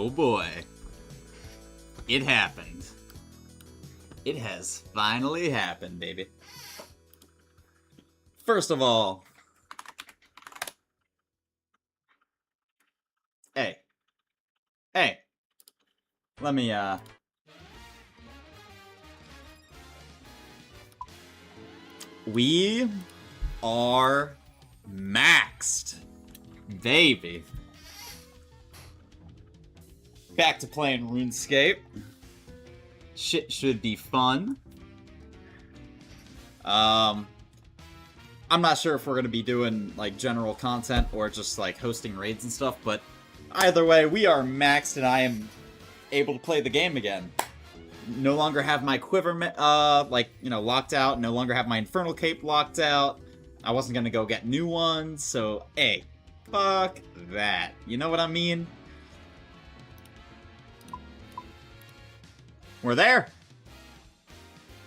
Oh boy. It happened. It has finally happened, baby. First of all... Hey. Hey. Let me, We are maxed. Baby. Back to playing RuneScape. Shit should be fun. I'm not sure if we're gonna be doing, like, general content or just, like, hosting raids and stuff, but either way, we are maxed and I am able to play the game again. No longer have my quiver, locked out. No longer have my Infernal Cape locked out. I wasn't gonna go get new ones, so, hey, fuck that. You know what I mean? We're there!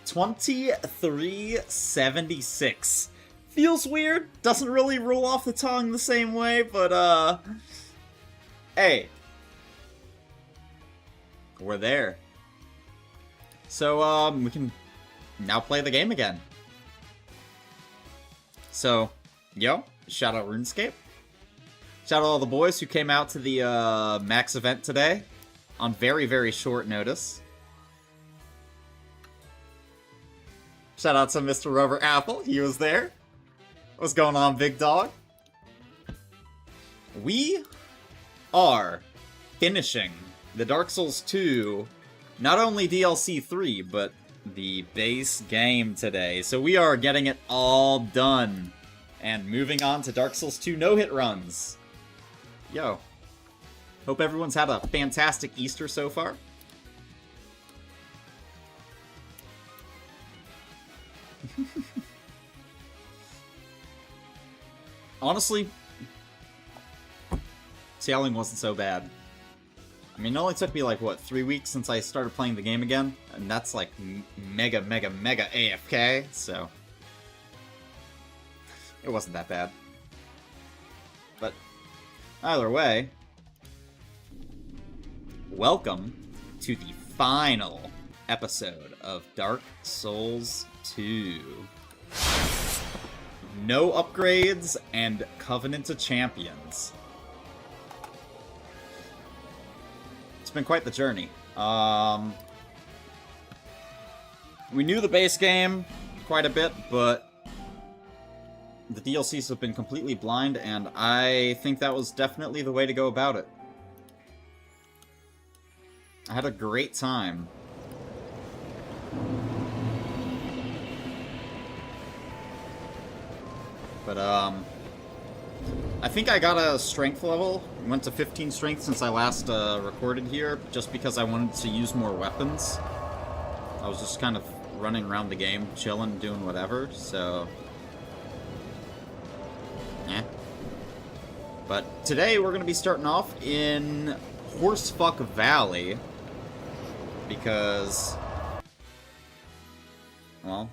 2376. Feels weird. Doesn't really roll off the tongue the same way, but, hey. We're there. So, we can now play the game again. So, yo, shout out RuneScape. Shout out all the boys who came out to the, Max event today on very, very short notice. Shout out to Mr. Rover Apple, he was there. What's going on, big dog? We are finishing the Dark Souls 2, not only DLC 3, but the base game today. So we are getting it all done. And moving on to Dark Souls 2 no-hit runs. Yo. Hope everyone's had a fantastic Easter so far. Honestly, sailing wasn't so bad. I mean, it only took me, like, what, 3 weeks since I started playing the game again? And that's, like, mega AFK, so... It wasn't that bad. But, either way... Welcome to the final episode of Dark Souls 2. No upgrades and Covenant of Champions. It's been quite the journey. We knew the base game quite a bit, but the DLCs have been completely blind, and I think that was definitely the way to go about it. I had a great time. But, I think I got a strength level. Went to 15 strength since I last, recorded here, just because I wanted to use more weapons. I was just kind of running around the game, chilling, doing whatever, so... Eh. But today we're gonna be starting off in Horsefuck Valley, because... well...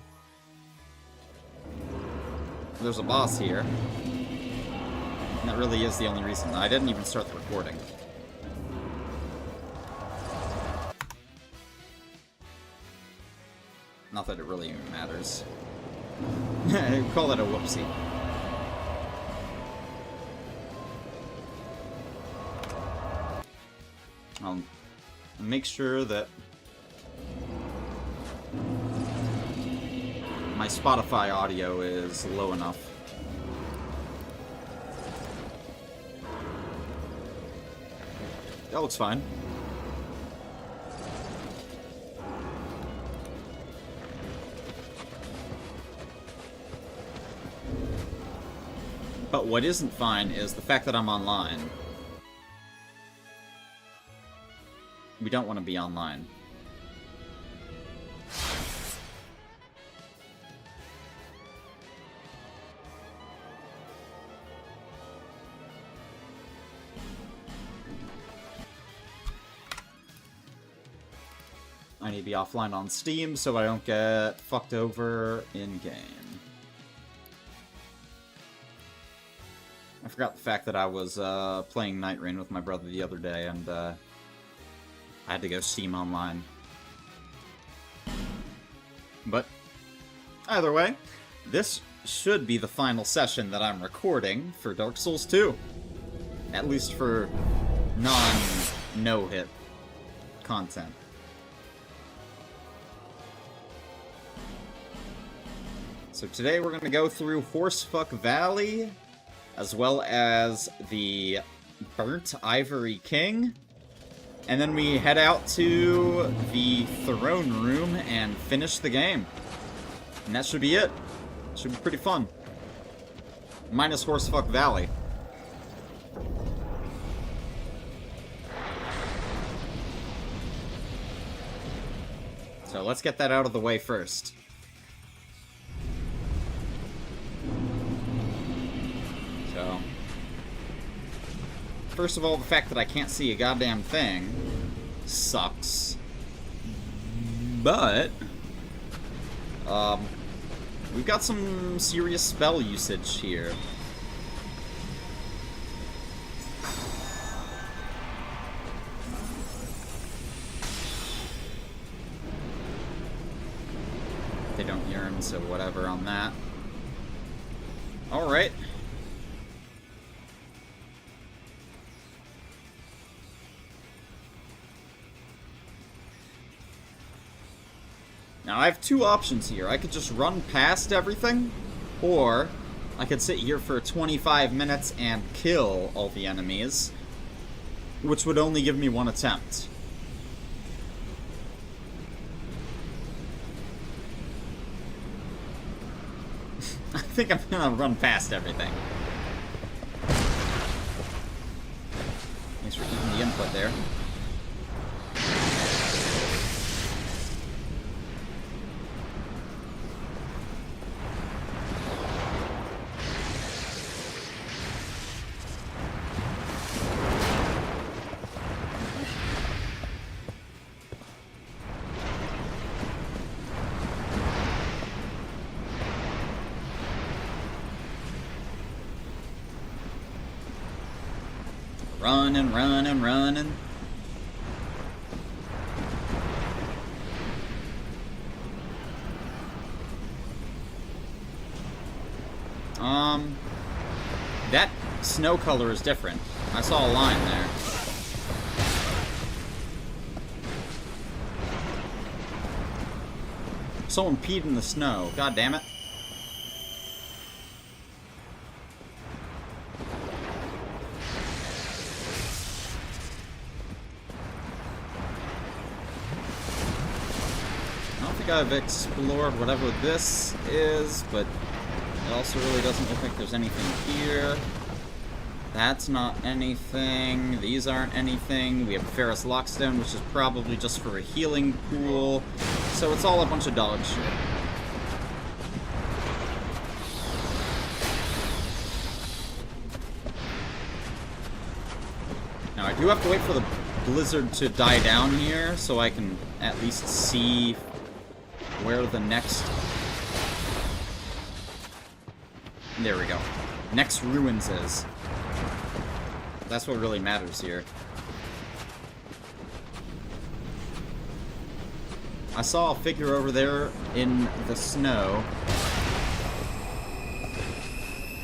there's a boss here. And that really is the only reason. I didn't even start the recording. Not that it really even matters. Call that a whoopsie. I'll make sure that my Spotify audio is low enough. That looks fine. But what isn't fine is the fact that I'm online. We don't want to be online. I need to be offline on Steam so I don't get fucked over in-game. I forgot the fact that I was playing Night Rain with my brother the other day, and I had to go Steam Online. But either way, this should be the final session that I'm recording for Dark Souls 2. At least for non-no-hit content. So today we're going to go through Horsefuck Valley, as well as the Burnt Ivory King, and then we head out to the Throne Room and finish the game. And that should be it. Should be pretty fun. Minus Horsefuck Valley. So let's get that out of the way first. So, first of all, the fact that I can't see a goddamn thing sucks. But, we've got some serious spell usage here. They don't yearn, so whatever on that. Alright. Now, I have two options here. I could just run past everything, or I could sit here for 25 minutes and kill all the enemies, which would only give me one attempt. I think I'm gonna run past everything. Thanks for keeping the input there. Running, running, running. That snow color is different. I saw a line there. Someone peed in the snow. God damn it. I've explored whatever this is, but it also really doesn't look like there's anything here. That's not anything. These aren't anything. We have Ferrous Lockstone, which is probably just for a healing pool. So it's all a bunch of dog shit. Now I do have to wait for the blizzard to die down here, so I can at least see where the next... There we go. Next ruins is. That's what really matters here. I saw a figure over there in the snow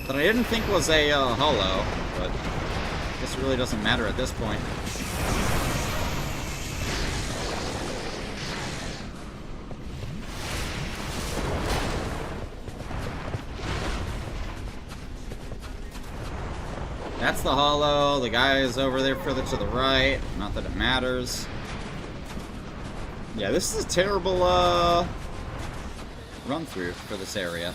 that I didn't think was a hollow, but I guess it really doesn't matter at this point. That's the hollow. The guy is over there further to the right. Not that it matters. Yeah, this is a terrible, run-through for this area.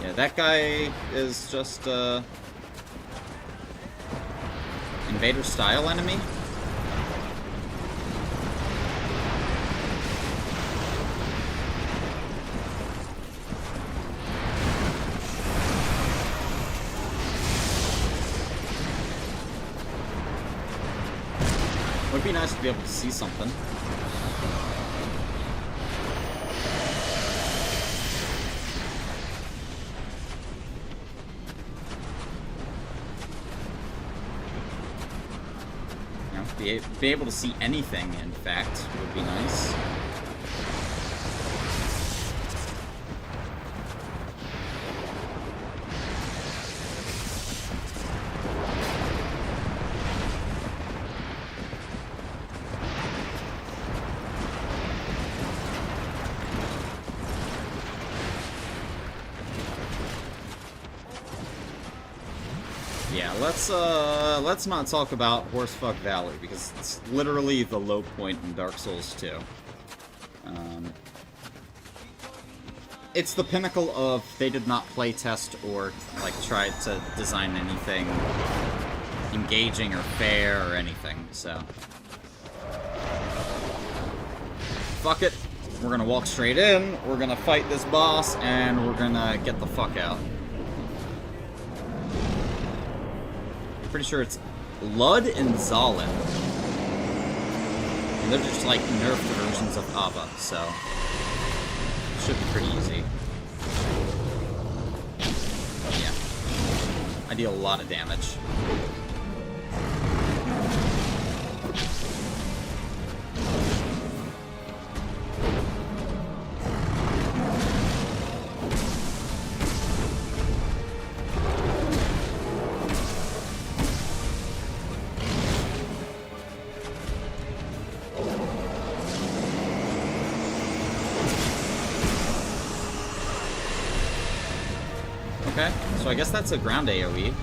Yeah, that guy is just, invader-style enemy. Would be nice to be able to see something. Now Be able to see anything, in fact, would be nice. Yeah, let's not talk about Horsefuck Valley, because it's literally the low point in Dark Souls 2. It's the pinnacle of they did not playtest or, like, try to design anything engaging or fair or anything, so... Fuck it. We're gonna walk straight in, we're gonna fight this boss, and we're gonna get the fuck out. Pretty sure it's Lud and Zalin. And they're just like nerfed versions of Ava, so it should be pretty easy. Yeah. I deal a lot of damage. Okay, so I guess that's a ground AoE.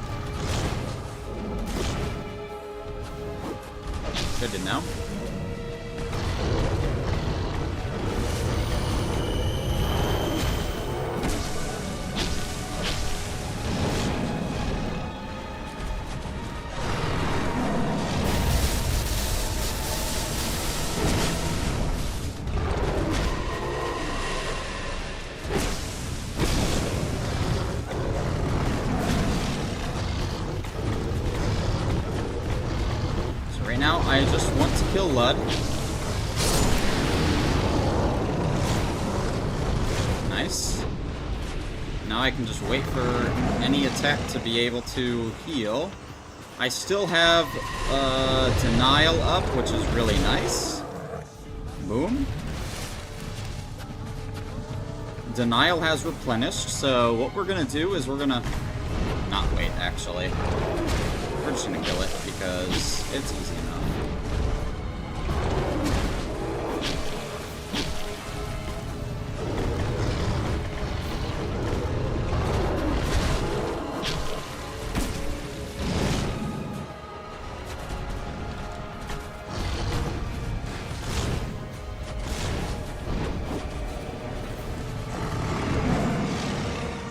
Good to know. Right now, I just want to kill Lud. Nice. Now I can just wait for any attack to be able to heal. I still have Denial up, which is really nice. Boom. Denial has replenished, so what we're gonna do is we're gonna... not wait, actually. We're just gonna kill it, because it's easy enough.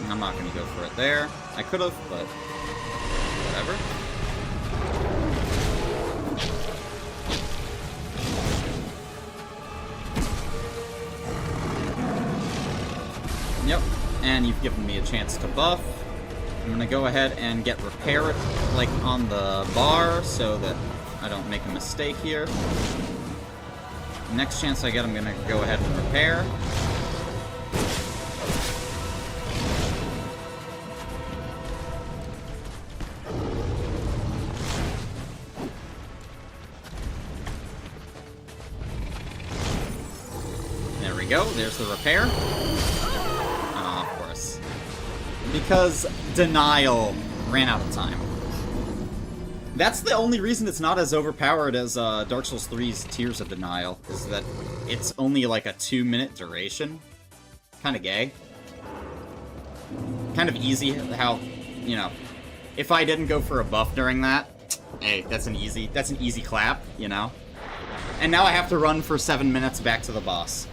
I'm not gonna go for it there. I could've, but whatever. Yep, and you've given me a chance to buff. I'm gonna go ahead and get repair, like, on the bar, so that I don't make a mistake here. Next chance I get, I'm gonna go ahead and repair. There we go, there's the repair. Oh, of course. Because Denial ran out of time. That's the only reason it's not as overpowered as Dark Souls 3's Tears of Denial, is that it's only like a 2-minute duration. Kinda gay. Kind of easy how, you know, if I didn't go for a buff during that, hey, that's an easy clap, you know? And now I have to run for 7 minutes back to the boss.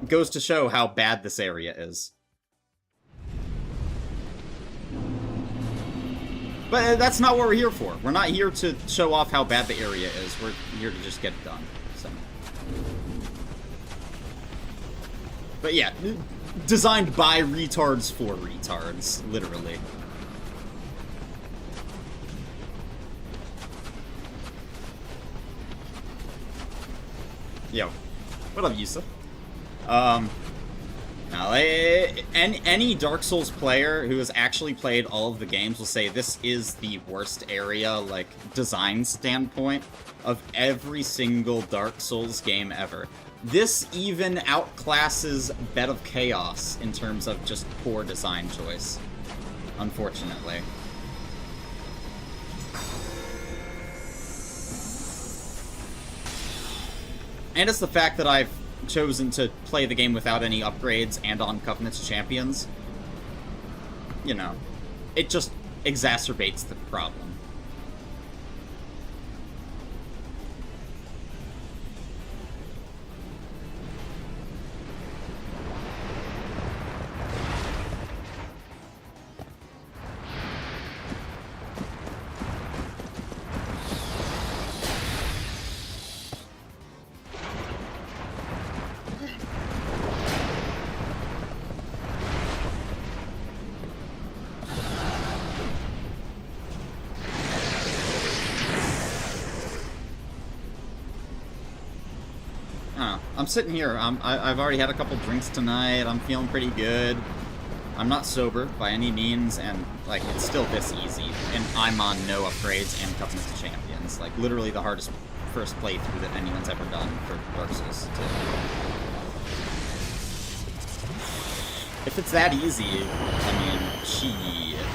Goes to show how bad this area is. But that's not what we're here for. We're not here to show off how bad the area is. We're here to just get it done. So. But yeah, designed by retards for retards, literally. Yo, what up, Yusa? Now, any Dark Souls player who has actually played all of the games will say this is the worst area, like, design standpoint of every single Dark Souls game ever. This even outclasses Bed of Chaos in terms of just poor design choice, unfortunately. And it's the fact that I've chosen to play the game without any upgrades and on Covenant's Champions. You know, it just exacerbates the problem. I'm sitting here. I've already had a couple drinks tonight. I'm feeling pretty good. I'm not sober by any means, and, like, it's still this easy. And I'm on no upgrades and Covenant of Champions. Like, literally the hardest first playthrough that anyone's ever done for Dark Souls 2. If it's that easy, I mean, shit.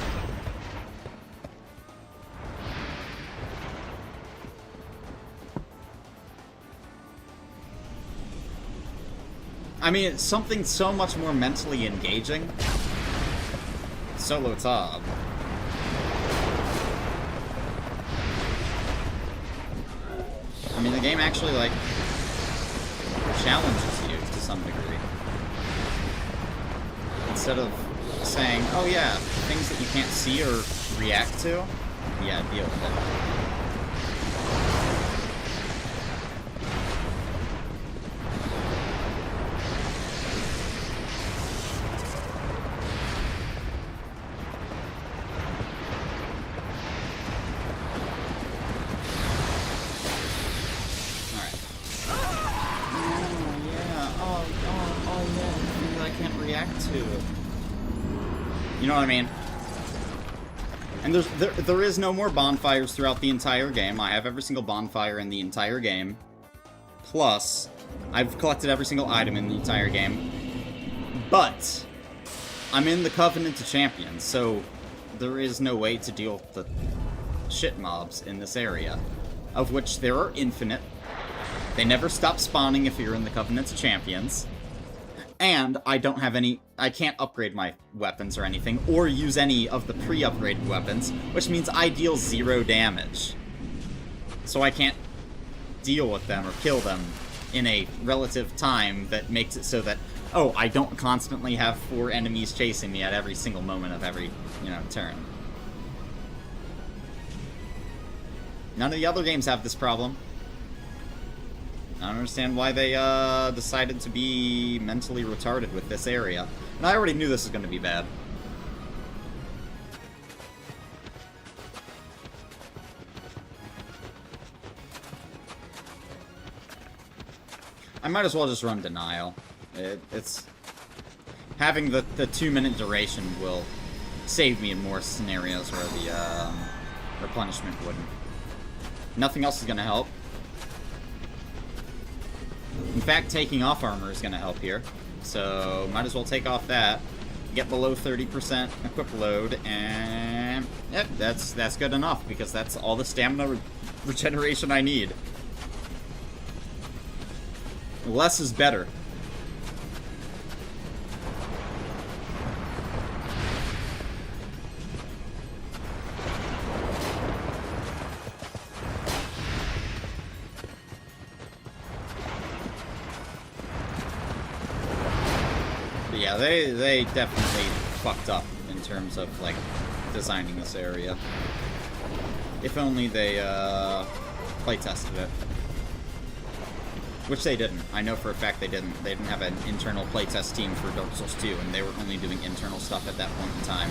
I mean, it's something so much more mentally engaging. Solo Tob. I mean, the game actually, like, challenges you to some degree. Instead of saying, oh yeah, things that you can't see or react to, yeah, deal with it. You know what I mean? And there is no more bonfires throughout the entire game. I have every single bonfire in the entire game. Plus, I've collected every single item in the entire game. But, I'm in the Covenant of Champions, so there is no way to deal with the shit mobs in this area. Of which there are infinite. They never stop spawning if you're in the Covenant of Champions. And I don't have any... I can't upgrade my weapons or anything, or use any of the pre-upgraded weapons, which means I deal 0 damage. So I can't deal with them or kill them in a relative time that makes it so that, oh, I don't constantly have 4 enemies chasing me at every single moment of every, you know, turn. None of the other games have this problem. I don't understand why they decided to be mentally retarded with this area. And I already knew this was going to be bad. I might as well just run Denial. It's... Having the 2-minute duration will save me in more scenarios where the replenishment wouldn't. Nothing else is going to help. In fact, taking off armor is going to help here. So, might as well take off that. Get below 30% equip load, and... Yep, that's good enough, because that's all the stamina regeneration I need. Less is better. Yeah, they definitely fucked up in terms of, like, designing this area. If only they, playtested it. Which they didn't. I know for a fact they didn't. They didn't have an internal playtest team for Dark Souls 2, and they were only doing internal stuff at that point in time.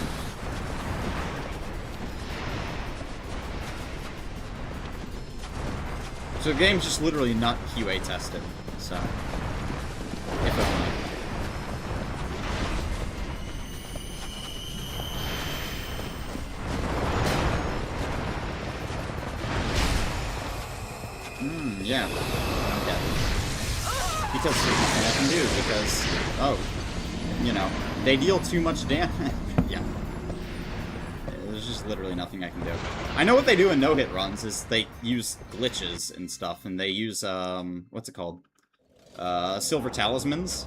So the game's just literally not QA tested, so... If only. Because there's nothing I can do, because, oh, you know, they deal too much damage. Yeah. There's just literally nothing I can do. I know what they do in no-hit runs is they use glitches and stuff, and they use, what's it called? Silver talismans,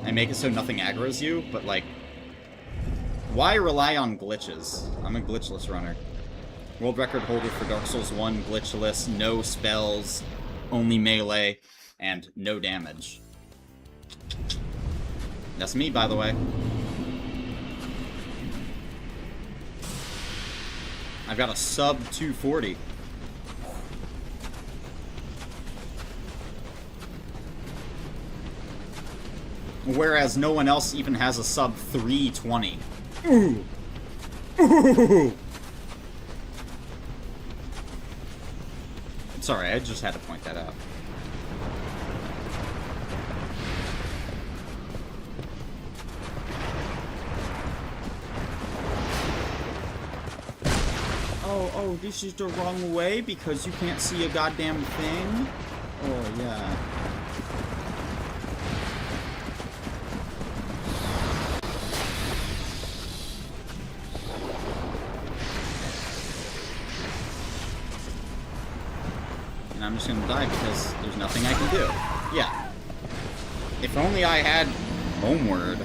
and make it so nothing aggroes you, but, like, why rely on glitches? I'm a glitchless runner. World record holder for Dark Souls 1, glitchless, no spells, only melee, and no damage. That's me, by the way. I've got a sub 240. Whereas no one else even has a sub 320. Ooh! Ooh! Sorry, I just had to point that out. Oh, this is the wrong way because you can't see a goddamn thing? Oh, yeah. And I'm just gonna die because there's nothing I can do. Yeah. If only I had Homeward.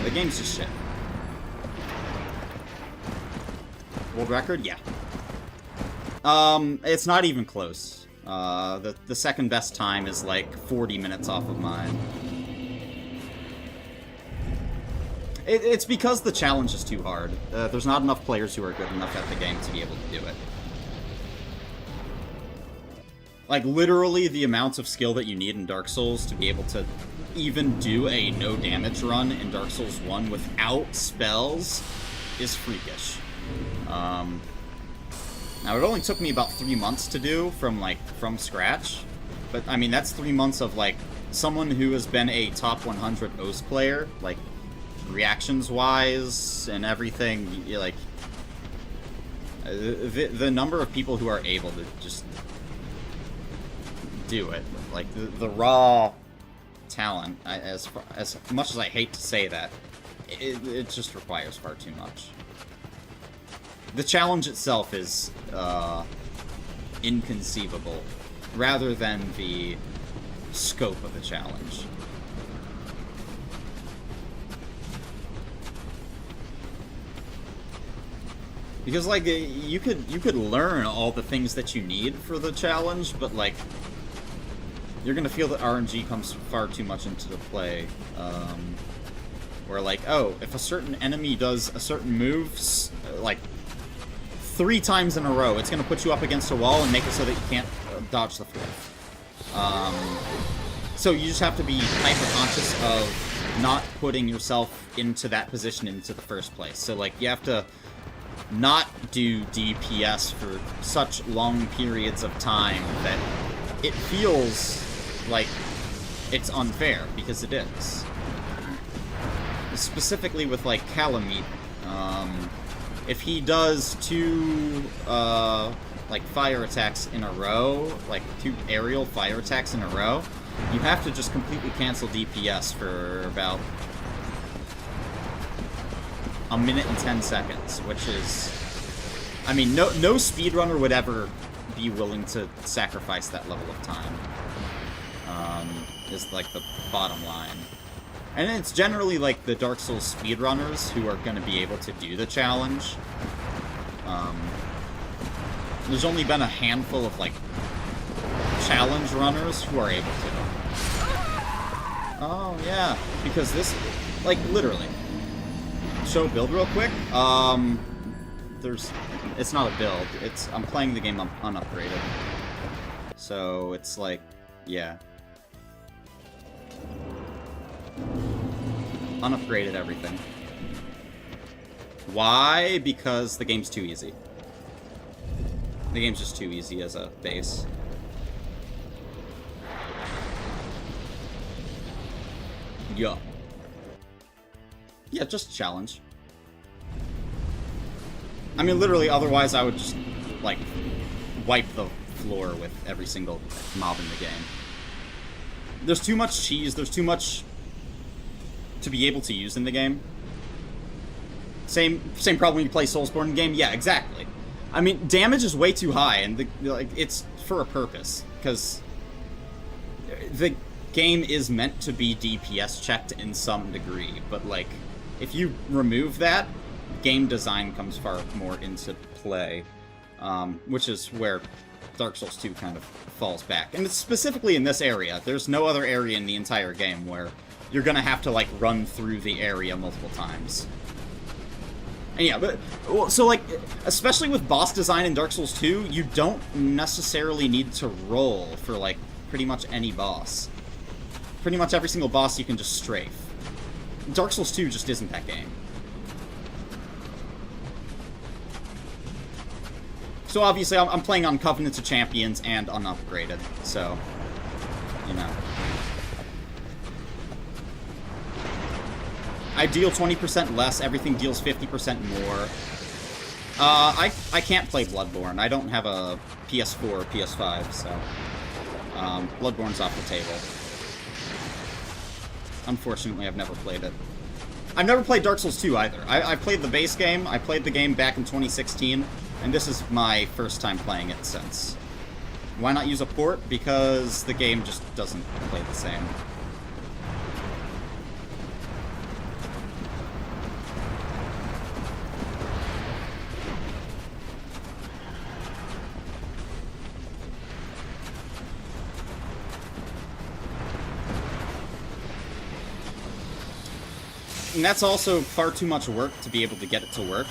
The game's just shit. World record? Yeah. It's not even close. The second best time is like 40 minutes off of mine. It's because the challenge is too hard. There's not enough players who are good enough at the game to be able to do it. Like, literally the amount of skill that you need in Dark Souls to be able to even do a no-damage run in Dark Souls 1 without spells is freakish. Now, it only took me about 3 months to do from scratch. But, I mean, that's 3 months of, like, someone who has been a top 100 OS player, like, reactions-wise and everything, like, the number of people who are able to just do it, like, the raw talent, as much as I hate to say that, it just requires far too much. The challenge itself is inconceivable, rather than the scope of the challenge. Because, like, you could learn all the things that you need for the challenge, but, like, you're gonna feel that RNG comes far too much into the play. Where, like, oh, if a certain enemy does a certain move, like, 3 times in a row, it's gonna put you up against a wall and make it so that you can't dodge the fourth. So you just have to be hyper-conscious of not putting yourself into that position into the first place. So, like, you have to not do DPS for such long periods of time that it feels like it's unfair, because it is. Specifically with, like, Calamite, if he does 2, like, fire attacks in a row, like, 2 aerial fire attacks in a row, you have to just completely cancel DPS for about a minute and 10 seconds, which is... I mean, no speedrunner would ever be willing to sacrifice that level of time, is, like, the bottom line. And it's generally, like, the Dark Souls speedrunners who are going to be able to do the challenge. There's only been a handful of, like, challenge runners who are able to. Oh, yeah, because this, like, literally. Show build real quick. It's not a build. I'm playing the game unupgraded. So it's like, yeah. Unupgraded everything. Why? Because the game's too easy. The game's just too easy as a base. Yeah. Yeah, just challenge. I mean, literally, otherwise I would just, like, wipe the floor with every single mob in the game. There's too much cheese, there's too much to be able to use in the game. Same problem when you play Soulsborne game. Yeah, exactly. I mean, damage is way too high, and it's for a purpose, because the game is meant to be DPS checked in some degree, but like, if you remove that, game design comes far more into play, which is where Dark Souls 2 kind of falls back. And it's specifically in this area. There's no other area in the entire game where you're gonna have to, like, run through the area multiple times. And yeah, but, so, like, especially with boss design in Dark Souls 2, you don't necessarily need to roll for, like, pretty much any boss. Pretty much every single boss you can just strafe. Dark Souls 2 just isn't that game. So obviously, I'm playing on Covenants of Champions and unupgraded, so, you know. I deal 20% less, everything deals 50% more. I can't play Bloodborne. I don't have a PS4 or PS5, so Bloodborne's off the table. Unfortunately, I've never played it. I've never played Dark Souls 2 either. I played the base game, I played the game back in 2016, and this is my first time playing it since. Why not use a port? Because the game just doesn't play the same. And that's also far too much work to be able to get it to work.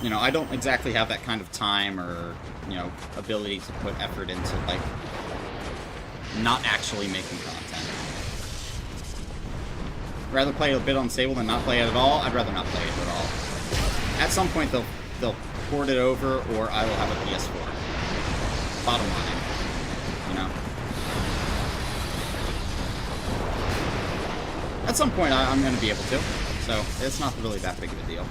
You know, I don't exactly have that kind of time or, you know, ability to put effort into, like, not actually making content. Rather play it a bit unstable than not play it at all. I'd rather not play it at all. At some point, they'll port it over, or I will have a PS4. Bottom line, you know. At some point, I'm going to be able to, so it's not really that big of a deal.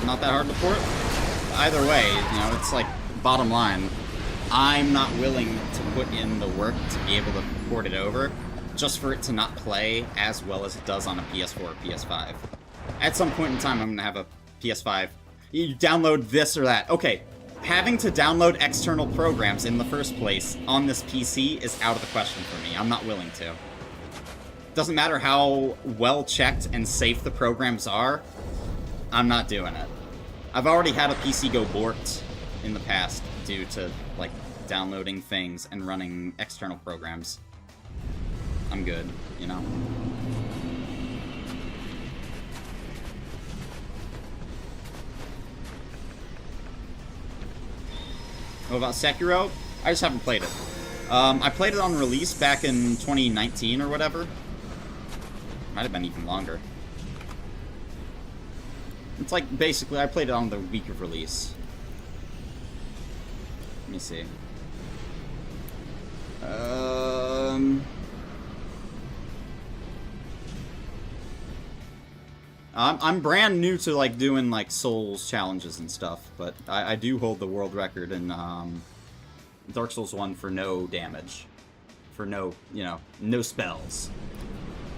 Not that hard to port. Either way, you know, it's like, bottom line, I'm not willing to put in the work to be able to port it over, just for it to not play as well as it does on a PS4 or PS5. At some point in time, I'm going to have a PS5. You download this or that. Okay. Having to download external programs in the first place on this PC is out of the question for me. I'm not willing to. Doesn't matter how well checked and safe the programs are, I'm not doing it. I've already had a PC go borked in the past due to, like, downloading things and running external programs. I'm good, you know? What about Sekiro? I just haven't played it. I played it on release back in 2019 or whatever. Might have been even longer. It's like, basically, I played it on the week of release. Let me see. I'm brand new to, like, doing, like, Souls challenges and stuff, but I do hold the world record in Dark Souls 1 for no damage. For no, you know, no spells.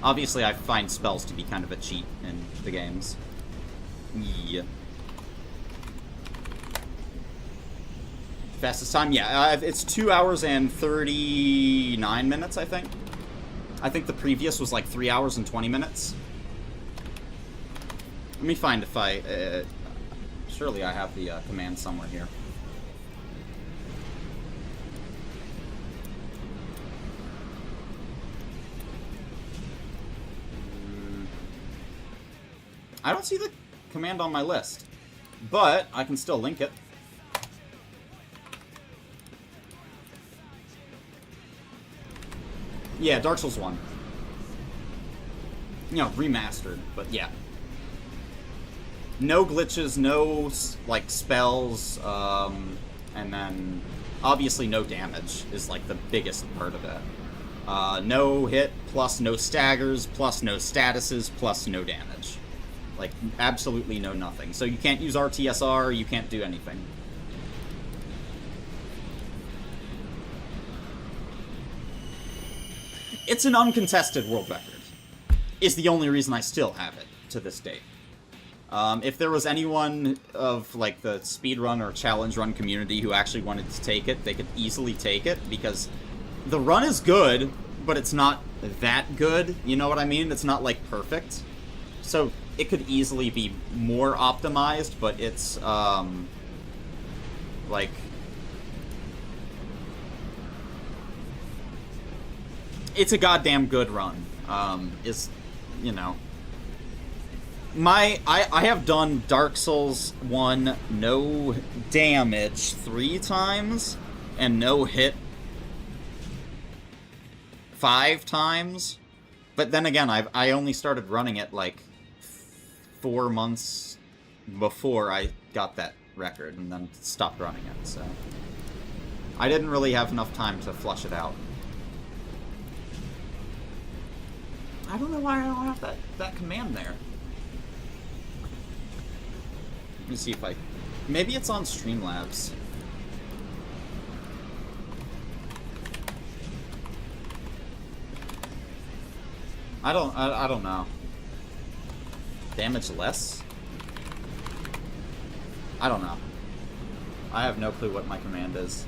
Obviously, I find spells to be kind of a cheat in the games. Yeah. Fastest time? Yeah, it's 2 hours and 39 minutes, I think. I think the previous was like 3 hours and 20 minutes. Let me find if I... surely I have the command somewhere here. I don't see the command on my list, but I can still link it. Yeah, Dark Souls 1. You know, remastered, but yeah. No glitches, no, like, spells, and then, obviously no damage is, like, the biggest part of it. No hit, plus no staggers, plus no statuses, plus no damage. Like, absolutely no nothing. So you can't use RTSR, you can't do anything. It's an uncontested world record. Is the only reason I still have it to this date. If there was anyone of, like, the speedrun or challenge run community who actually wanted to take it, they could easily take it, because the run is good, but it's not that good, you know what I mean? It's not, like, perfect. So it could easily be more optimized, but it's, like... It's a goddamn good run, you know... I have done Dark Souls 1 no damage 3 times, and no hit 5 times. But then again, I only started running it like 4 months before I got that record, and then stopped running it, so... I didn't really have enough time to flush it out. I don't know why I don't have that command there. Let me see if I... Maybe it's on Streamlabs. I don't know. Damage less? I don't know. I have no clue what my command is.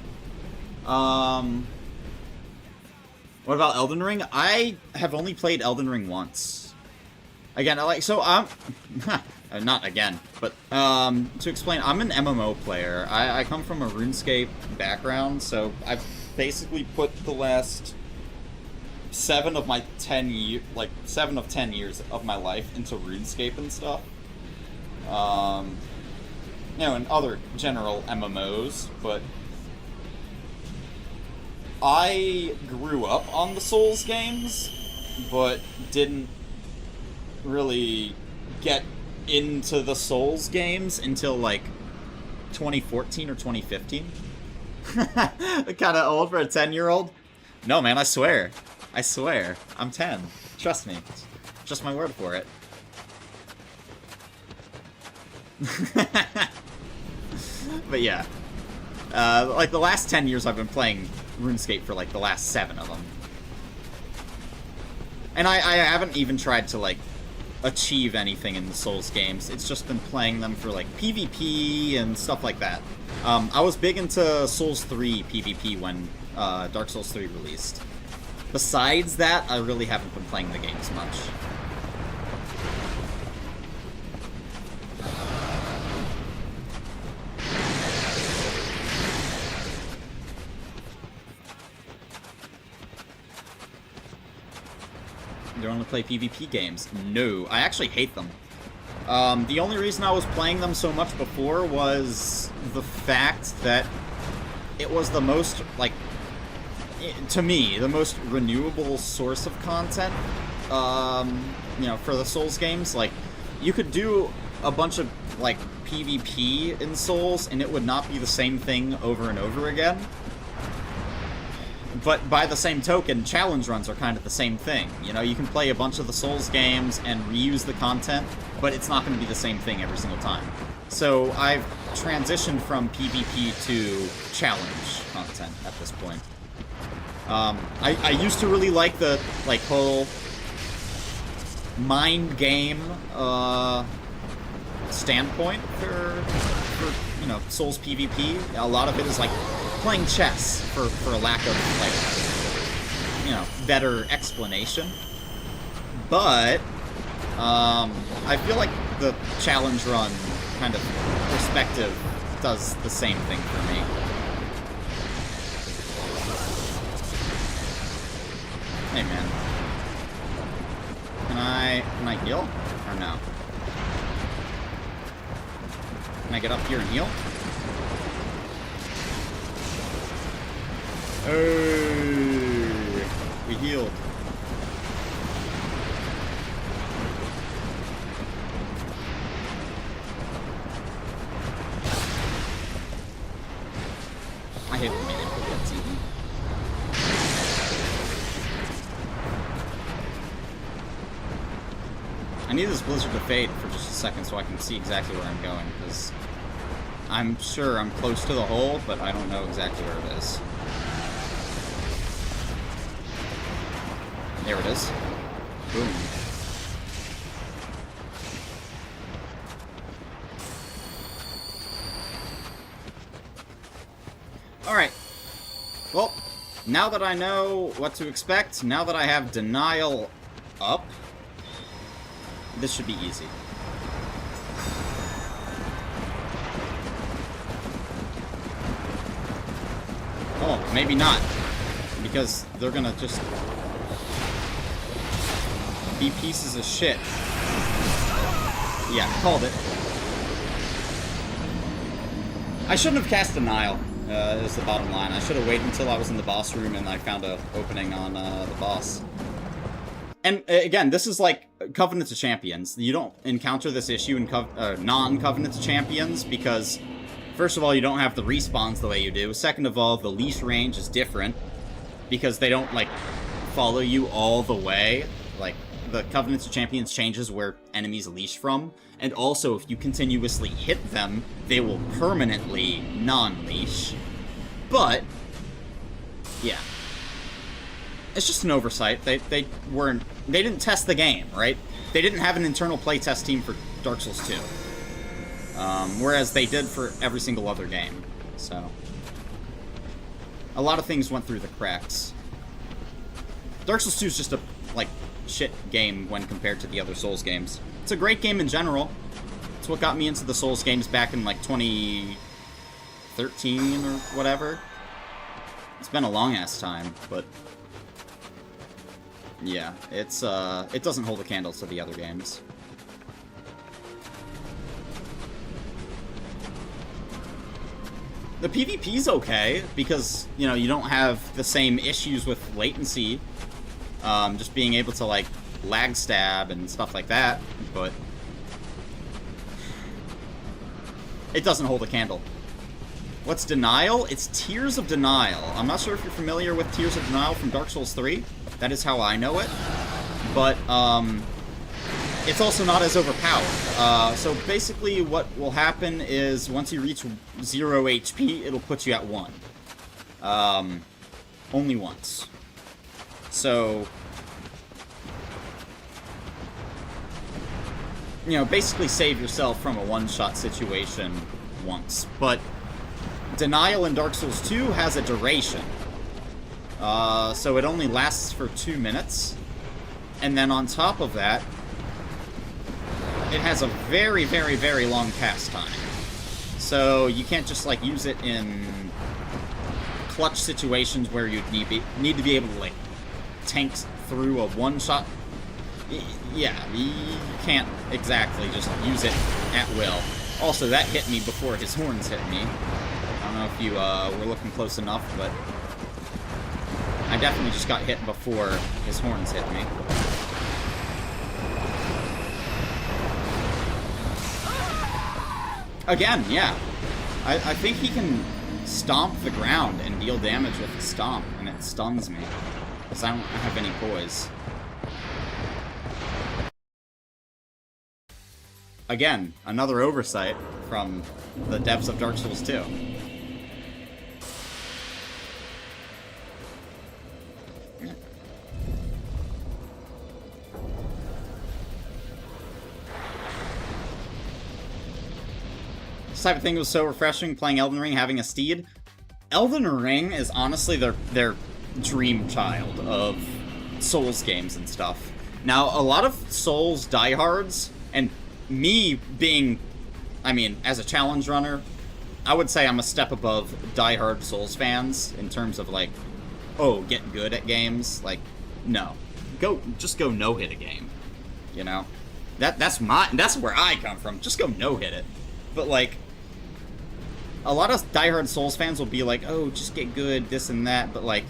What about Elden Ring? I have only played Elden Ring once. Again, not again, but, to explain, I'm an MMO player. I come from a RuneScape background, so I've basically put the last 7 of 10 years of my life into RuneScape and stuff. You know, and other general MMOs, but I grew up on the Souls games, but didn't really get into the Souls games until, like, 2014 or 2015. Kinda old for a 10-year-old? No, man, I swear. I swear. I'm 10. Trust me. Just my word for it. But yeah. Like, the last 10 years I've been playing RuneScape for, like, the last 7 of them. And I haven't even tried to, like, achieve anything in the Souls games. It's just been playing them for, like, PvP and stuff like that. I was big into Souls 3 PvP when Dark Souls 3 released. Besides that, I really haven't been playing the games much. Do I want to play PvP games? No, I actually hate them. The only reason I was playing them so much before was the fact that it was the most, like, to me, the most renewable source of content, you know, for the Souls games. Like, you could do a bunch of, like, PvP in Souls, and it would not be the same thing over and over again. But by the same token, challenge runs are kind of the same thing. You know, you can play a bunch of the Souls games and reuse the content, but it's not going to be the same thing every single time. So I've transitioned from PvP to challenge content at this point. I used to really like the, like, whole mind game standpoint for, you know, Souls PvP. A lot of it is like playing chess for a lack of, like, you know, better explanation. But I feel like the challenge run kind of perspective does the same thing for me. Hey, man. Can I heal? Or no? Can I get up here and heal? Hey! We healed. I hate when they put that TV. I need this blizzard to fade for just a second so I can see exactly where I'm going, because I'm sure I'm close to the hole, but I don't know exactly where it is. There it is. Boom. Alright. Well, now that I know what to expect, now that I have denial up, this should be easy. Oh, maybe not. Because they're gonna just be pieces of shit. Yeah, called it. I shouldn't have cast Denial, is the bottom line. I should have waited until I was in the boss room and I found an opening on the boss. And again, this is like Covenant of Champions. You don't encounter this issue in non-Covenant of Champions because, first of all, you don't have the respawns the way you do. Second of all, the leash range is different because they don't, like, follow you all the way. Like, the Covenant of Champions changes where enemies leash from. And also, if you continuously hit them, they will permanently non-leash. But, yeah. It's just an oversight. They didn't test the game, right? They didn't have an internal playtest team for Dark Souls 2. Whereas they did for every single other game. So, a lot of things went through the cracks. Dark Souls 2 is just a, like, shit game when compared to the other Souls games. It's a great game in general. It's what got me into the Souls games back in, like, 2013 or whatever. It's been a long-ass time, but yeah, it's, it doesn't hold a candle to the other games. The PvP's okay, because, you know, you don't have the same issues with latency. Just being able to, like, lag stab and stuff like that, but it doesn't hold a candle. What's Denial? It's Tears of Denial. I'm not sure if you're familiar with Tears of Denial from Dark Souls 3. That is how I know it. But, it's also not as overpowered. So basically what will happen is once you reach 0 HP, it'll put you at 1. Only once. So, you know, basically save yourself from a one-shot situation once. But Denial in Dark Souls 2 has a duration. So it only lasts for 2 minutes. And then on top of that, it has a very, very, very long cast time. So you can't just, like, use it in clutch situations where you need to be able to, like, tank through a one-shot. Yeah, you can't exactly just use it at will. Also, that hit me before his horns hit me. I don't know if you were looking close enough, but I definitely just got hit before his horns hit me. Again, yeah. I think he can stomp the ground and deal damage with the stomp, and it stuns me. Because I don't have any poise. Again, another oversight from the devs of Dark Souls 2. This type of thing was so refreshing, playing Elden Ring, having a steed. Elden Ring is honestly their dream child of Souls games and stuff. Now, a lot of Souls diehards, and me being, I mean, as a challenge runner, I would say I'm a step above diehard Souls fans in terms of, like, oh, get good at games. Like, no. Just go no-hit a game, you know? That's where I come from. Just go no-hit it. But, like, a lot of diehard Souls fans will be like, oh, just get good, this and that, but, like,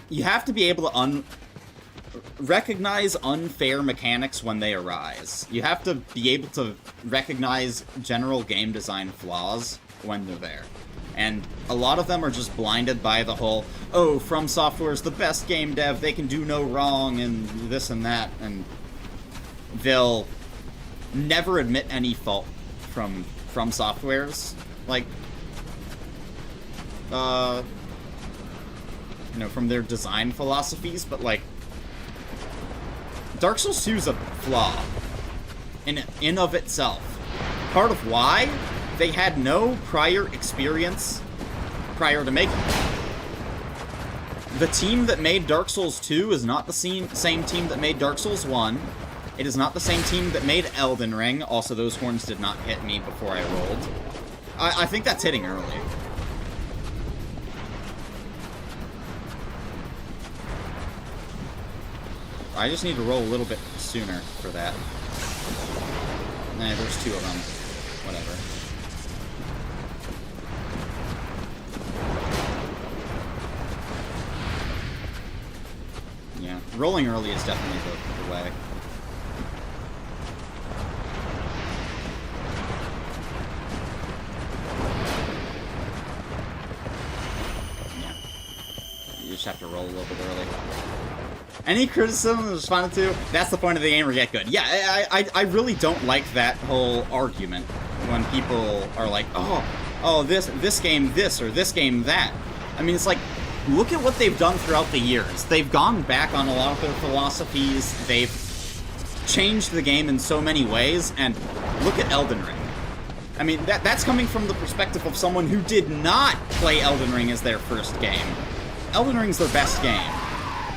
you have to be able to recognize unfair mechanics when they arise. You have to be able to recognize general game design flaws when they're there. And a lot of them are just blinded by the whole, oh, From Software is the best game dev, they can do no wrong, and this and that, and they'll never admit any fault from Software's, like, you know, from their design philosophies, but, like, Dark Souls 2 is a flaw in of itself. Part of why they had no prior experience prior to making it. The team that made Dark Souls 2 is not the same team that made Dark Souls 1. It is not the same team that made Elden Ring. Also, those horns did not hit me before I rolled. I think that's hitting early. I just need to roll a little bit sooner for that. Nah, there's two of them. Whatever. Yeah, rolling early is definitely the way. Yeah. You just have to roll a little bit early. Any criticism is responded to, that's the point of the game or get good. Yeah, I really don't like that whole argument when people are like, oh, this game this, or this game that. I mean, it's like, look at what they've done throughout the years. They've gone back on a lot of their philosophies, they've changed the game in so many ways, and look at Elden Ring. I mean, that's coming from the perspective of someone who did not play Elden Ring as their first game. Elden Ring's their best game.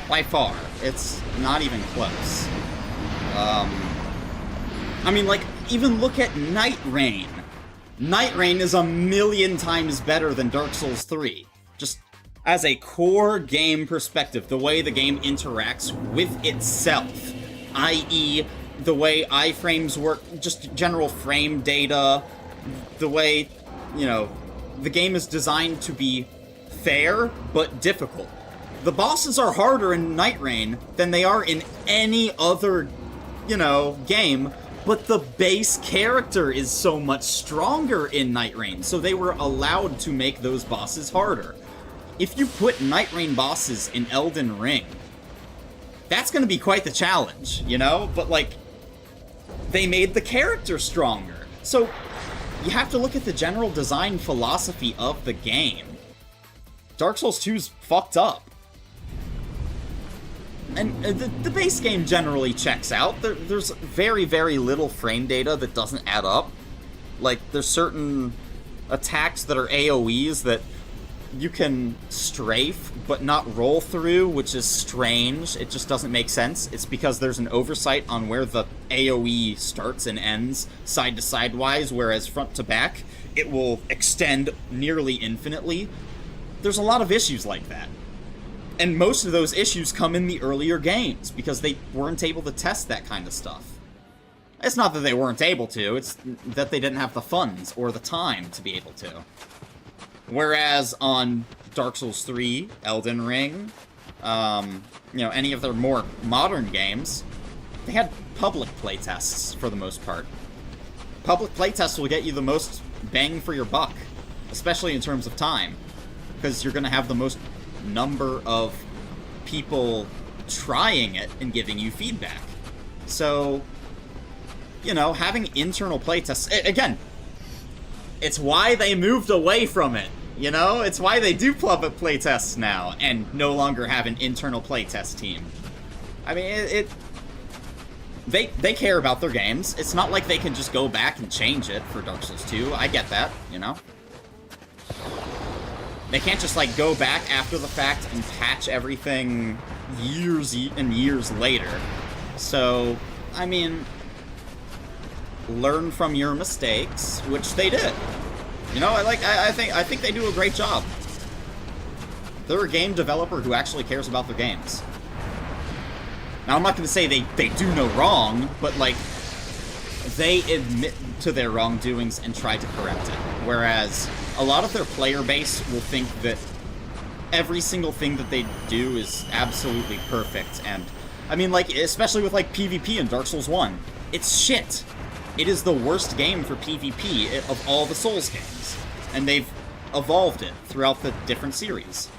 By far. It's not even close. I mean, like, even look at Night Rain. Night Rain is a million times better than Dark Souls 3. Just as a core game perspective, the way the game interacts with itself, i.e., the way iframes work, just general frame data, the way, you know, the game is designed to be fair, but difficult. The bosses are harder in Night Rain than they are in any other, you know, game, but the base character is so much stronger in Night Rain, so they were allowed to make those bosses harder. If you put Night Rain bosses in Elden Ring, that's gonna be quite the challenge, you know? But, like, they made the character stronger. So, you have to look at the general design philosophy of the game. Dark Souls 2's fucked up. And the base game generally checks out. There's very, very little frame data that doesn't add up. Like, there's certain attacks that are AoEs that you can strafe, but not roll through, which is strange. It just doesn't make sense. It's because there's an oversight on where the AoE starts and ends, side to side-wise, whereas front to back, it will extend nearly infinitely. There's a lot of issues like that. And most of those issues come in the earlier games, because they weren't able to test that kind of stuff. It's not that they weren't able to, it's that they didn't have the funds or the time to be able to. Whereas on Dark Souls 3, Elden Ring, you know, any of their more modern games, they had public playtests for the most part. Public playtests will get you the most bang for your buck, especially in terms of time, because you're going to have the most number of people trying it and giving you feedback. So, you know, having internal playtests, again, it's why they moved away from it, you know? It's why they do public playtests now, and no longer have an internal playtest team. I mean, they care about their games. It's not like they can just go back and change it for Dark Souls 2. I get that, you know? They can't just, like, go back after the fact and patch everything years and years later. So, I mean, learn from your mistakes, which they did. You know, I think they do a great job. They're a game developer who actually cares about their games. Now, I'm not going to say they do no wrong, but, like, they admit to their wrongdoings and try to correct it. Whereas a lot of their player base will think that every single thing that they do is absolutely perfect. And, I mean, like, especially with, like, PvP in Dark Souls 1, it's shit. It is the worst game for PvP of all the Souls games. And they've evolved it throughout the different series.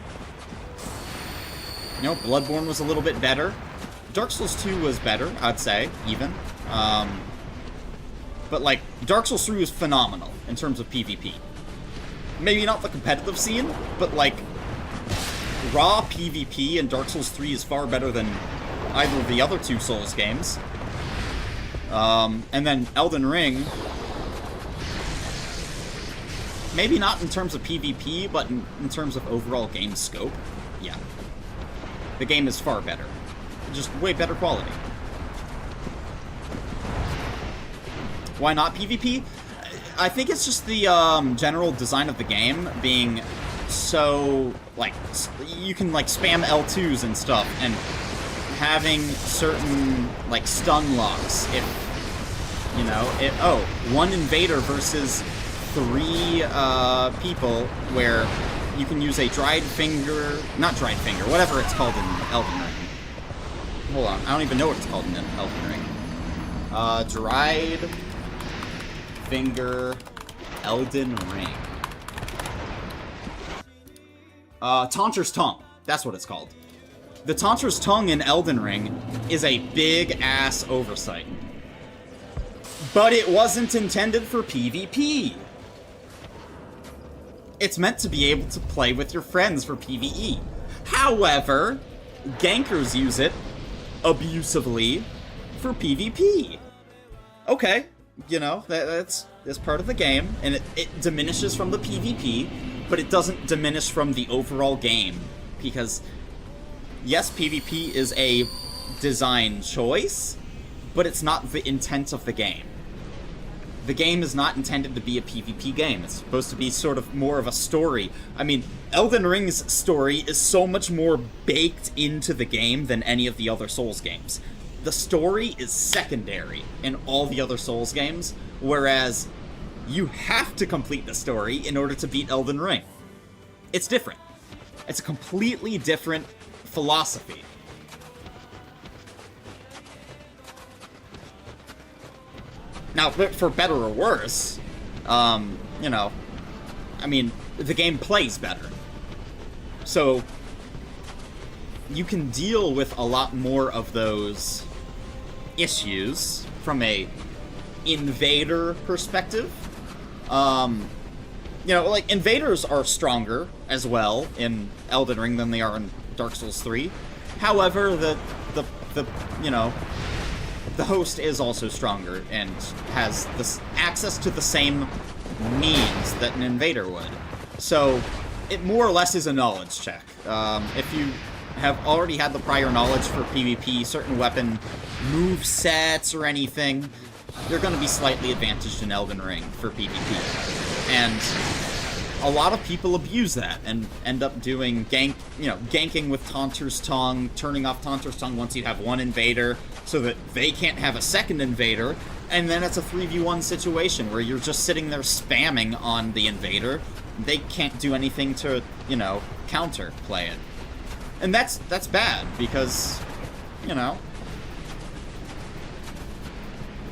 You know, Bloodborne was a little bit better. Dark Souls 2 was better, I'd say, even. But, like, Dark Souls 3 is phenomenal in terms of PvP. Maybe not the competitive scene, but, like, raw PvP in Dark Souls 3 is far better than either of the other two Souls games. And then Elden Ring, maybe not in terms of PvP, but in terms of overall game scope, yeah. The game is far better. Just way better quality. Why not PvP? I think it's just the general design of the game being so, like, you can, like, spam L2s and stuff, and having certain, like, stun locks. If, you know, one invader versus 3 people where you can use a dried finger, not dried finger, whatever it's called in Elden Ring. Hold on, I don't even know what it's called in Elden Ring. Dried finger Elden Ring. Taunter's Tongue. That's what it's called. The Taunter's Tongue in Elden Ring is a big-ass oversight. But it wasn't intended for PvP. It's meant to be able to play with your friends for PvE. However, gankers use it abusively for PvP. Okay, you know, that's part of the game, and it diminishes from the PvP, but it doesn't diminish from the overall game, because yes, PvP is a design choice, but it's not the intent of the game. The game is not intended to be a PvP game. It's supposed to be sort of more of a story. I mean, Elden Ring's story is so much more baked into the game than any of the other Souls games. The story is secondary in all the other Souls games, whereas you have to complete the story in order to beat Elden Ring. It's different. It's a completely different philosophy. Now, for better or worse, you know, I mean, the game plays better. So, you can deal with a lot more of those issues from a invader perspective. You know, like, invaders are stronger as well in Elden Ring than they are in Dark Souls 3. However, the you know, the host is also stronger and has this access to the same means that an invader would. So, it more or less is a knowledge check. If you have already had the prior knowledge for PvP, certain weapon move sets or anything, you're going to be slightly advantaged in Elden Ring for PvP. And a lot of people abuse that and end up doing ganking with Taunter's Tongue, turning off Taunter's Tongue once you have one invader so that they can't have a second invader, and then it's a 3v1 situation where you're just sitting there spamming on the invader. They can't do anything to, you know, counter play it. And that's bad, because, you know,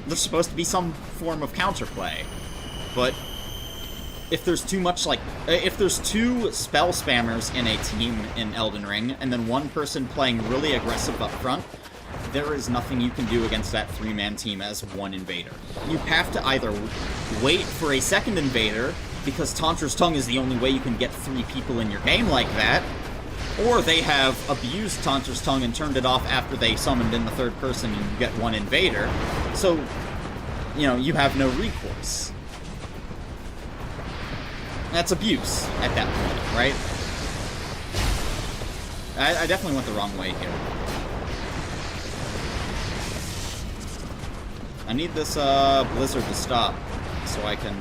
there's supposed to be some form of counterplay. But if there's too much, like, if there's 2 spell spammers in a team in Elden Ring, and then one person playing really aggressive up front, there is nothing you can do against that 3-man team as one invader. You have to either wait for a second invader, because Taunter's Tongue is the only way you can get 3 people in your game like that, or they have abused Taunter's Tongue and turned it off after they summoned in the 3rd person and you get one invader. So, you know, you have no recourse. That's abuse at that point, right? I definitely went the wrong way here. I need this blizzard to stop so I can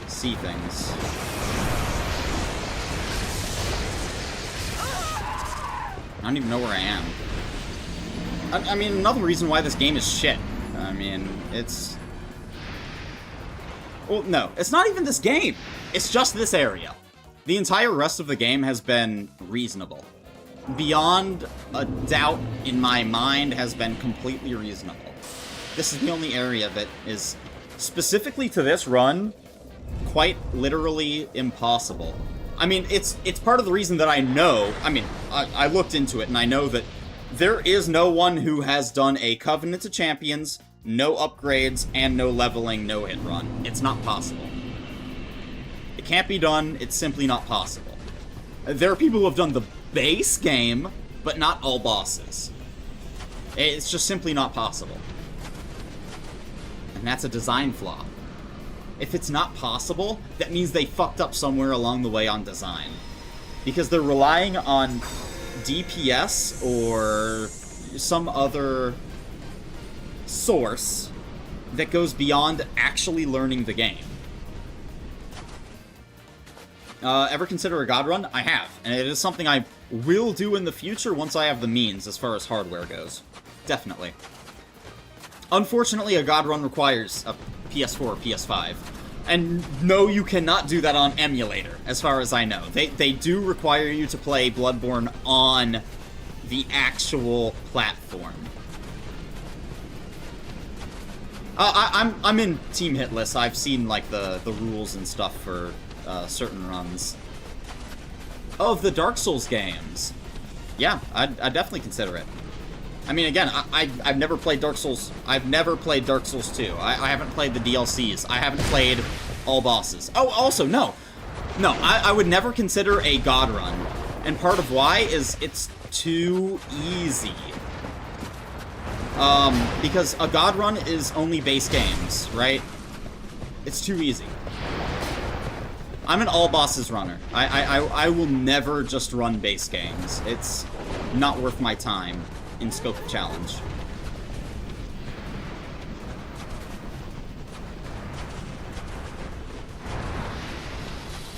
see things. I don't even know where I am. I mean, another reason why this game is shit. I mean, it's... Well, no, it's not even this game. It's just this area. The entire rest of the game has been reasonable. Beyond a doubt in my mind has been completely reasonable. This is the only area that is, specifically to this run, quite literally impossible. I mean, it's part of the reason that I know, I mean, I looked into it and I know that There is no one who has done a Covenant of Champions, no upgrades, and no leveling no-hit run. It's not possible. It can't be done, it's simply not possible. There are people who have done the base game, but not all bosses. It's just simply not possible. And that's a design flaw. If it's not possible, that means they fucked up somewhere along the way on design. Because they're relying on DPS or some other source that goes beyond actually learning the game. Ever consider a God Run? I have, and it is something I will do in the future once I have the means as far as hardware goes. Definitely. Unfortunately, a God Run requires a PS4 or PS5. And no, you cannot do that on emulator, as far as I know. They do require you to play Bloodborne on the actual platform. I'm in Team Hitless. I've seen, like, the rules and stuff for certain runs. Of the Dark Souls games. Yeah, I'd definitely consider it. I mean, again, I've never played Dark Souls. I've never played Dark Souls 2. I haven't played the DLCs. I haven't played all bosses. Oh, also, no. No, I would never consider a God Run. And part of why is it's too easy. Because a God Run is only base games, right? It's too easy. I'm an all bosses runner. I will never just run base games. It's not worth my time in scope of challenge.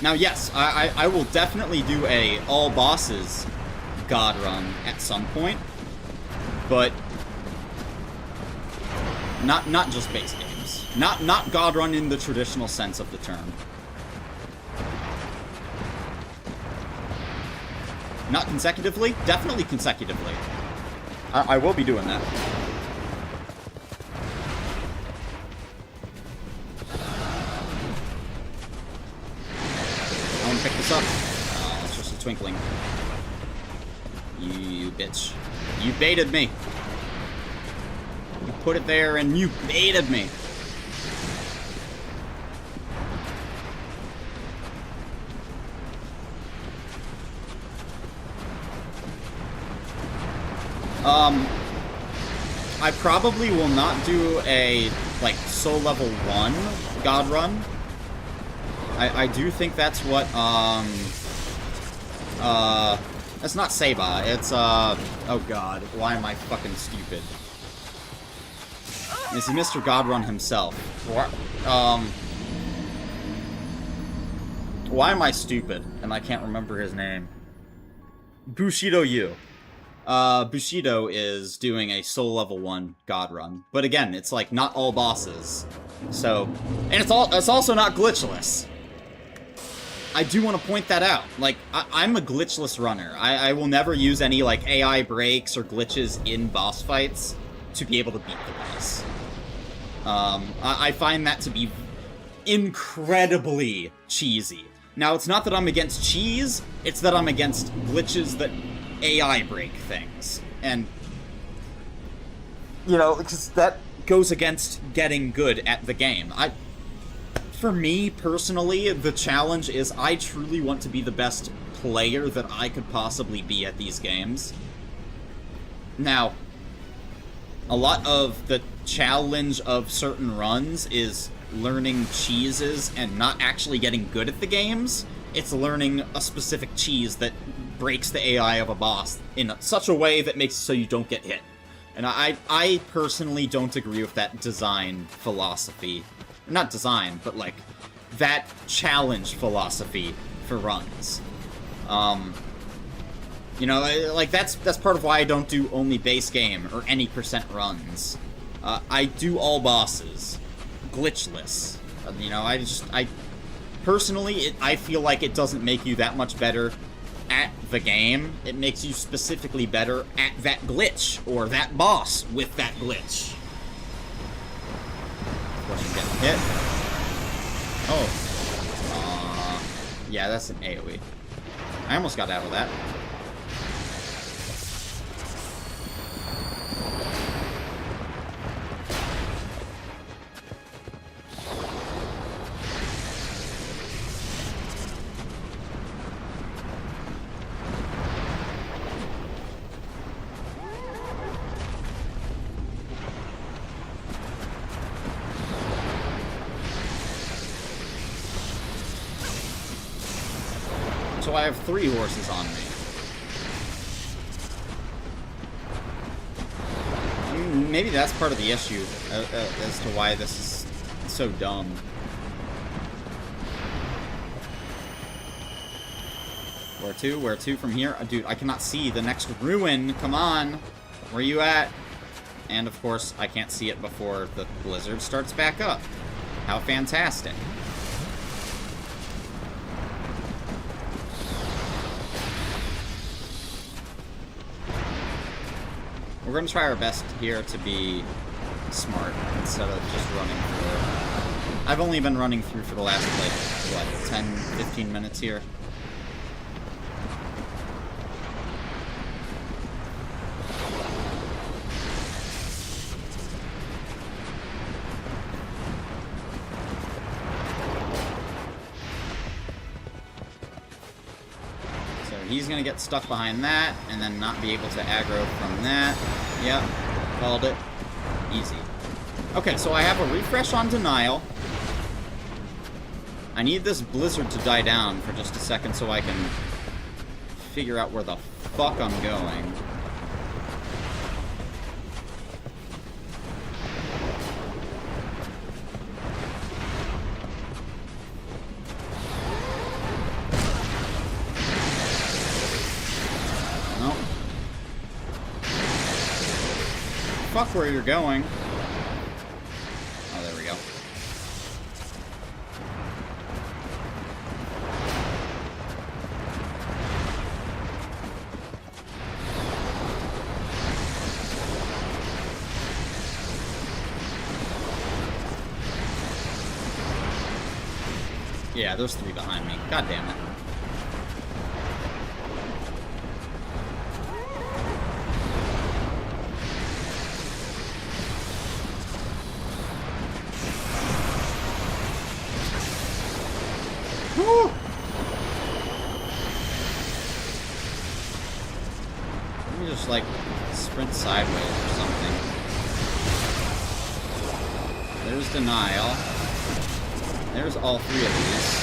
Now, yes, I will definitely do a all bosses God Run at some point, but not just base games. Not God Run in the traditional sense of the term. Not consecutively? Definitely consecutively. I will be doing that. I want to pick this up. Oh, it's just a twinkling. You bitch. You baited me. You put it there and you baited me. I probably will not do a, like, soul level 1 God Run. I do think that's what, that's not Seba, it's, oh god, why am I fucking stupid? It's Mr. God Run himself. Why am I stupid and I can't remember his name? Bushido Yu. Bushido is doing a soul level 1 God Run. But again, it's like not all bosses. So, and it's also not glitchless. I do want to point that out. Like, I'm a glitchless runner. I will never use any, like, AI breaks or glitches in boss fights to be able to beat the boss. I find that to be incredibly cheesy. Now, it's not that I'm against cheese, it's that I'm against glitches that AI break things. And, you know, because that goes against getting good at the game. For me, personally, the challenge is I truly want to be the best player that I could possibly be at these games. Now, a lot of the challenge of certain runs is learning cheeses and not actually getting good at the games. It's learning a specific cheese that breaks the AI of a boss in such a way that makes it so you don't get hit. And I personally don't agree with that design philosophy. Not design, but like, that challenge philosophy for runs. You know, like, that's part of why I don't do only base game or any percent runs. I do all bosses. Glitchless. You know, personally, I feel like it doesn't make you that much better at the game. It makes you specifically better at that glitch, or that boss with that glitch. Wasn't getting hit. Oh. Yeah, that's an AoE. I almost got out of that. So I have 3 horses on me. I mean, maybe that's part of the issue as to why this is so dumb. Where to? Where to from here? Dude, I cannot see the next ruin. Come on. Where are you at? And, of course, I can't see it before the blizzard starts back up. How fantastic. We're going to try our best here to be smart instead of just running through. I've only been running through for the last, like, what, 10, 15 minutes here? He's gonna get stuck behind that, and then not be able to aggro from that. Yep, called it. Easy. Okay, so I have a refresh on Denial. I need this blizzard to die down for just a second so I can figure out where the fuck I'm going. Fuck where you're going. Oh, there we go. Yeah, there's 3 behind me. God damn it. Woo! Let me just, like, sprint sideways or something. There's Denial. There's all 3 of these.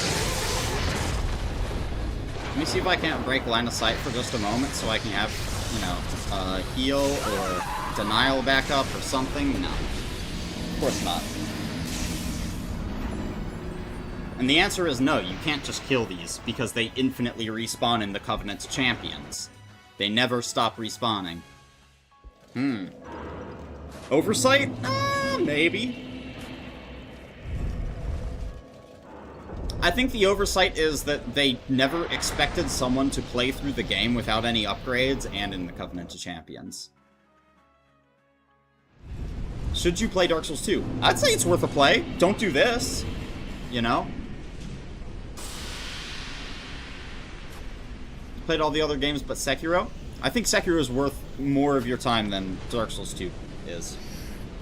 Let me see if I can't break line of sight for just a moment so I can have, you know, heal or Denial back up or something. No. Of course not. And the answer is no, you can't just kill these, because they infinitely respawn in the Covenant's champions. They never stop respawning. Oversight? Maybe. I think the oversight is that they never expected someone to play through the game without any upgrades and in the Covenant of Champions. Should you play Dark Souls 2? I'd say it's worth a play. Don't do this. You know? Played all the other games but Sekiro. I think Sekiro is worth more of your time than Dark Souls 2 is.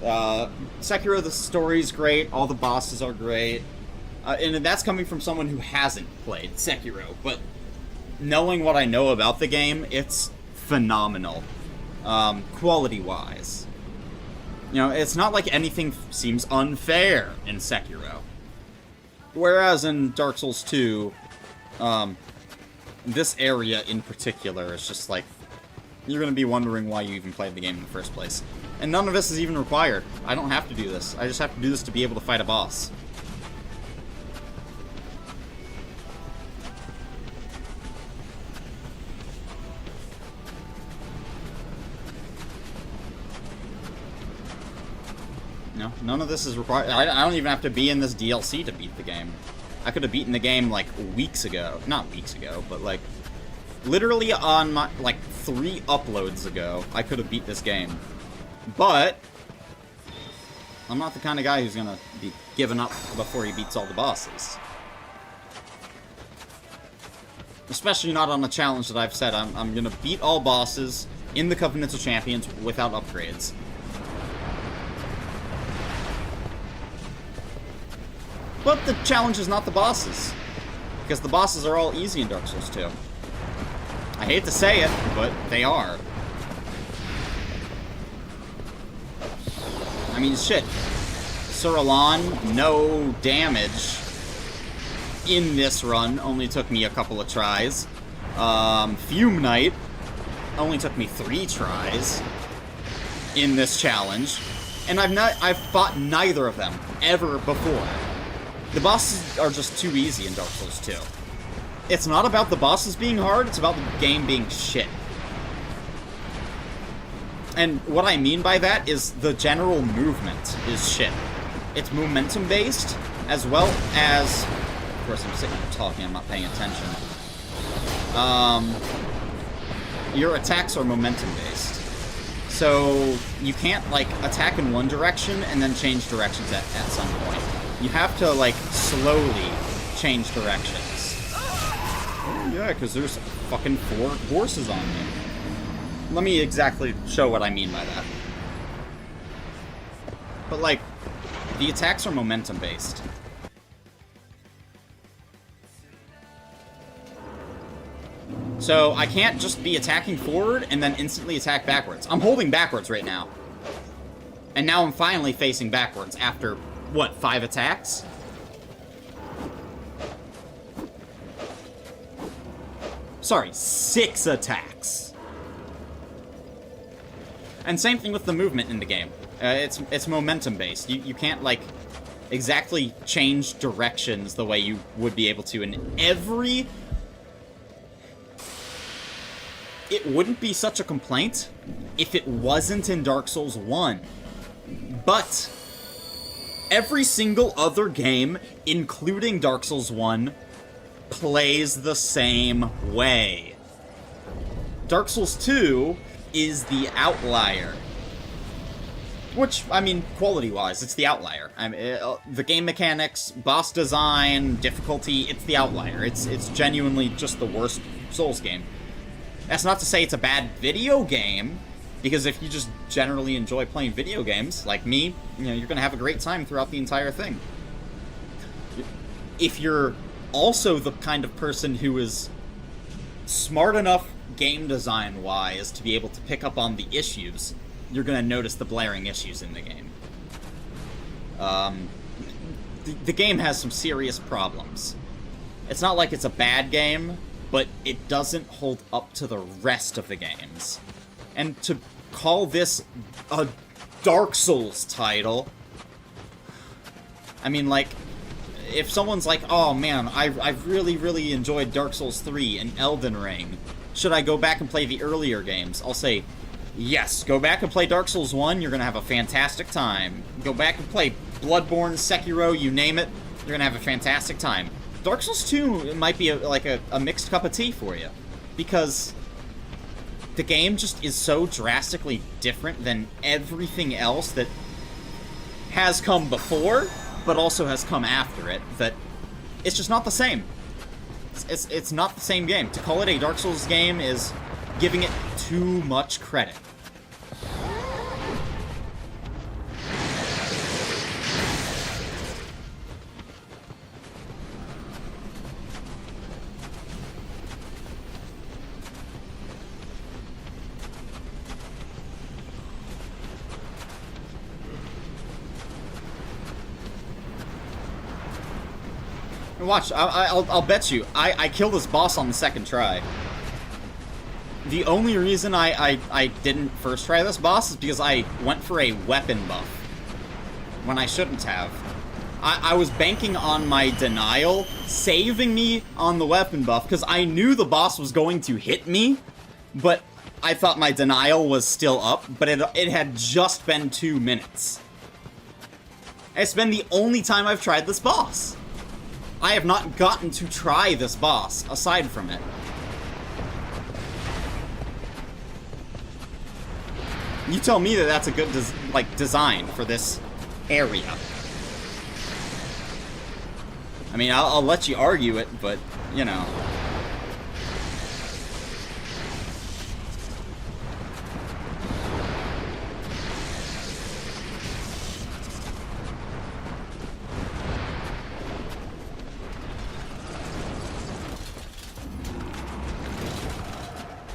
Sekiro, the story's great, all the bosses are great, and that's coming from someone who hasn't played Sekiro, but knowing what I know about the game, it's phenomenal, quality-wise. You know, it's not like anything seems unfair in Sekiro. Whereas in Dark Souls 2, this area in particular is just like, you're going to be wondering why you even played the game in the first place. And none of this is even required. I don't have to do this. I just have to do this to be able to fight a boss. No, none of this is required. I don't even have to be in this DLC to beat the game. I could have beaten the game, like, weeks ago. Not weeks ago, but, like, literally on my, like, 3 uploads ago, I could have beat this game. But I'm not the kind of guy who's gonna be giving up before he beats all the bosses. Especially not on a challenge that I've said. I'm gonna beat all bosses in the Covenant of Champions without upgrades. But the challenge is not the bosses, because the bosses are all easy in Dark Souls 2. I hate to say it, but they are. I mean, shit. Sir Alan, no damage. in this run only took me a couple of tries. Fume Knight only took me 3 tries in this challenge. And I've fought neither of them ever before. The bosses are just too easy in Dark Souls 2. It's not about the bosses being hard, it's about the game being shit. And what I mean by that is the general movement is shit. It's momentum-based, as well as... Of course, I'm sitting here talking, I'm not paying attention. Your attacks are momentum-based. So, you can't, like, attack in one direction and then change directions at some point. You have to, like, slowly change directions. Oh, yeah, because there's fucking 4 horses on me. Let me exactly show what I mean by that. But, like, the attacks are momentum-based. So, I can't just be attacking forward and then instantly attack backwards. I'm holding backwards right now. And now I'm finally facing backwards after, what, 5 attacks? Sorry, 6 attacks. And same thing with the movement in the game. It's momentum-based. You can't, like, exactly change directions the way you would be able to in every... It wouldn't be such a complaint if it wasn't in Dark Souls 1. But every single other game, including Dark Souls 1, plays the same way. Dark Souls 2 is the outlier. Which, I mean, quality-wise, it's the outlier. I mean, the game mechanics, boss design, difficulty, it's the outlier. It's genuinely just the worst Souls game. That's not to say it's a bad video game, because if you just generally enjoy playing video games, like me, you know, you're gonna have a great time throughout the entire thing. If you're also the kind of person who is smart enough game design-wise to be able to pick up on the issues, you're gonna notice the blaring issues in the game. The game has some serious problems. It's not like it's a bad game, but it doesn't hold up to the rest of the games. And to call this a Dark Souls title, I mean, like, if someone's like, oh man, I've really, really enjoyed Dark Souls 3 and Elden Ring, should I go back and play the earlier games? I'll say, yes, go back and play Dark Souls 1, you're gonna have a fantastic time. Go back and play Bloodborne, Sekiro, you name it, you're gonna have a fantastic time. Dark Souls 2 might be like a mixed cup of tea for you, because the game just is so drastically different than everything else that has come before, but also has come after it, that it's just not the same. It's not the same game. To call it a Dark Souls game is giving it too much credit. Watch, I'll bet you, I killed this boss on the second try. The only reason I didn't first try this boss is because I went for a weapon buff, when I shouldn't have. I was banking on my denial, saving me on the weapon buff, because I knew the boss was going to hit me, but I thought my denial was still up, but it had just been 2 minutes. It's been the only time I've tried this boss. I have not gotten to try this boss, aside from it. You tell me that that's a good, design for this area. I mean, I'll let you argue it, but, you know.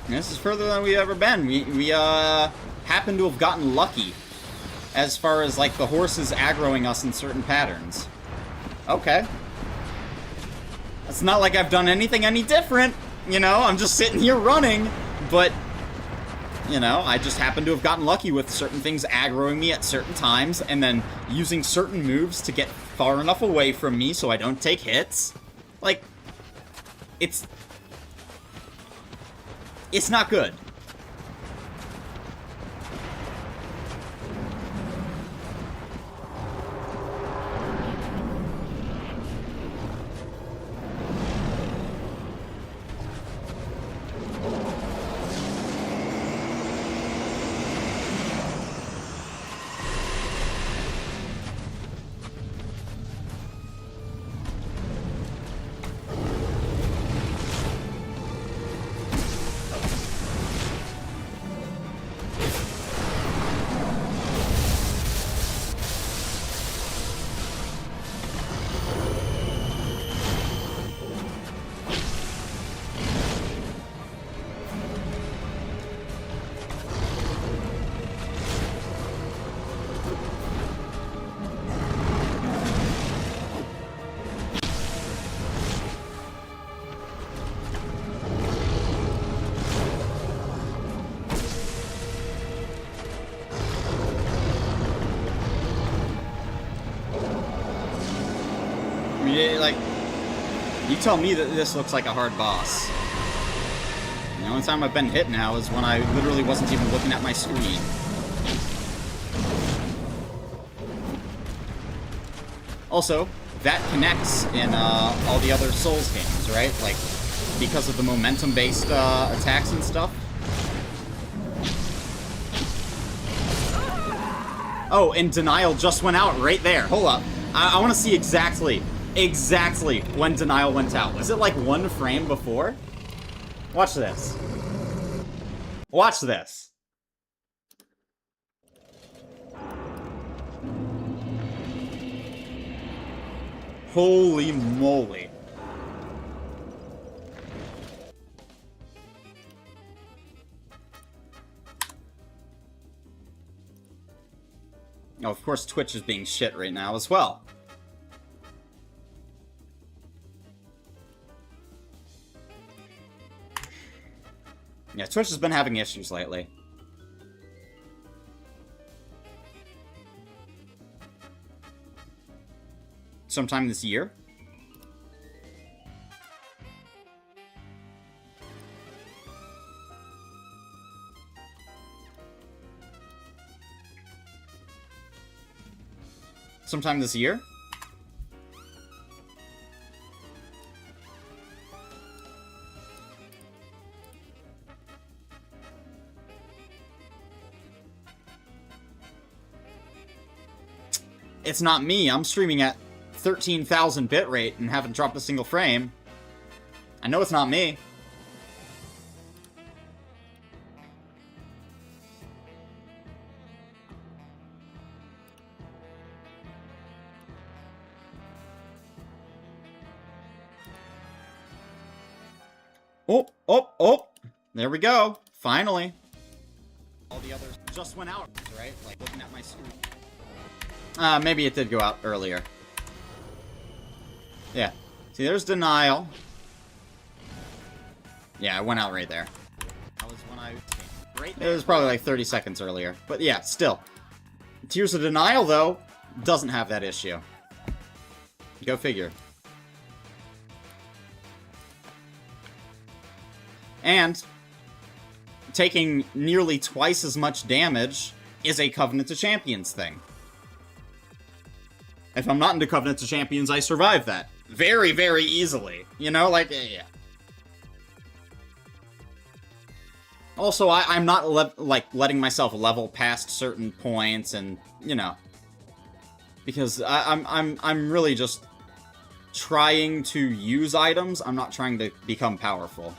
This is further than we've ever been. We happen to have gotten lucky as far as, like, the horses aggroing us in certain patterns. Okay. It's not like I've done anything any different, you know? I'm just sitting here running, but, you know, I just happen to have gotten lucky with certain things aggroing me at certain times, and then using certain moves to get far enough away from me so I don't take hits. Like, it's not good. Like, you tell me that this looks like a hard boss. The only time I've been hit now is when I literally wasn't even looking at my screen. Also, that connects in all the other Souls games, right? Like, because of the momentum-based attacks and stuff. Oh, and Denial just went out right there. Hold up. I want to see exactly when Denial went out. Was it like 1 frame before? Watch this. Watch this. Holy moly. Oh, of course Twitch is being shit right now as well. Yeah, Twitch has been having issues lately. Sometime this year? Sometime this year? It's not me. I'm streaming at 13,000 bitrate and haven't dropped a single frame. I know it's not me. Oh! There we go. Finally. All the others just went out, right? Like, looking at my screen. Maybe it did go out earlier. Yeah. See, there's Denial. Yeah, it went out right there. That was when I... Right there. It was probably like 30 seconds earlier. But yeah, still. Tears of Denial, though, doesn't have that issue. Go figure. And taking nearly twice as much damage is a Covenant of Champions thing. If I'm not into Covenant of Champions, I survive that. Very, very easily. You know, like, yeah. Also, I'm not, letting myself level past certain points and, you know. Because I'm really just trying to use items. I'm not trying to become powerful.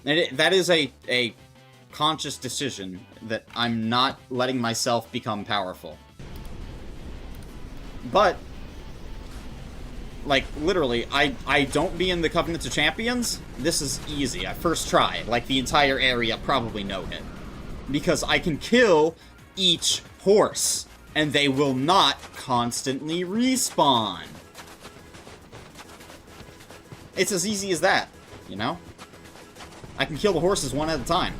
And that is a conscious decision that I'm not letting myself become powerful. But, like, literally, I don't be in the Covenant of Champions. This is easy. I first try. Like, the entire area probably know it. Because I can kill each horse, and they will not constantly respawn. It's as easy as that, you know? I can kill the horses one at a time.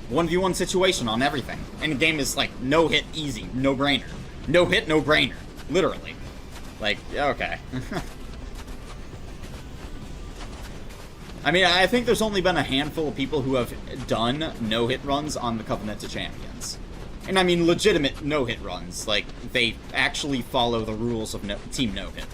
1v1 situation on everything. And the game is, like, no hit, easy, no-brainer. No hit, no-brainer. Literally. Like, okay. I mean, I think there's only been a handful of people who have done no-hit runs on the Covenant of Champions. And I mean legitimate no-hit runs. Like, they actually follow the rules of Team No-Hit.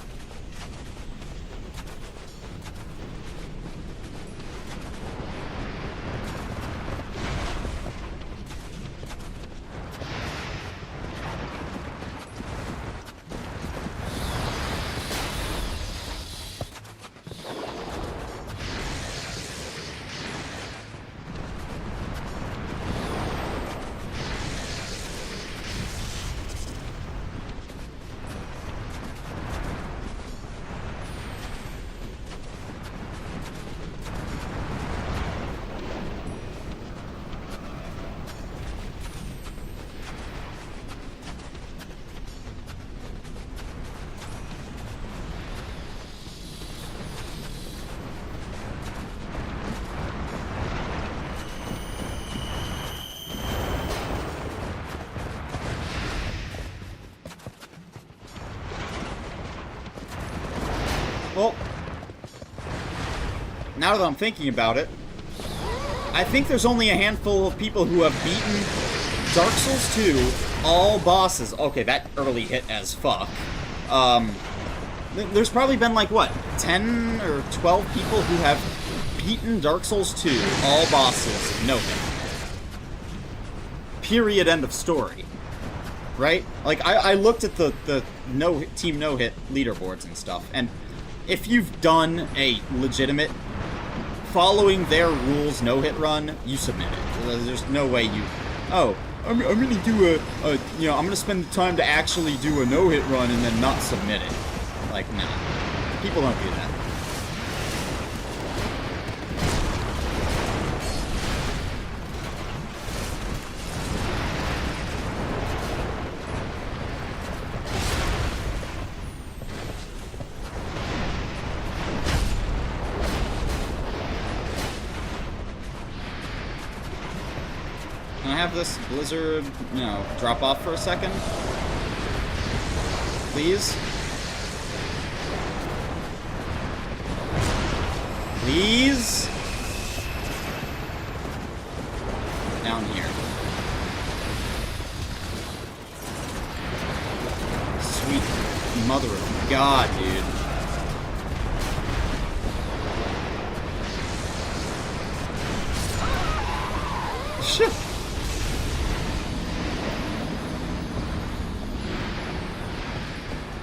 Well, now that I'm thinking about it, I think there's only a handful of people who have beaten Dark Souls 2, all bosses. Okay, that early hit as fuck. There's probably been, like, what, 10 or 12 people who have beaten Dark Souls 2, all bosses, no hit. Period, end of story. Right? Like, I looked at the Team No-Hit leaderboards and stuff, and if you've done a legitimate, following their rules no-hit run, you submit it. There's no way you... Oh, I'm gonna do a you know, I'm gonna spend the time to actually do a no-hit run and then not submit it. Like, nah. People don't do that. Can I have this blizzard, you know, drop off for a second? Please? Please? Down here. Sweet mother of God, dude. Shit.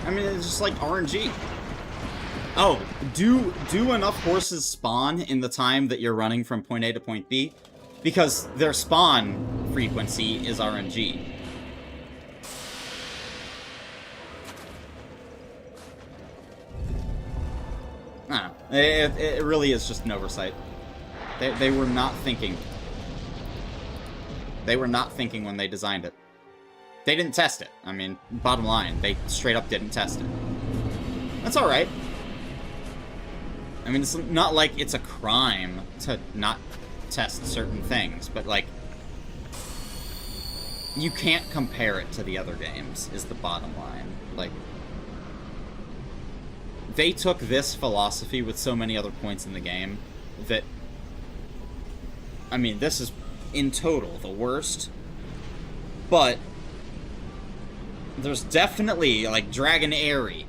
I mean, it's just like RNG. Oh, do enough horses spawn in the time that you're running from point A to point B? Because their spawn frequency is RNG. I don't know. It really is just an oversight. They were not thinking. They were not thinking when they designed it. They didn't test it. I mean, bottom line, they straight up didn't test it. That's alright. I mean, it's not like it's a crime to not test certain things, but, like, you can't compare it to the other games, is the bottom line. Like, they took this philosophy with so many other points in the game that, I mean, this is, in total, the worst, but there's definitely, like, Dragon Airy.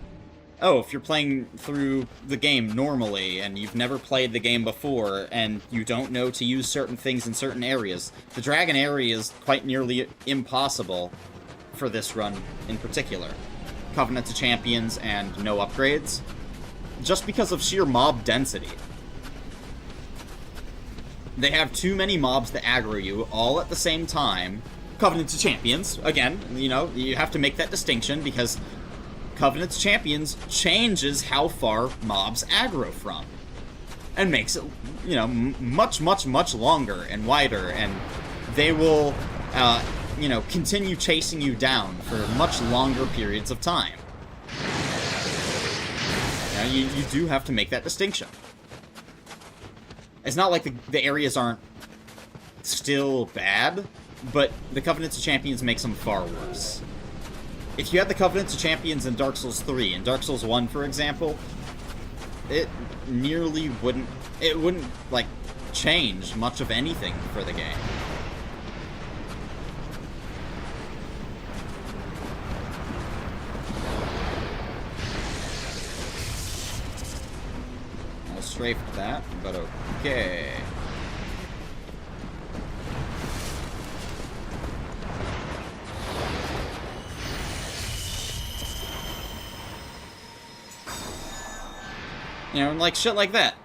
Oh, if you're playing through the game normally, and you've never played the game before, and you don't know to use certain things in certain areas, the Dragon Airy is quite nearly impossible for this run in particular. Covenant of Champions and no upgrades, just because of sheer mob density. They have too many mobs that aggro you all at the same time. Covenant of Champions, again, you know, you have to make that distinction because Covenant of Champions changes how far mobs aggro from. And makes it, you know, much, much, much longer and wider, and they will, you know, continue chasing you down for much longer periods of time. You know, you do have to make that distinction. It's not like the areas aren't still bad, but the Covenants of Champions makes them far worse. If you had the Covenants of Champions in Dark Souls 3, in Dark Souls 1, for example, it nearly wouldn't... It wouldn't, like, change much of anything for the game. I'll strafe that, but okay. You know, like, shit like that.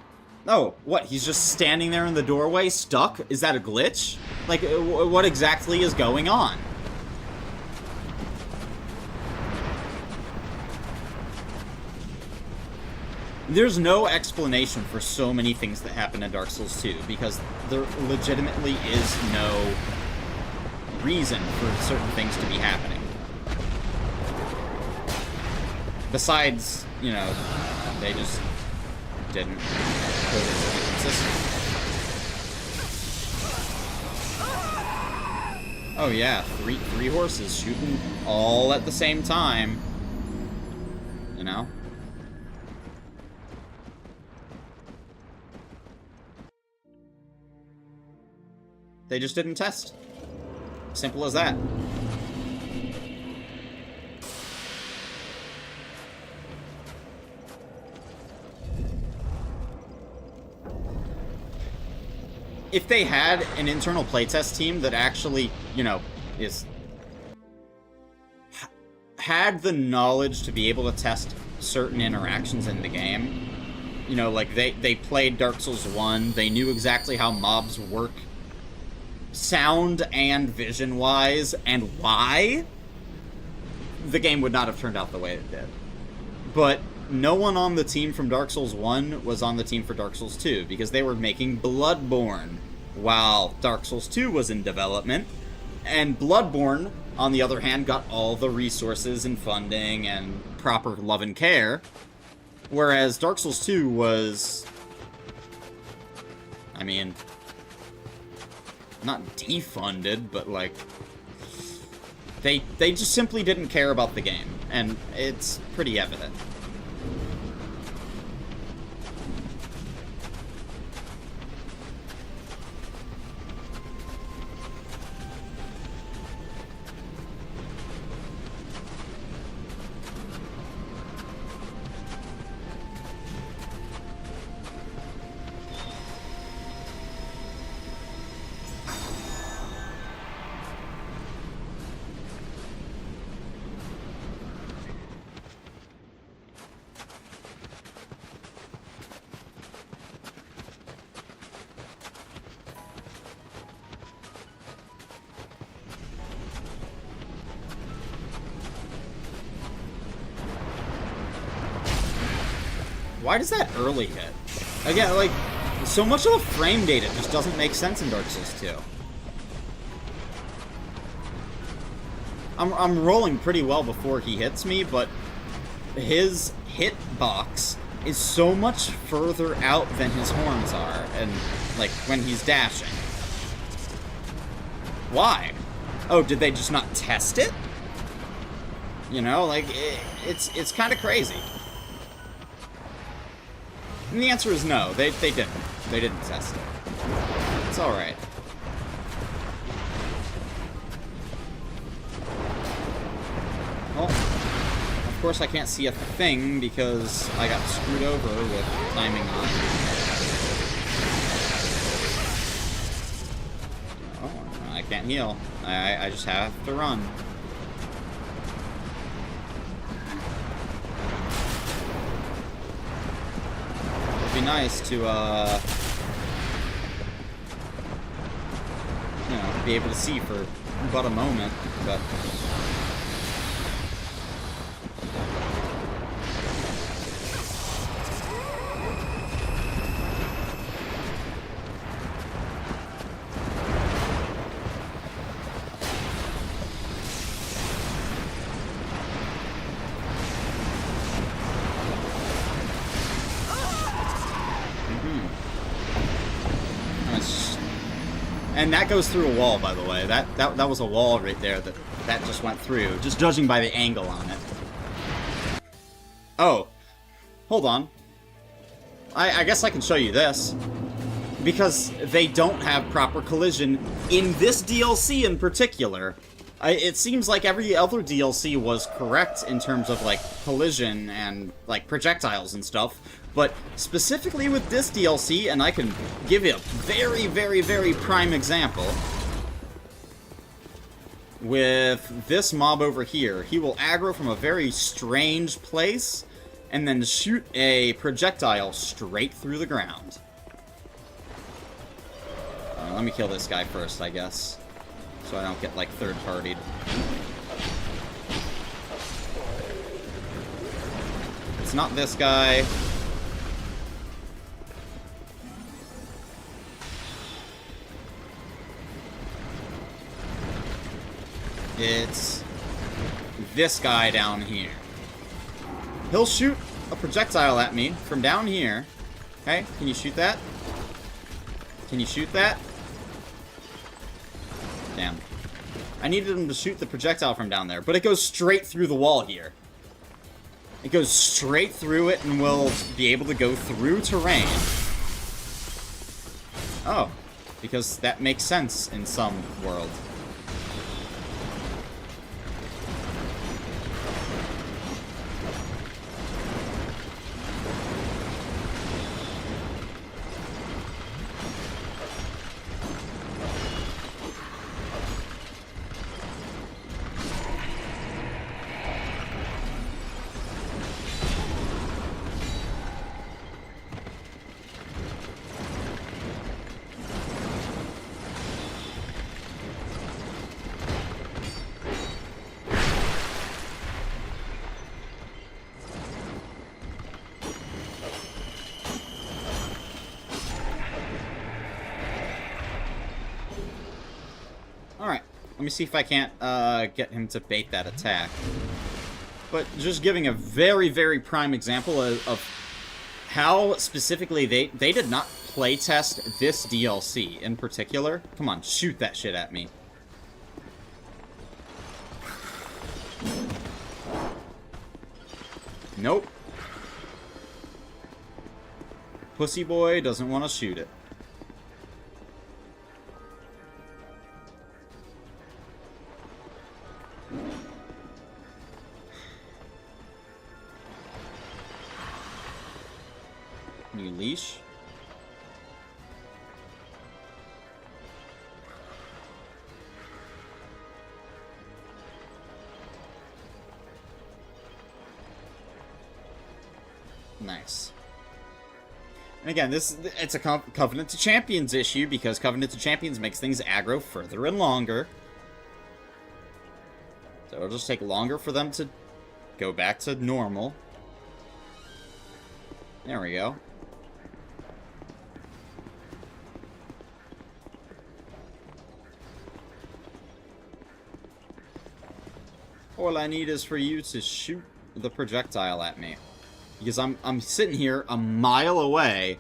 Oh, what? He's just standing there in the doorway, stuck? Is that a glitch? Like, what exactly is going on? There's no explanation for so many things that happen in Dark Souls 2, because there legitimately is no reason for certain things to be happening. Besides, you know, they just didn't put it to be consistent. Oh yeah, three horses shooting all at the same time. You know? They just didn't test. Simple as that. If they had an internal playtest team that actually, you know, had the knowledge to be able to test certain interactions in the game, you know, like they played Dark Souls 1, they knew exactly how mobs work, sound and vision-wise, and why, the game would not have turned out the way it did. But no one on the team from Dark Souls 1 was on the team for Dark Souls 2, because they were making Bloodborne while Dark Souls 2 was in development. And Bloodborne, on the other hand, got all the resources and funding and proper love and care, whereas Dark Souls 2 was, I mean, not defunded, but like, they just simply didn't care about the game, and it's pretty evident. Why does that early hit? Again, like, so much of the frame data just doesn't make sense in Dark Souls 2. I'm rolling pretty well before he hits me, but his hitbox is so much further out than his horns are, and, like, when he's dashing. Why? Oh, did they just not test it? You know, like, it's kind of crazy. And the answer is no, they didn't. They didn't test it. It's alright. Well, of course I can't see a thing because I got screwed over with timing on. Oh, I can't heal. I just have to run. Be nice to, you know, be able to see for but a moment, but... And that goes through a wall, by the way. That was a wall right there that just went through, just judging by the angle on it. Oh. Hold on. I guess I can show you this. Because they don't have proper collision in this DLC in particular. It seems like every other DLC was correct in terms of, like, collision and, like, projectiles and stuff. But specifically with this DLC, and I can give you a very, very, very prime example. With this mob over here, he will aggro from a very strange place, and then shoot a projectile straight through the ground. Let me kill this guy first, I guess. So I don't get, like, third-partied. It's not this guy. It's this guy down here. He'll shoot a projectile at me from down here. Okay, can you shoot that? Can you shoot that? Damn. I needed him to shoot the projectile from down there, but it goes straight through the wall here. It goes straight through it and will be able to go through terrain. Oh, because that makes sense in some world. Alright, let me see if I can't get him to bait that attack. But just giving a very, very prime example of how specifically they did not playtest this DLC in particular. Come on, shoot that shit at me. Nope. Pussy boy doesn't want to shoot it. New leash. Nice. And again, it's a Covenant to Champions issue, because Covenant to Champions makes things aggro further and longer. So it'll just take longer for them to go back to normal. There we go. All I need is for you to shoot the projectile at me. Because I'm sitting here a mile away.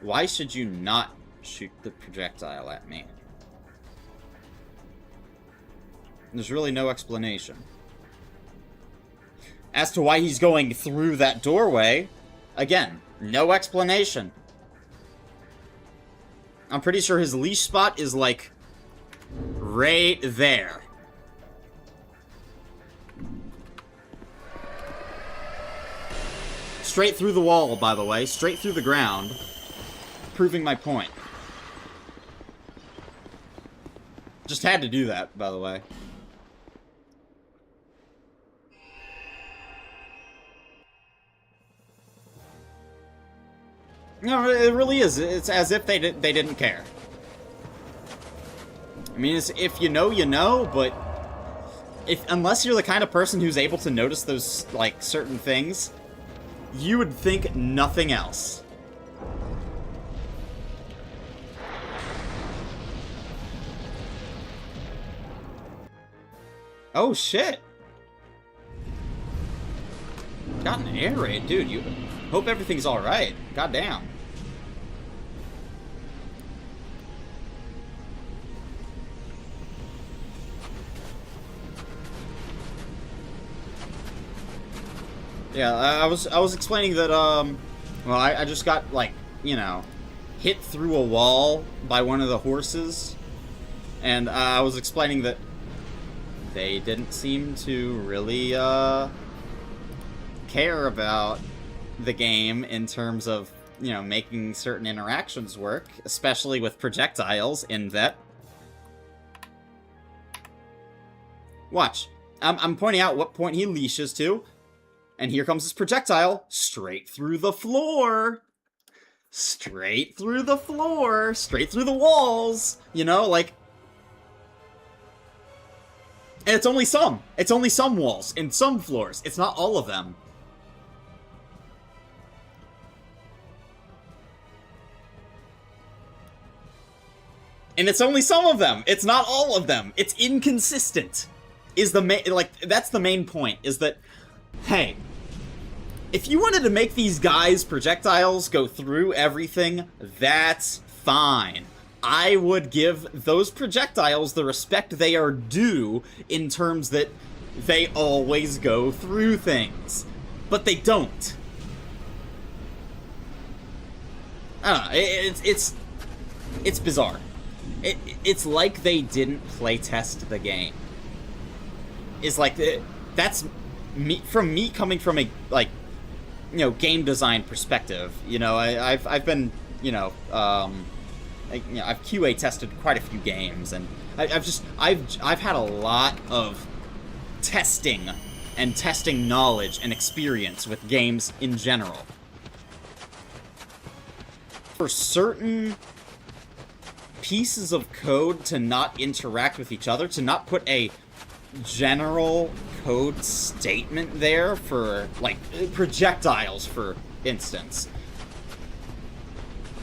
Why should you not shoot the projectile at me? There's really no explanation. As to why he's going through that doorway, again, no explanation. I'm pretty sure his leash spot is, like, right there. Straight through the wall, by the way. Straight through the ground. Proving my point. Just had to do that, by the way. No, it really is. It's as if they didn't care. I mean, it's, if you know, you know, but unless you're the kind of person who's able to notice those, like, certain things, you would think nothing else. Oh, shit. Got an air raid, dude. You hope everything's alright. Goddamn. Yeah, I was explaining that, well, I just got, like, you know, hit through a wall by one of the horses, and I was explaining that they didn't seem to really, care about the game in terms of, you know, making certain interactions work, especially with projectiles, in that... Watch. I'm pointing out what point he leashes to, and here comes this projectile, straight through the floor! Straight through the floor! Straight through the walls! You know, like... And it's only some! It's only some walls, and some floors. It's not all of them. And it's only some of them! It's not all of them! It's inconsistent! Is the main... Like, that's the main point, is that... Hey, if you wanted to make these guys' projectiles go through everything, that's fine. I would give those projectiles the respect they are due in terms that they always go through things. But they don't. I don't know, it's bizarre. It's like they didn't playtest the game. It's like, that's me, from me coming from a, like, you know, game design perspective. You know, I've been, you know, I've QA tested quite a few games, and I've had a lot of testing and testing knowledge and experience with games in general. For certain pieces of code to not interact with each other, to not put a general code statement there for, like, projectiles, for instance.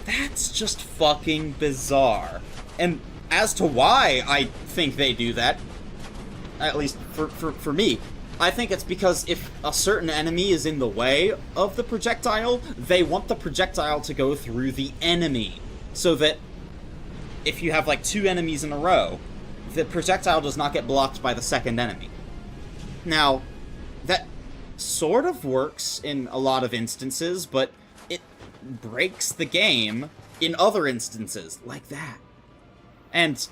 That's just fucking bizarre. And as to why I think they do that, at least for me, I think it's because if a certain enemy is in the way of the projectile, they want the projectile to go through the enemy. So that if you have, like, 2 enemies in a row, the projectile does not get blocked by the second enemy. Now, that sort of works in a lot of instances, but it breaks the game in other instances, like that. And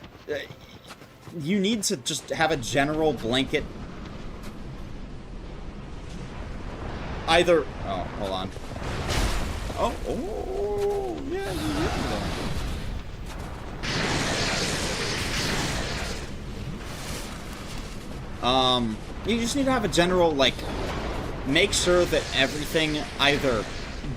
you need to just have a general blanket... Either... Oh, hold on. Oh, yeah, you just need to have a general, like, make sure that everything either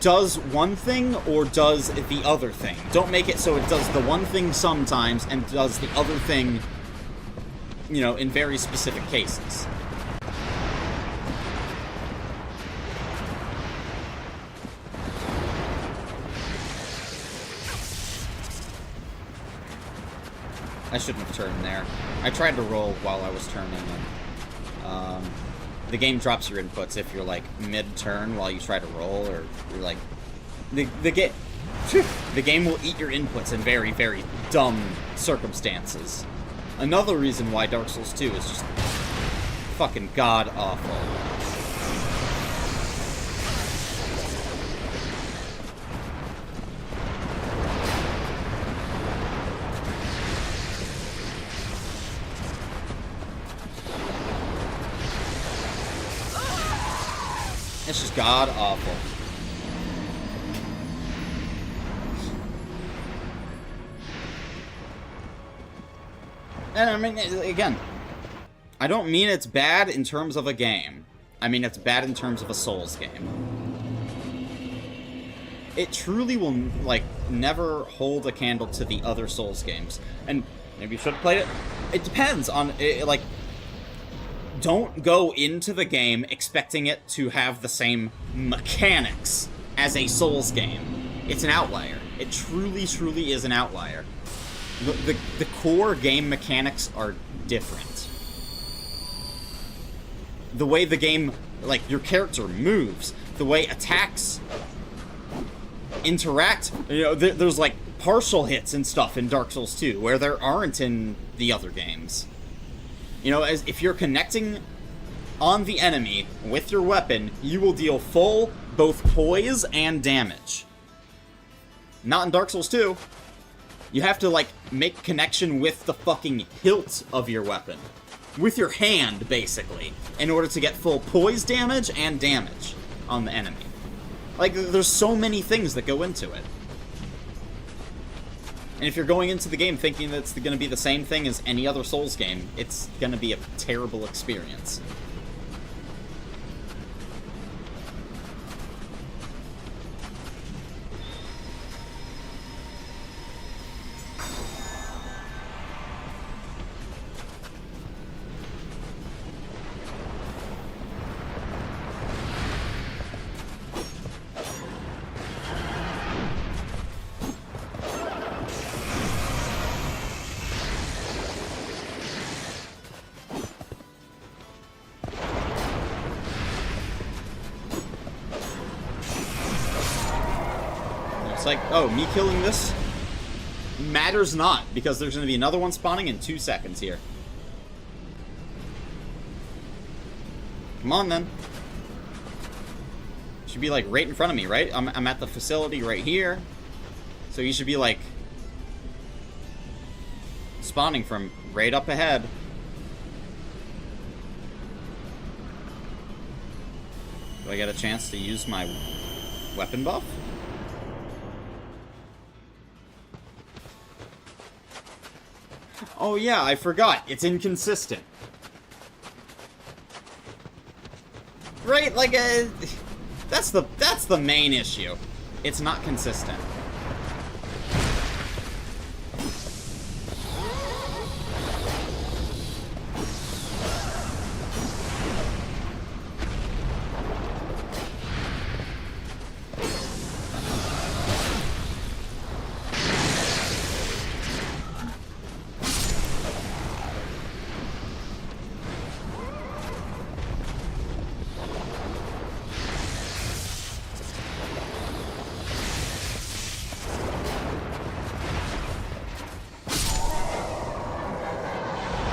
does one thing or does the other thing. Don't make it so it does the one thing sometimes and does the other thing, you know, in very specific cases. I shouldn't have turned there. I tried to roll while I was turning, and the game drops your inputs if you're, like, mid-turn while you try to roll, or you're, like... The game will eat your inputs in very, very dumb circumstances. Another reason why Dark Souls 2 is just fucking god-awful. It's just god-awful. And I mean, again, I don't mean it's bad in terms of a game. I mean it's bad in terms of a Souls game. It truly will, like, never hold a candle to the other Souls games. And maybe you should have played it. It depends on, like... Don't go into the game expecting it to have the same mechanics as a Souls game. It's an outlier. It truly, truly is an outlier. The core game mechanics are different. The way the game, like, your character moves, the way attacks interact, you know, there's, like, partial hits and stuff in Dark Souls 2, where there aren't in the other games. You know, as if you're connecting on the enemy with your weapon, you will deal full, both poise and damage. Not in Dark Souls 2. You have to, like, make connection with the fucking hilt of your weapon. With your hand, basically, in order to get full poise damage and damage on the enemy. Like, there's so many things that go into it. And if you're going into the game thinking that it's going to be the same thing as any other Souls game, it's going to be a terrible experience. It's like, oh, me killing this matters not, because there's going to be another one spawning in 2 seconds here. Come on, then. Should be, like, right in front of me, right? I'm at the facility right here. So you should be, like, spawning from right up ahead. Do I get a chance to use my weapon buff? Oh yeah, I forgot. It's inconsistent. Right? Like, that's the main issue. It's not consistent.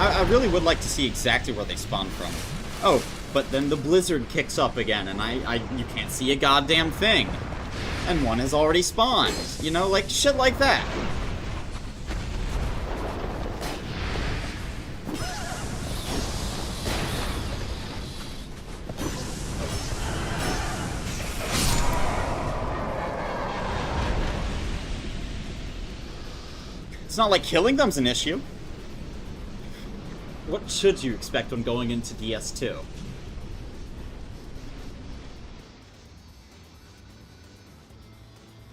I really would like to see exactly where they spawn from. Oh, but then the blizzard kicks up again, and you can't see a goddamn thing. And one has already spawned. You know, like, shit like that. It's not like killing them's an issue. What should you expect when going into DS2?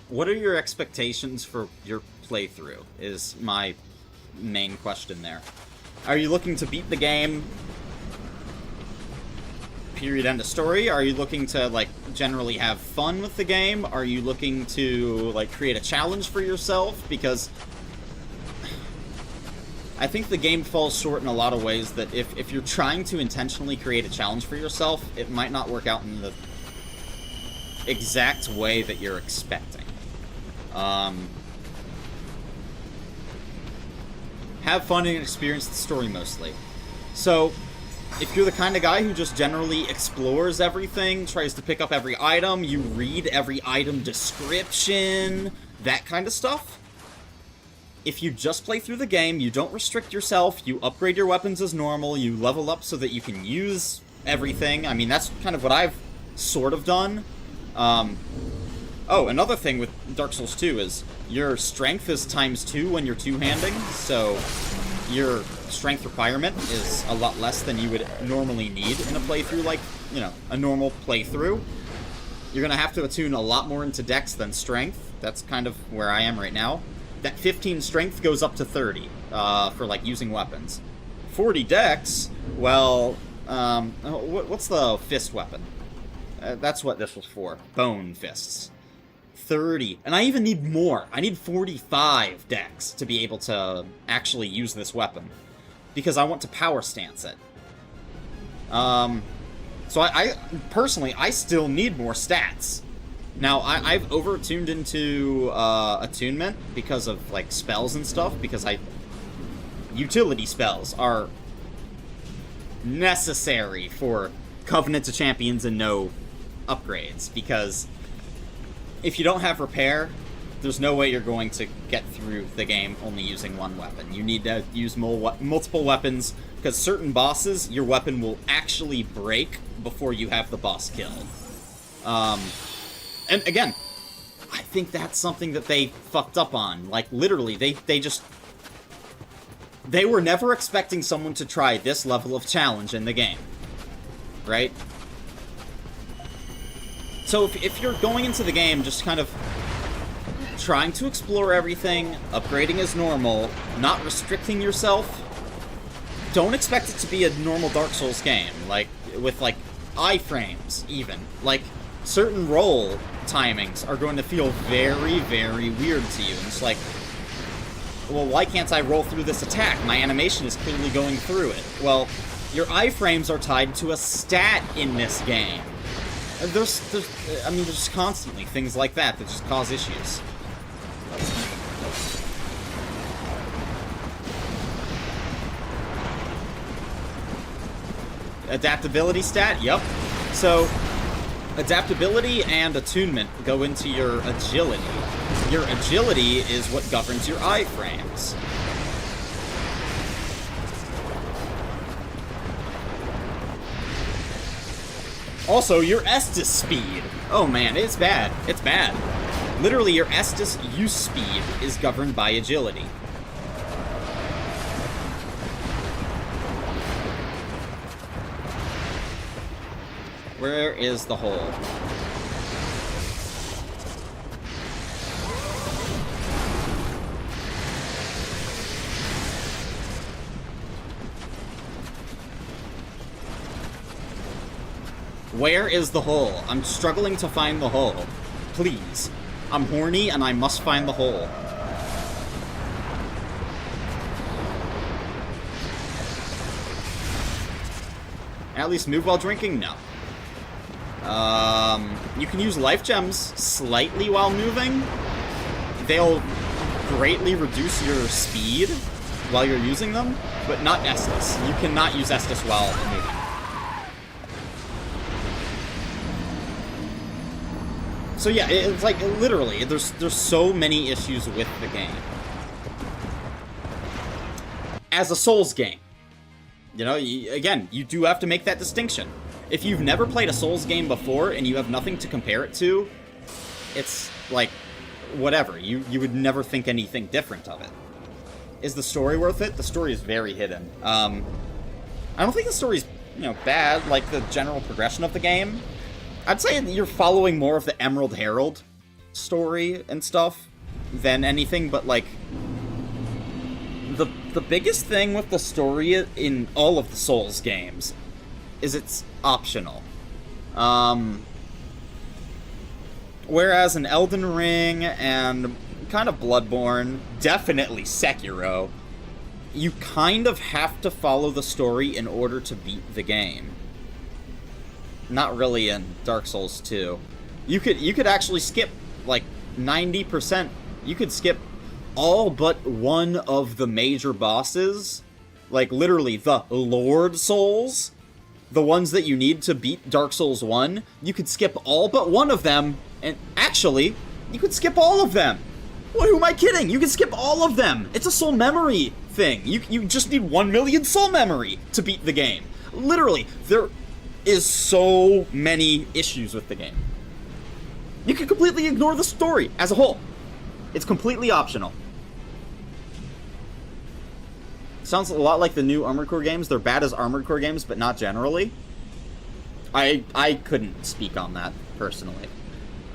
What are your expectations for your playthrough, is my main question there. Are you looking to beat the game, period, end of story? Are you looking to, like, generally have fun with the game? Are you looking to, like, create a challenge for yourself? Because I think the game falls short in a lot of ways that if you're trying to intentionally create a challenge for yourself, it might not work out in the exact way that you're expecting. Have fun and experience the story mostly. So, if you're the kind of guy who just generally explores everything, tries to pick up every item, you read every item description, that kind of stuff, if you just play through the game, you don't restrict yourself, you upgrade your weapons as normal, you level up so that you can use everything. I mean, that's kind of what I've sort of done. Oh, another thing with Dark Souls 2 is your strength is ×2 when you're two-handing, so your strength requirement is a lot less than you would normally need in a playthrough like, you know, a normal playthrough. You're gonna have to attune a lot more into dex than strength. That's kind of where I am right now. That 15 strength goes up to 30 for, like, using weapons. 40 dex, well, what's the fist weapon? That's what this was for. Bone fists. 30. And I even need more. I need 45 dex to be able to actually use this weapon. Because I want to power stance it. So I personally, I still need more stats. Now, I've over-attuned into attunement because of, like, spells and stuff, because utility spells are necessary for Covenant of Champions and no upgrades, because if you don't have repair, there's no way you're going to get through the game only using one weapon. You need to use multiple weapons, because certain bosses, your weapon will actually break before you have the boss killed. And again, I think that's something that they fucked up on. Like, literally, they were never expecting someone to try this level of challenge in the game. Right? So if you're going into the game just kind of trying to explore everything, upgrading as normal, not restricting yourself, don't expect it to be a normal Dark Souls game, like, with, like, iframes, even. Like, certain roll timings are going to feel very, very weird to you, and it's like, well, why can't I roll through this attack? My animation is clearly going through it. Well, your iframes are tied to a stat in this game. There's constantly things like that just cause issues. Adaptability stat? Yep. So, adaptability and attunement go into your agility. Your agility is what governs your iframes. Also, your Estus speed. Oh man, it's bad. It's bad. Literally, your Estus use speed is governed by agility. Where is the hole? Where is the hole? I'm struggling to find the hole. Please. I'm horny and I must find the hole. At least move while drinking? No. You can use life gems slightly while moving. They'll greatly reduce your speed while you're using them, but not Estus. You cannot use Estus while moving. So yeah, it's like, literally, there's so many issues with the game. As a Souls game, you know, again, you do have to make that distinction. If you've never played a Souls game before and you have nothing to compare it to, it's like, whatever. You would never think anything different of it. Is the story worth it? The story is very hidden. I don't think the story's, bad, like the general progression of the game. I'd say you're following more of the Emerald Herald story and stuff than anything, but, like, the biggest thing with the story in all of the Souls games is it's optional. Whereas in Elden Ring and kind of Bloodborne, definitely Sekiro, you kind of have to follow the story in order to beat the game. Not really in Dark Souls 2. You could actually skip, like, 90%. You could skip all but one of the major bosses. Like, literally, the Lord Souls. The ones that you need to beat Dark Souls 1. You could skip all but one of them. And actually, you could skip all of them. Well, who am I kidding? You can skip all of them. It's a soul memory thing. You just need 1 million soul memory to beat the game. Literally, there is so many issues with the game. You can completely ignore the story as a whole. It's completely optional. Sounds a lot like the new Armored Core games. They're bad as Armored Core games, but not generally. I couldn't speak on that, personally.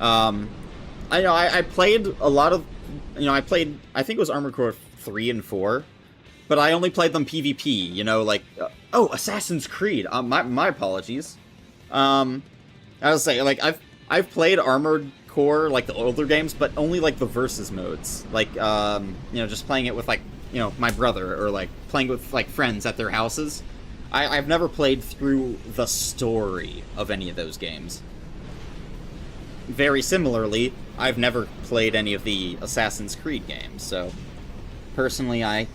I played a lot of... I think it was Armored Core 3 and 4. But I only played them PvP, Assassin's Creed. My apologies. I was saying, like, I've played Armored Core, like, the older games, but only, like, the versus modes. Like, just playing it with, like, my brother, or, like, playing with, like, friends at their houses. I've never played through the story of any of those games. Very similarly, I've never played any of the Assassin's Creed games, so... Personally, I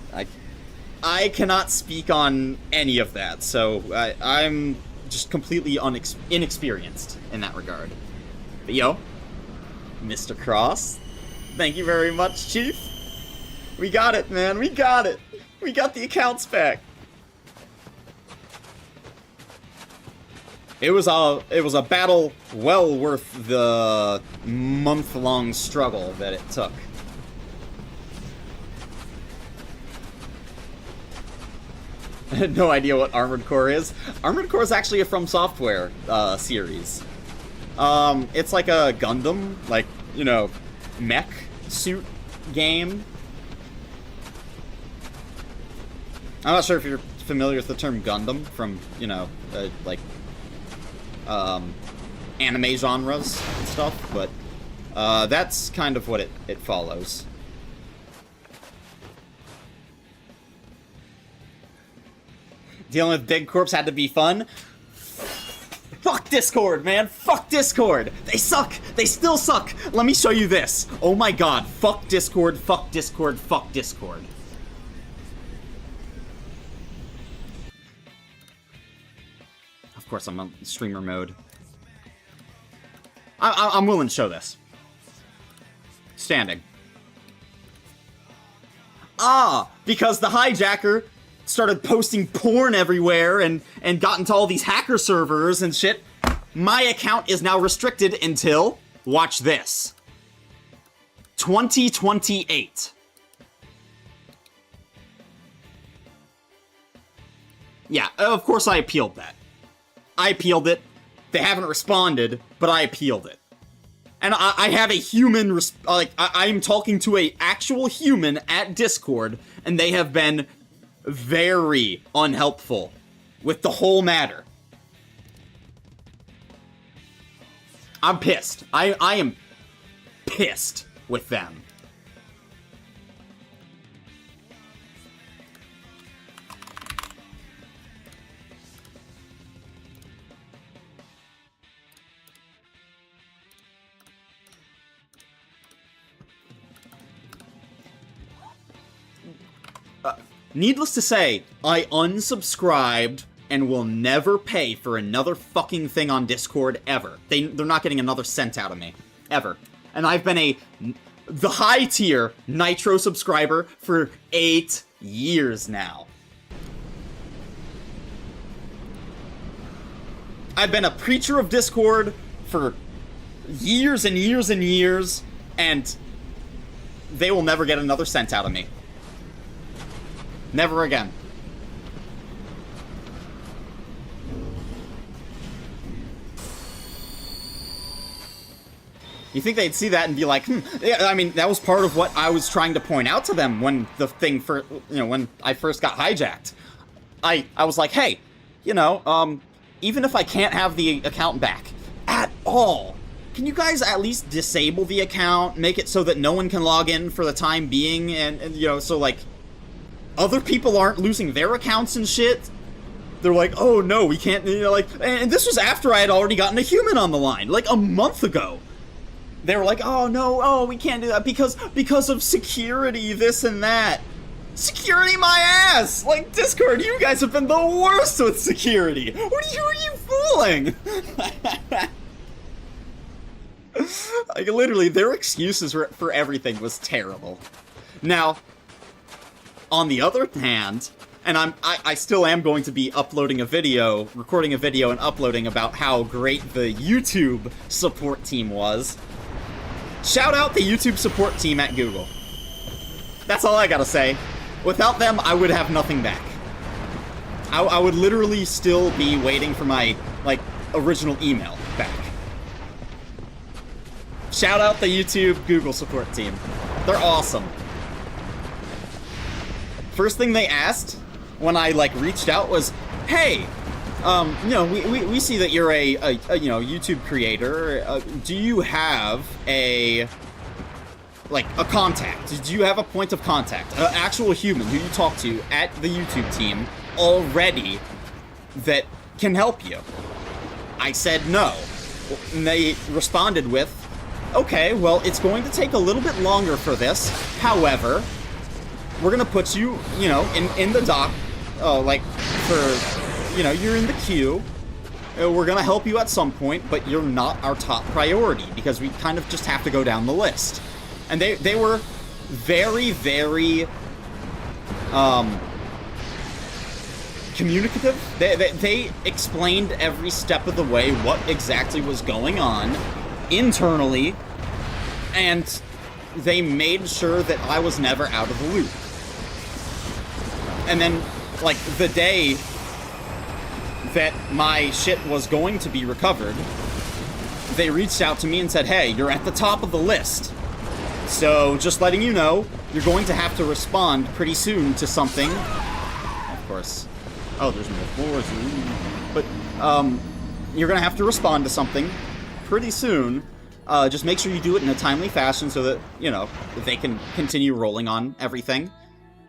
I cannot speak on any of that, so I'm just completely inexperienced in that regard. But yo, Mr. Cross, thank you very much, Chief. We got it, man. We got it. We got the accounts back. It was a battle well worth the month-long struggle that it took. I had no idea what Armored Core is. Armored Core is actually a From Software series. It's like a Gundam, like, you know, mech suit game. I'm not sure if you're familiar with the term Gundam from, you know, like, anime genres and stuff, but that's kind of what it follows. Dealing with big corps had to be fun. Fuck Discord, man. Fuck Discord. They suck. They still suck. Let me show you this. Oh my god. Fuck Discord. Fuck Discord. Fuck Discord. Of course, I'm on streamer mode. I'm willing to show this. Standing. Ah, because the hijacker started posting porn everywhere and got into all these hacker servers and shit. My account is now restricted until, watch this, 2028. Yeah, of course I appealed that. I appealed it. They haven't responded, but I appealed it. And I have a human, I'm talking to a actual human at Discord, and they have been very unhelpful with the whole matter. I'm pissed. I am pissed with them. Needless to say, I unsubscribed and will never pay for another fucking thing on Discord ever. They're not getting another cent out of me. Ever. And I've been the high tier Nitro subscriber for 8 years now. I've been a preacher of Discord for years and years and years, and they will never get another cent out of me. Never again. You think they'd see that and be like, yeah, I mean, that was part of what I was trying to point out to them when the thing when I first got hijacked. I was like, hey, you know, even if I can't have the account back at all, can you guys at least disable the account, make it so that no one can log in for the time being, and you know, so like other people aren't losing their accounts and shit? They're like, oh no, we can't, you know, like, and this was after I had already gotten a human on the line, like a month ago. They were like, oh no, oh, we can't do that because of security, this and that. Security my ass! Like, Discord, you guys have been the worst with security! Who are you fooling? Like, literally, their excuses for everything was terrible. Now, on the other hand, and I still am going to be uploading a video, recording a video and uploading about how great the YouTube support team was. Shout out the YouTube support team at Google. That's all I gotta say. Without them, I would have nothing back. I would literally still be waiting for my, like, original email back. Shout out the YouTube Google support team. They're awesome. First thing they asked when I, like, reached out was, hey, you know, we see that you're a you know, YouTube creator. Do you have a contact? Do you have a point of contact? An actual human who you talk to at the YouTube team already that can help you? I said no. And they responded with, okay, well, it's going to take a little bit longer for this. However, we're gonna put you, you know, in the dock, like, for, you know, you're in the queue. We're gonna help you at some point, but you're not our top priority, because we kind of just have to go down the list. And they were very, very, communicative. They explained every step of the way what exactly was going on internally, and they made sure that I was never out of the loop. And then, like, the day that my shit was going to be recovered, they reached out to me and said, hey, you're at the top of the list. So, just letting you know, you're going to have to respond pretty soon to something. Of course. Oh, there's more floors. But, you're gonna have to respond to something pretty soon. Just make sure you do it in a timely fashion so that, you know, they can continue rolling on everything.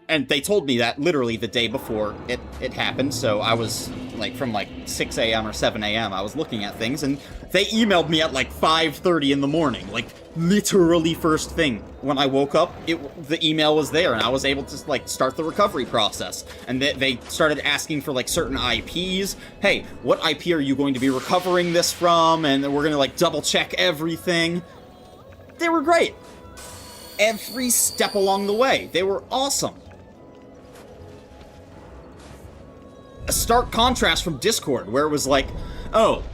And they told me that literally the day before it happened, so I was, like, from, like, 6 a.m. or 7 a.m., I was looking at things, and they emailed me at, like, 5:30 in the morning, like, literally first thing. When I woke up, the email was there, and I was able to, like, start the recovery process. And they started asking for, like, certain IPs. Hey, what IP are you going to be recovering this from? And we're gonna, like, double-check everything. They were great. Every step along the way. They were awesome. A stark contrast from Discord, where it was like, oh,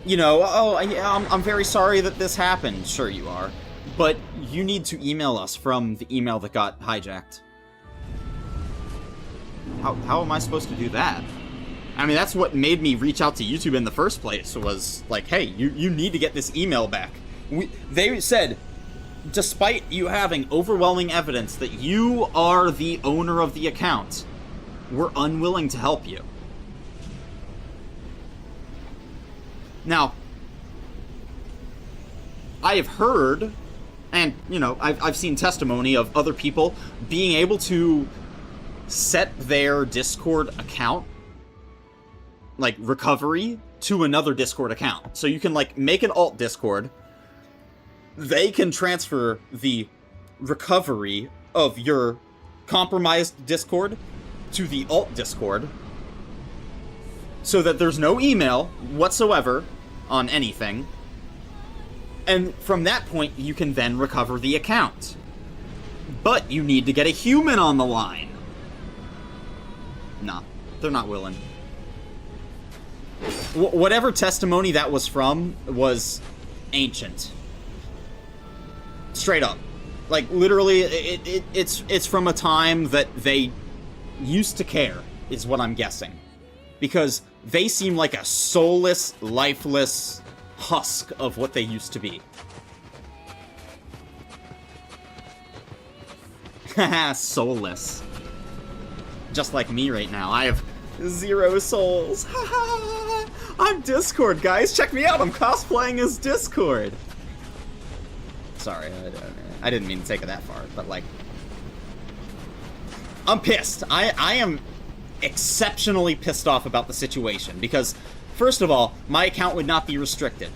you know, I'm very sorry that this happened. Sure you are. But you need to email us from the email that got hijacked. How am I supposed to do that? I mean, that's what made me reach out to YouTube in the first place, was like, hey, you need to get this email back. They said, despite you having overwhelming evidence that you are the owner of the account, we're unwilling to help you. Now, I have heard, and, you know, I've seen testimony of other people being able to set their Discord account, like, recovery, to another Discord account. So you can, like, make an alt Discord. They can transfer the recovery of your compromised Discord to the alt Discord, so that there's no email whatsoever on anything, and from that point you can then recover the account. But you need to get a human on the line. Nah, they're not willing. Whatever testimony that was from was ancient. Straight up. Like, literally, it's from a time that they used to care, is what I'm guessing. Because they seem like a soulless, lifeless husk of what they used to be. Haha, soulless. Just like me right now. I have 0 souls. Haha, I'm Discord, guys. Check me out. I'm cosplaying as Discord. Sorry, I didn't mean to take it that far, but, like, I'm pissed. I am exceptionally pissed off about the situation, because, first of all, my account would not be restricted.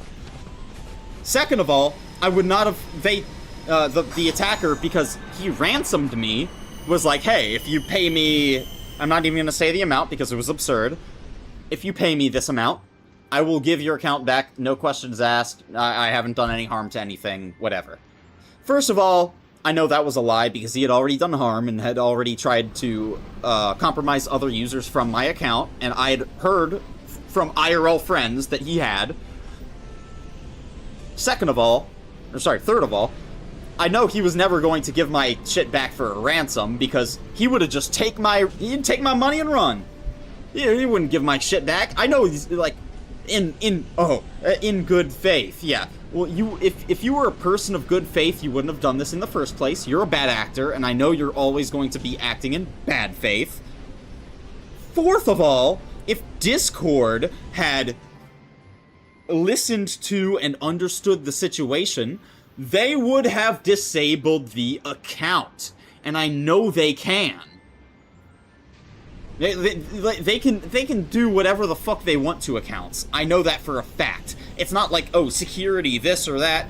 Second of all, I would not have, the attacker, because he ransomed me, was like, hey, if you pay me, I'm not even gonna say the amount because it was absurd, if you pay me this amount, I will give your account back, no questions asked, I haven't done any harm to anything, whatever. First of all, I know that was a lie, because he had already done harm and had already tried to compromise other users from my account, and I had heard from IRL friends that he had. Third of all, I know he was never going to give my shit back for a ransom, because he would have just he'd take my money and run. He wouldn't give my shit back. I know he's, like, in good faith, yeah. Well, if you were a person of good faith, you wouldn't have done this in the first place. You're a bad actor, and I know you're always going to be acting in bad faith. Fourth of all, if Discord had listened to and understood the situation, they would have disabled the account. And I know they can. They can do whatever the fuck they want to accounts. I know that for a fact. It's not like, oh, security, this or that.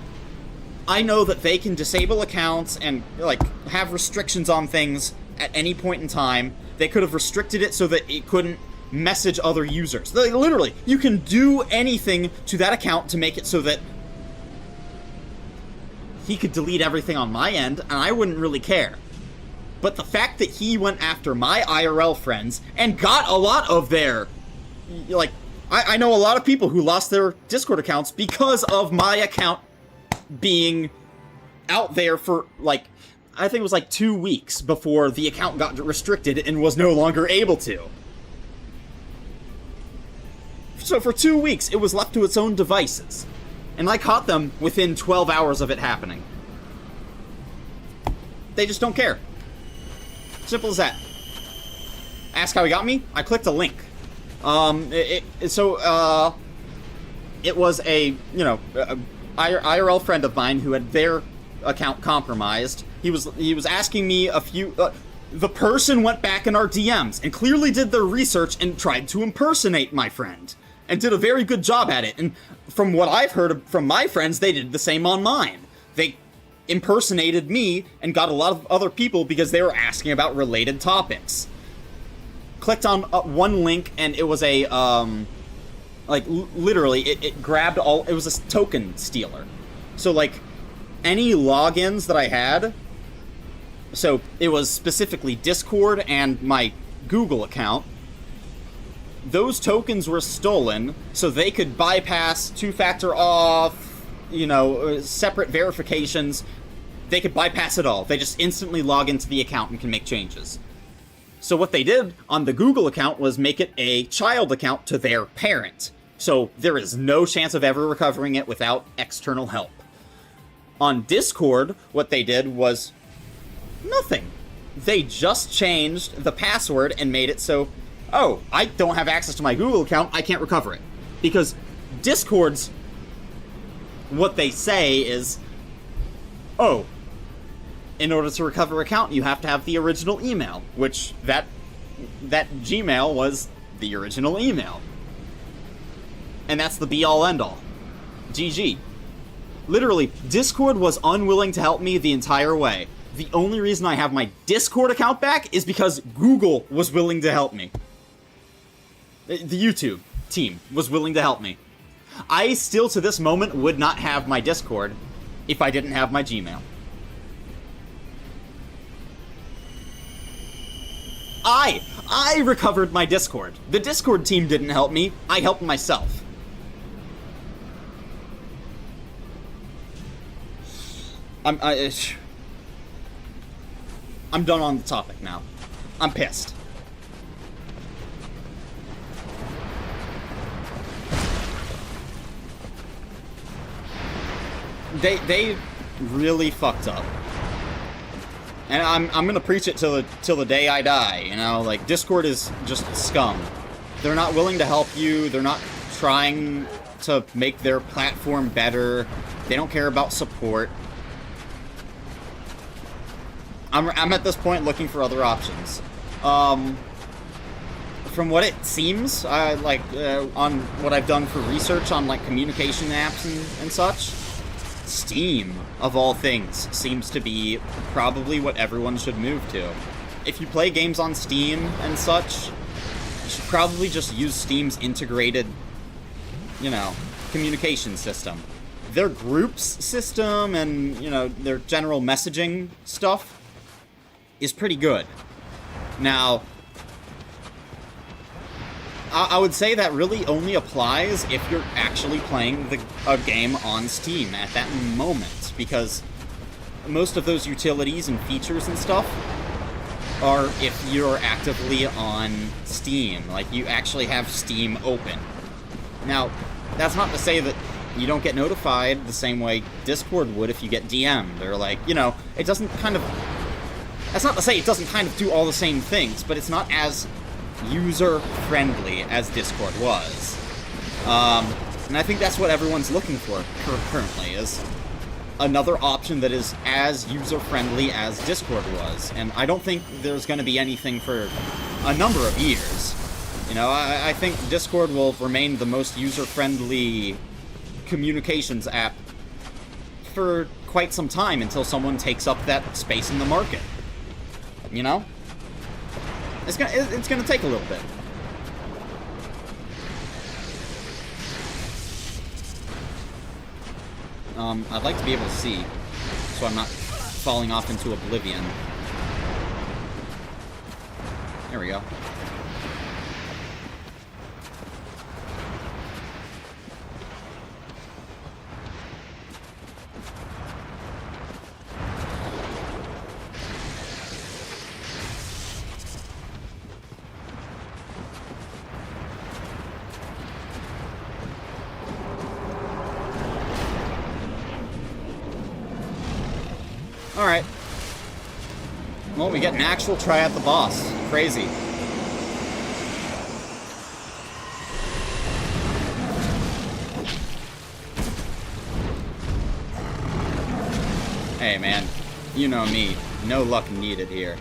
I know that they can disable accounts and, like, have restrictions on things at any point in time. They could have restricted it so that it couldn't message other users. Like, literally, you can do anything to that account to make it so that he could delete everything on my end, and I wouldn't really care. But the fact that he went after my IRL friends and got a lot of their, like, I know a lot of people who lost their Discord accounts because of my account being out there for, like, I think it was like 2 weeks before the account got restricted and was no longer able to. So for 2 weeks, it was left to its own devices. And I caught them within 12 hours of it happening. They just don't care. Simple as that. Ask how he got me? I clicked a link. It was a, you know, IRL friend of mine who had their account compromised. He was asking me a few... the person went back in our DMs and clearly did their research and tried to impersonate my friend. And did a very good job at it. And from what I've heard from my friends, they did the same on mine. They impersonated me and got a lot of other people because they were asking about related topics. Clicked on one link and it was a, like, literally, it grabbed all... It was a token stealer. So, like, any logins that I had... So, it was specifically Discord and my Google account. Those tokens were stolen so they could bypass two-factor auth, you know, separate verifications. They could bypass it all. They just instantly log into the account and can make changes. So what they did on the Google account was make it a child account to their parent. So there is no chance of ever recovering it without external help. On Discord, what they did was nothing. They just changed the password and made it so, oh, I don't have access to my Google account, I can't recover it. Because Discord's, what they say is, oh, in order to recover account, you have to have the original email, which that Gmail was the original email. And that's the be-all, end-all. GG. Literally, Discord was unwilling to help me the entire way. The only reason I have my Discord account back is because Google was willing to help me. The YouTube team was willing to help me. I still, to this moment, would not have my Discord if I didn't have my Gmail. I recovered my Discord. The Discord team didn't help me. I helped myself. I'm done on the topic now. I'm pissed. They really fucked up. And I'm gonna preach it till the day I die, you know? Like, Discord is just scum. They're not willing to help you, they're not trying to make their platform better, they don't care about support. I'm at this point looking for other options. From what it seems, on what I've done for research on, like, communication apps and such, Steam, of all things, seems to be probably what everyone should move to. If you play games on Steam and such, you should probably just use Steam's integrated, you know, communication system. Their groups system and, you know, their general messaging stuff is pretty good. Now, I would say that really only applies if you're actually playing a game on Steam at that moment, because most of those utilities and features and stuff are if you're actively on Steam, like you actually have Steam open. Now, that's not to say that you don't get notified the same way Discord would if you get DM'd, or like, you know, it doesn't kind of... That's not to say it doesn't kind of do all the same things, but it's not as user-friendly as Discord was. And I think that's what everyone's looking for currently, is another option that is as user-friendly as Discord was. And I don't think there's going to be anything for a number of years. You know, I think Discord will remain the most user-friendly communications app for quite some time until someone takes up that space in the market. You know? It's gonna take a little bit. I'd like to be able to see, so I'm not falling off into oblivion. There we go. Alright. Well, we get an actual try at the boss. Crazy. Hey, man. You know me. No luck needed here.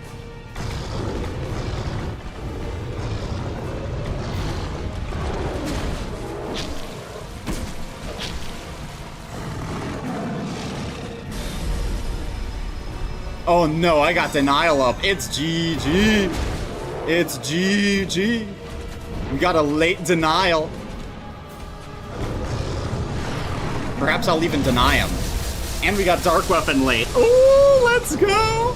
Oh no, I got denial up. It's GG. It's GG. We got a late denial. Perhaps I'll even deny him. And we got Dark Weapon late. Ooh, let's go!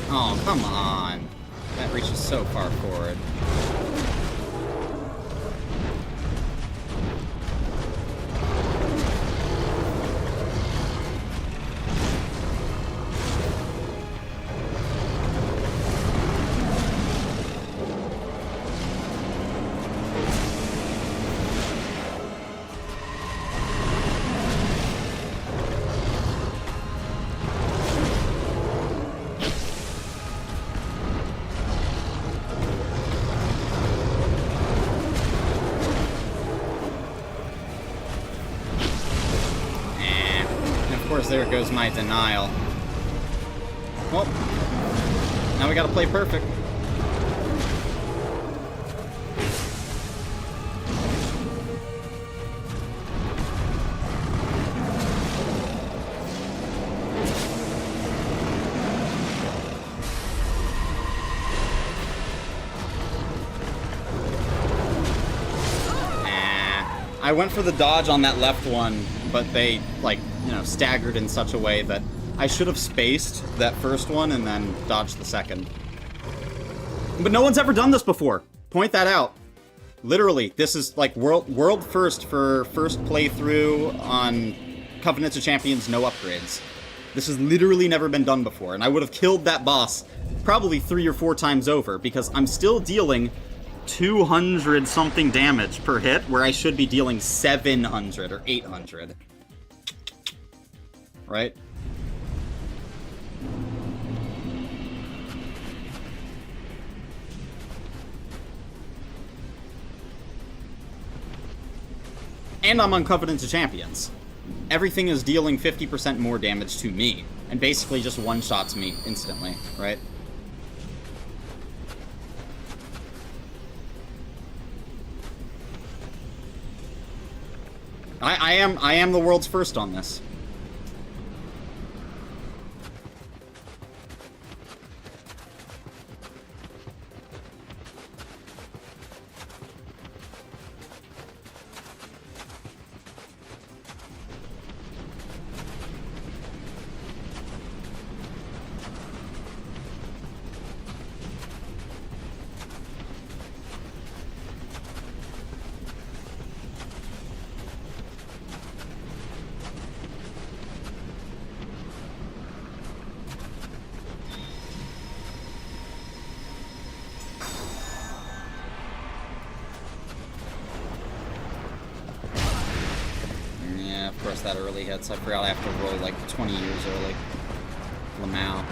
Oh, come on. That reaches so far forward. There goes my denial. Well, now we gotta play perfect. I went for the dodge on that left one, but they, like, you know, staggered in such a way that I should have spaced that first one and then dodged the second. But no one's ever done this before. Point that out. Literally, this is like world first for first playthrough on Covenants of Champions, no upgrades. This has literally never been done before, and I would have killed that boss probably 3 or 4 times over because I'm still dealing 200 something damage per hit where I should be dealing 700 or 800. Right? And I'm on Covenants of Champions. Everything is dealing 50% more damage to me, and basically just one-shots me instantly, right? I am the world's first on this. course that early hits. I forgot I have to roll like 20 years early. Lamau.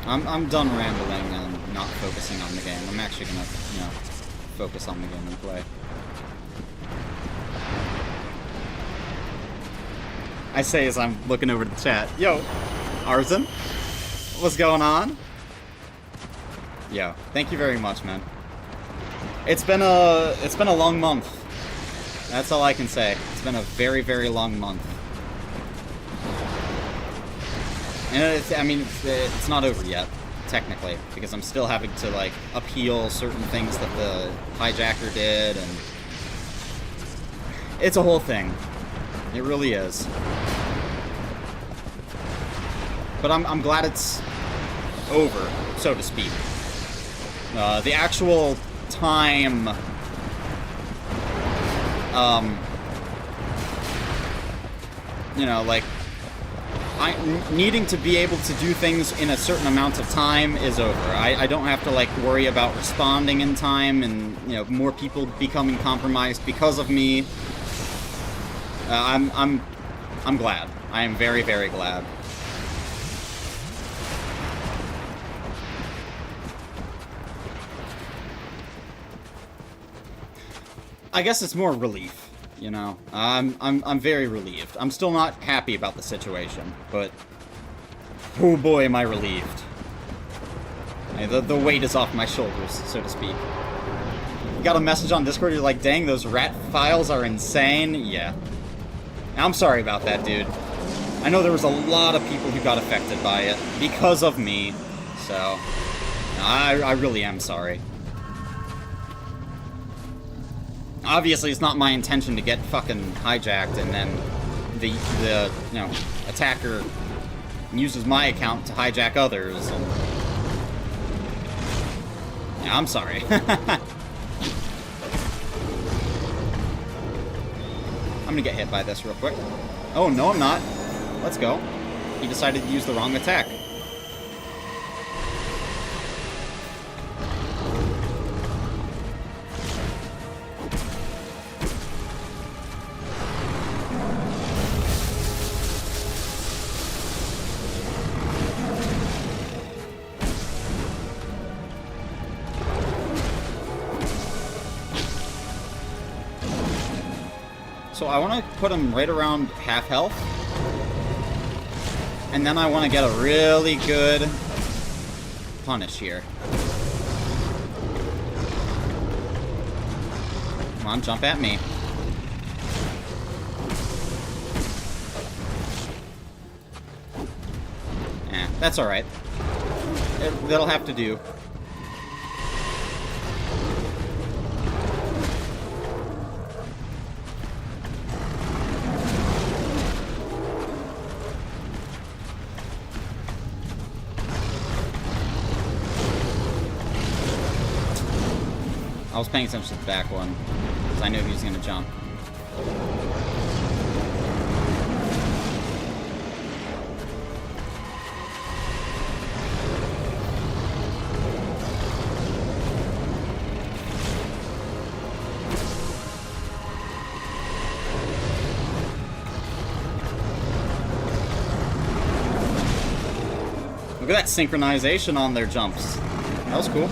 I'm done rambling and not focusing on the game. I'm actually gonna, you know, focus on the game and play. I say as I'm looking over the chat. Yo, Arzen? What's going on? Yo, thank you very much, man. It's been a long month. That's all I can say. It's been a very, very long month. And it's not over yet, technically, because I'm still having to, like, appeal certain things that the hijacker did, and it's a whole thing. It really is. But I'm glad it's over, so to speak. The actual time, you know, like, needing to be able to do things in a certain amount of time is over. I don't have to, like, worry about responding in time and, you know, more people becoming compromised because of me. I'm glad. I am very, very glad. I guess it's more relief. You know, I'm very relieved. I'm still not happy about the situation, but oh boy, am I relieved. Hey, the weight is off my shoulders, so to speak. You got a message on Discord, you're like, dang, those rat files are insane. Yeah. I'm sorry about that, dude. I know there was a lot of people who got affected by it because of me, so I really am sorry. Obviously, it's not my intention to get fucking hijacked, and then the you know, attacker uses my account to hijack others. And yeah, I'm sorry. I'm gonna get hit by this real quick. Oh, no, I'm not. Let's go. He decided to use the wrong attack. So I want to put him right around half health. And then I want to get a really good punish here. Come on, jump at me. That's alright. That'll have to do. I was paying attention to the back one, because I knew he was going to jump. Look at that synchronization on their jumps. That was cool.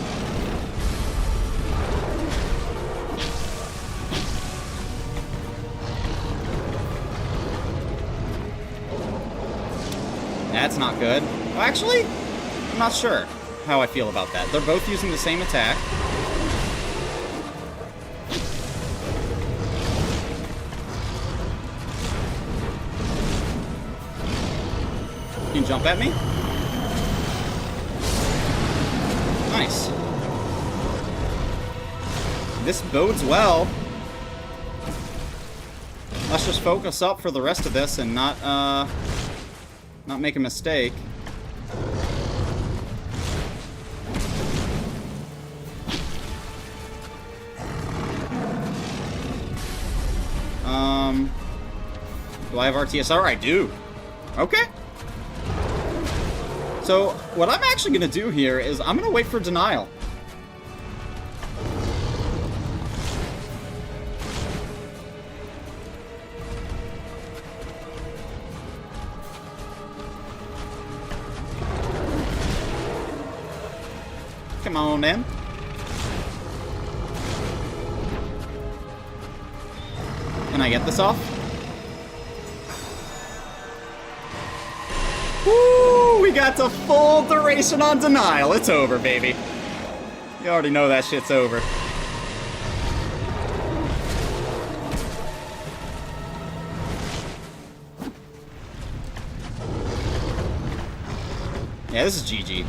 That's not good. Well, actually, I'm not sure how I feel about that. They're both using the same attack. You can jump at me? Nice. This bodes well. let's just focus up for the rest of this and not make a mistake. Do I have RTSR? I do. Okay. So, what I'm actually gonna do here is I'm gonna wait for denial. Come on in. Can I get this off? Woo! We got to full duration on denial. It's over, baby. You already know that shit's over. Yeah, this is GG.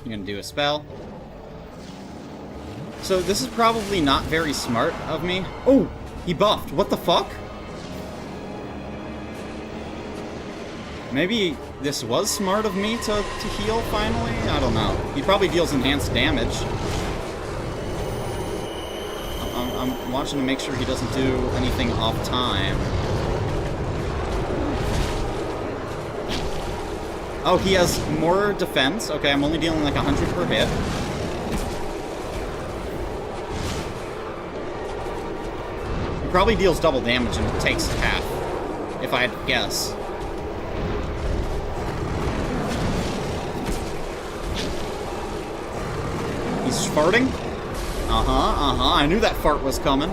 You're gonna do a spell. So this is probably not very smart of me. Oh, he buffed. What the fuck? Maybe this was smart of me to heal finally? I don't know. He probably deals enhanced damage. I'm watching to make sure he doesn't do anything off time. Oh, he has more defense. Okay, I'm only dealing like 100 per hit. He probably deals double damage and takes half, if I had to guess. He's farting? I knew that fart was coming.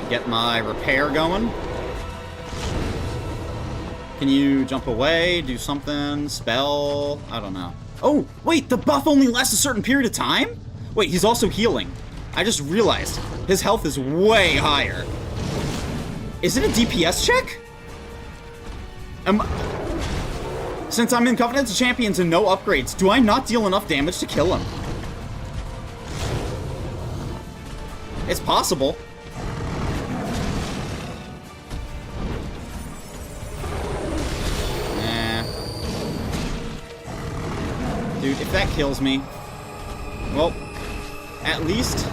Get my repair going. Can you jump away, do something, spell? I don't know. Oh, wait, the buff only lasts a certain period of time? Wait, he's also healing. I just realized his health is way higher. Is it a DPS check? Since I'm in Covenant of Champions and no upgrades, do I not deal enough damage to kill him? It's possible. Dude, if that kills me, well, at least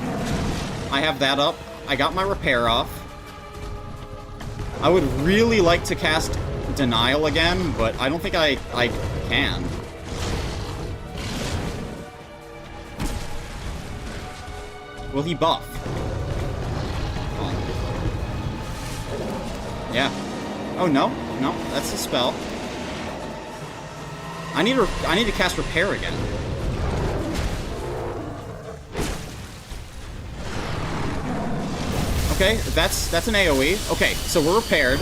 I have that up. I got my repair off. I would really like to cast Denial again, but I don't think I can. Will he buff? Oh. Yeah. Oh, no. No, that's a spell. I need to cast Repair again. Okay, that's an AoE. Okay, so we're repaired.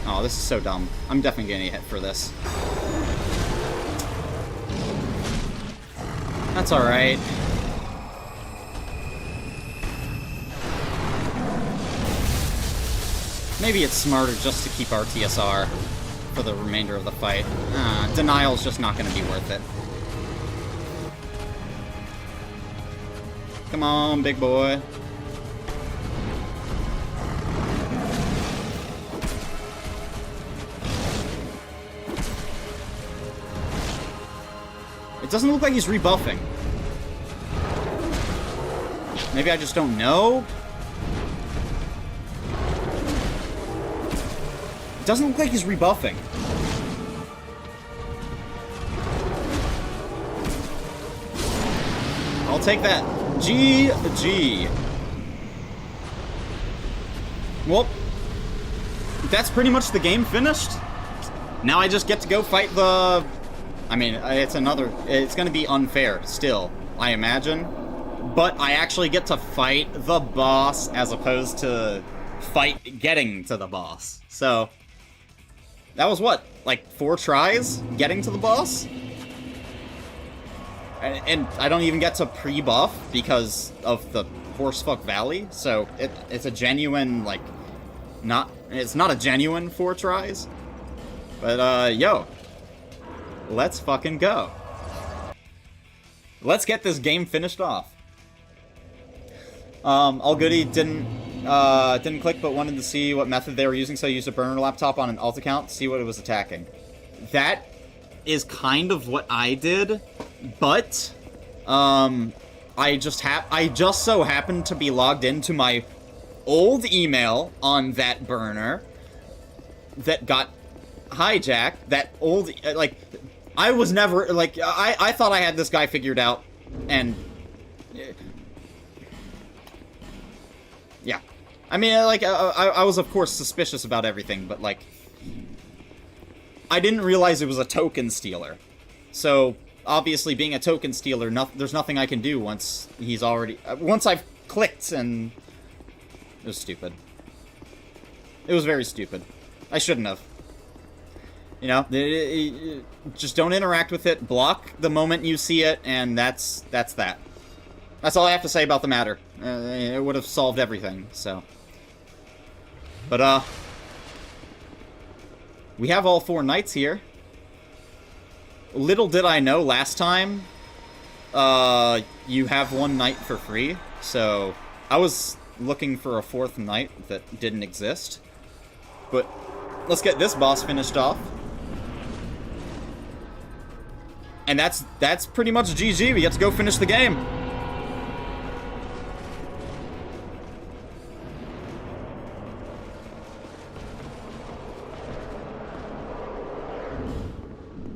Oh, this is so dumb. I'm definitely getting a hit for this. That's alright. Maybe it's smarter just to keep RTSR for the remainder of the fight. Denial's just not going to be worth it. Come on, big boy. It doesn't look like he's rebuffing. Maybe I just don't know? It doesn't look like he's rebuffing. I'll take that. GG. Well, that's pretty much the game finished. Now I just get to go fight the... I mean, it's gonna be unfair, still, I imagine. But I actually get to fight the boss as opposed to fight getting to the boss. So, that was what? Like 4 tries getting to the boss? And I don't even get to pre-buff because of the Horsefuck Valley, so it's a genuine, like, it's not a genuine 4 tries. But, yo, let's fucking go. Let's get this game finished off. All goody didn't click, but wanted to see what method they were using, so I used a burner laptop on an alt account to see what it was attacking. That is kind of what I did, but, I just so happened to be logged into my old email on that burner that got hijacked. That old, like, I was never, like, I thought I had this guy figured out, and... yeah. I mean, like, I was, of course, suspicious about everything, but, like... I didn't realize it was a token stealer. So, obviously, being a token stealer, there's nothing I can do once he's already... once I've clicked, and... it was stupid. It was very stupid. I shouldn't have. You know, just don't interact with it, block the moment you see it, and that's that. That's all I have to say about the matter. It would have solved everything, so... but, we have all 4 knights here. Little did I know last time, you have 1 knight for free, so I was looking for a 4th knight that didn't exist. But let's get this boss finished off. And that's pretty much GG. We get to go finish the game.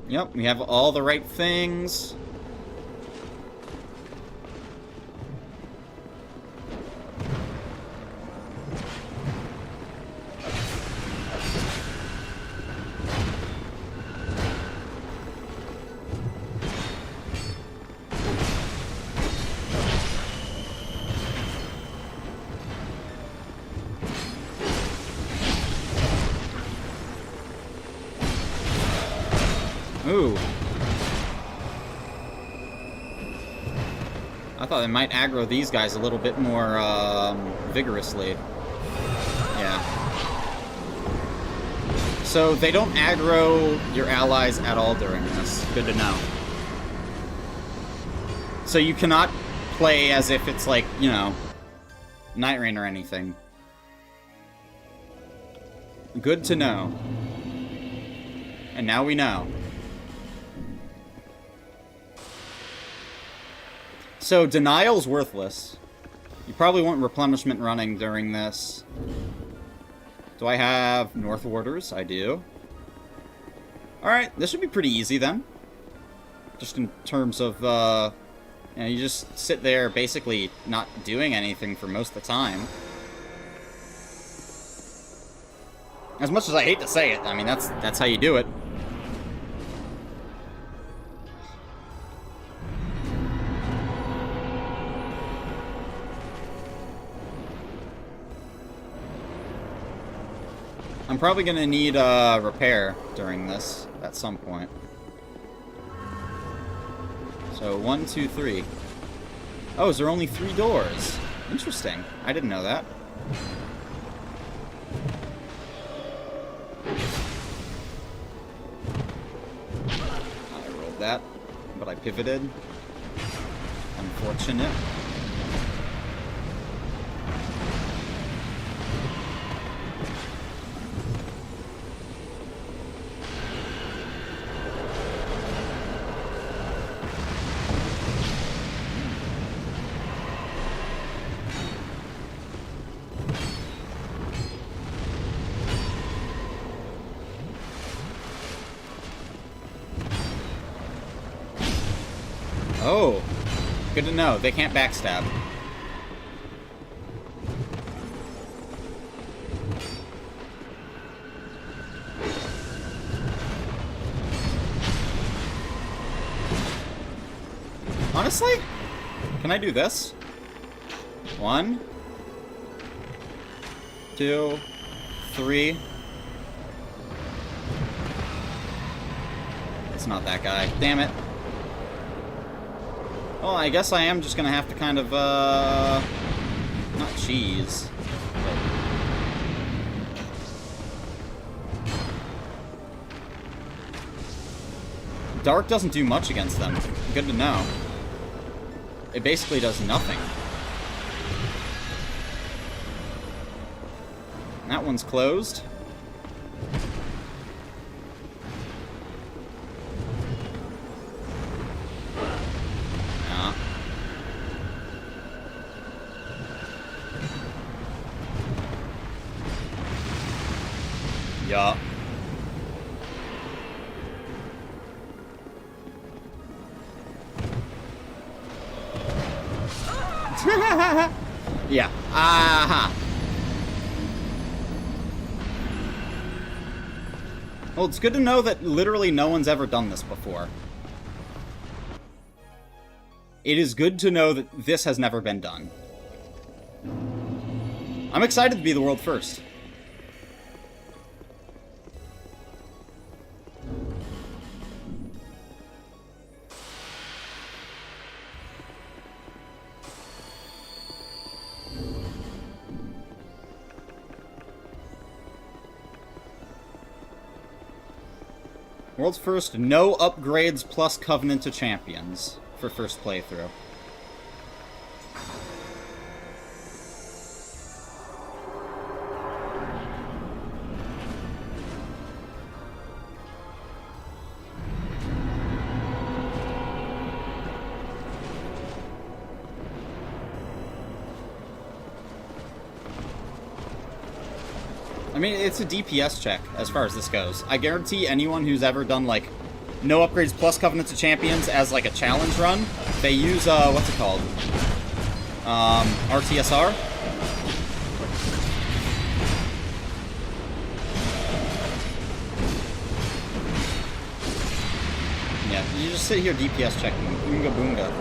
Yep, we have all the right things. Ooh. I thought they might aggro these guys a little bit more, vigorously. Yeah. So they don't aggro your allies at all during this. Good to know. So you cannot play as if it's like, you know, Night Rain or anything. Good to know. And now we know. So, Denial's worthless. You probably want replenishment running during this. Do I have North Warders? I do. Alright, this should be pretty easy then. Just in terms of, you know, you just sit there basically not doing anything for most of the time. As much as I hate to say it, I mean, that's how you do it. I'm probably gonna need a repair during this at some point. So 1, 2, 3. Oh, is there only 3 doors? Interesting. I didn't know that. I rolled that, but I pivoted. Unfortunate. Oh, good to know. They can't backstab. Honestly? Can I do this? 1, 2, 3. It's not that guy. Damn it. Well, I guess I am just gonna have to kind of, not cheese. Dark doesn't do much against them. Good to know. It basically does nothing. That one's closed. Yeah. Yeah. Yeah. Aha. Well, it's good to know that literally no one's ever done this before. It is good to know that this has never been done. I'm excited to be the world first. World's first, no upgrades plus Covenant to Champions for first playthrough. I mean, it's a DPS check, as far as this goes. I guarantee anyone who's ever done, like, no upgrades plus Covenant to Champions as, like, a challenge run, they use, what's it called? RTSR? Yeah, you just sit here DPS checking. Boonga boonga.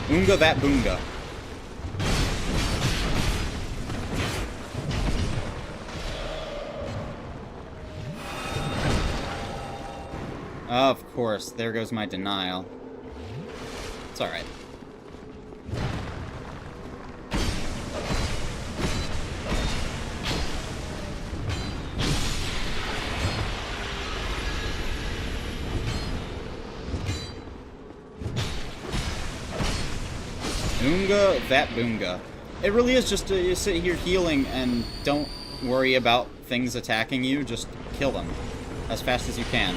Boonga that boonga. Of course, there goes my denial. It's alright. Boonga, that boonga. It really is just you sit here healing and don't worry about things attacking you, just kill them as fast as you can.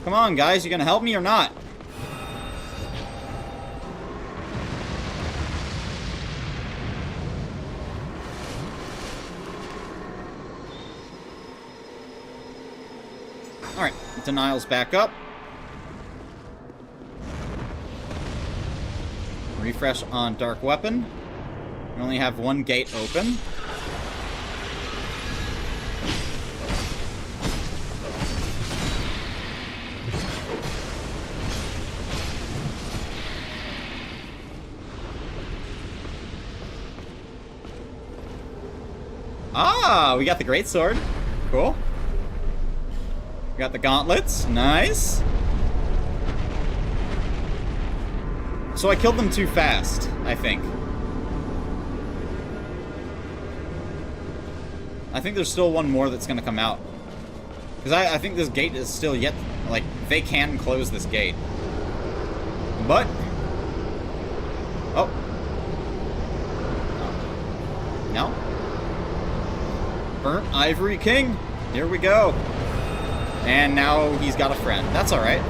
Come on, guys, you gonna help me or not? Alright, denial's back up. Refresh on Dark Weapon. We only have one gate open. Ah, we got the greatsword. Cool. We got the gauntlets. Nice. So I killed them too fast, I think. I think there's still one more that's gonna come out. Because I think this gate is still yet... Like, they can close this gate. But... Oh. No? Burnt Ivory King. Here we go. And now he's got a friend. That's alright.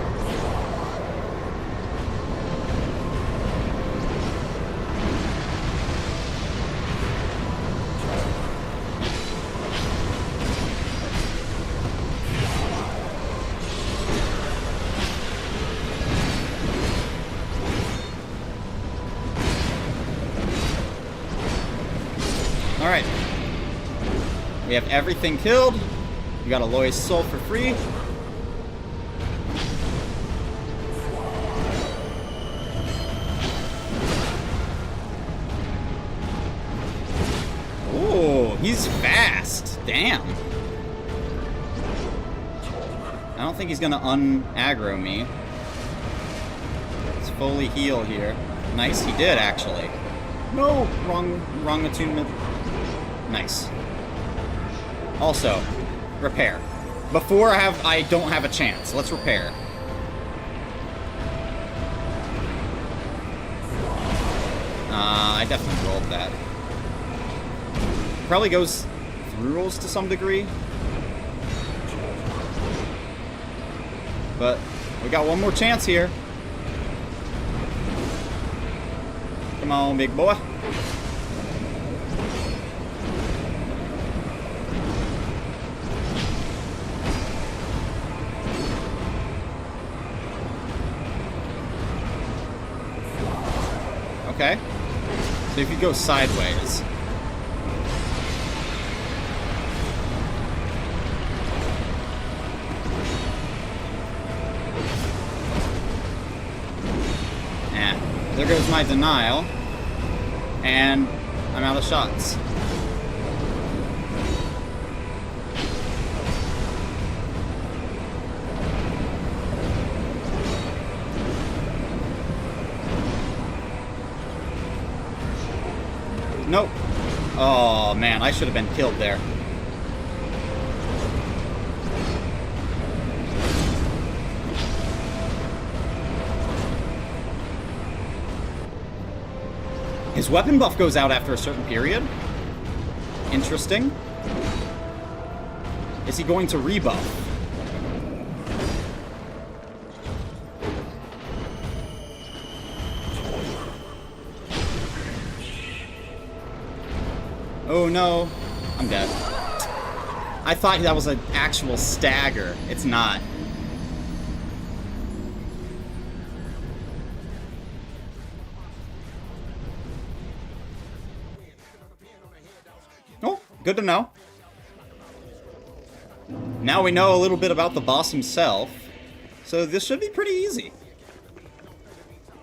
Alright. We have everything killed. We got Aloy's soul for free. Ooh, he's fast. Damn. I don't think he's gonna un-aggro me. Let's fully heal here. Nice, he did actually. No, wrong attunement. Nice. Also, repair. Before I don't have a chance. Let's repair. I definitely rolled that. Probably goes through rolls to some degree. But we got one more chance here. Come on, big boy. Okay. So if you go sideways. There goes my denial. And I'm out of shots. Nope. Oh man, I should have been killed there. His weapon buff goes out after a certain period. Interesting. Is he going to rebuff? Oh no, I'm dead. I thought that was an actual stagger. It's not. Oh, good to know. Now we know a little bit about the boss himself, so this should be pretty easy.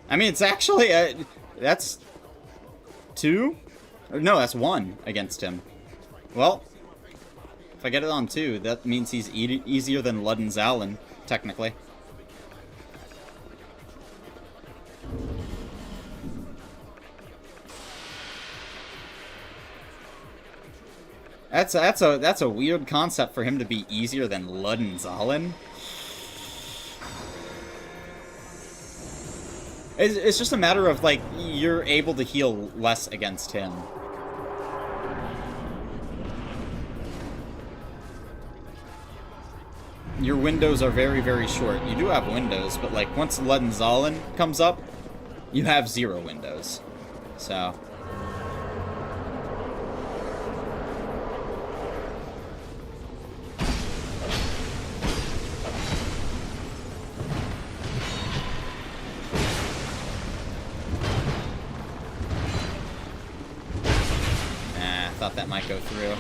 I mean, it's actually, that's 2? No, that's 1 against him. Well, if I get it on 2, that means he's easier than Ludden Zalin, technically. That's a weird concept for him to be easier than Ludden Zalin. It's just a matter of, like, you're able to heal less against him. Your windows are very, very short. You do have windows, but, like, once Ludden Zalin comes up, you have 0 windows. So... thought that might go through.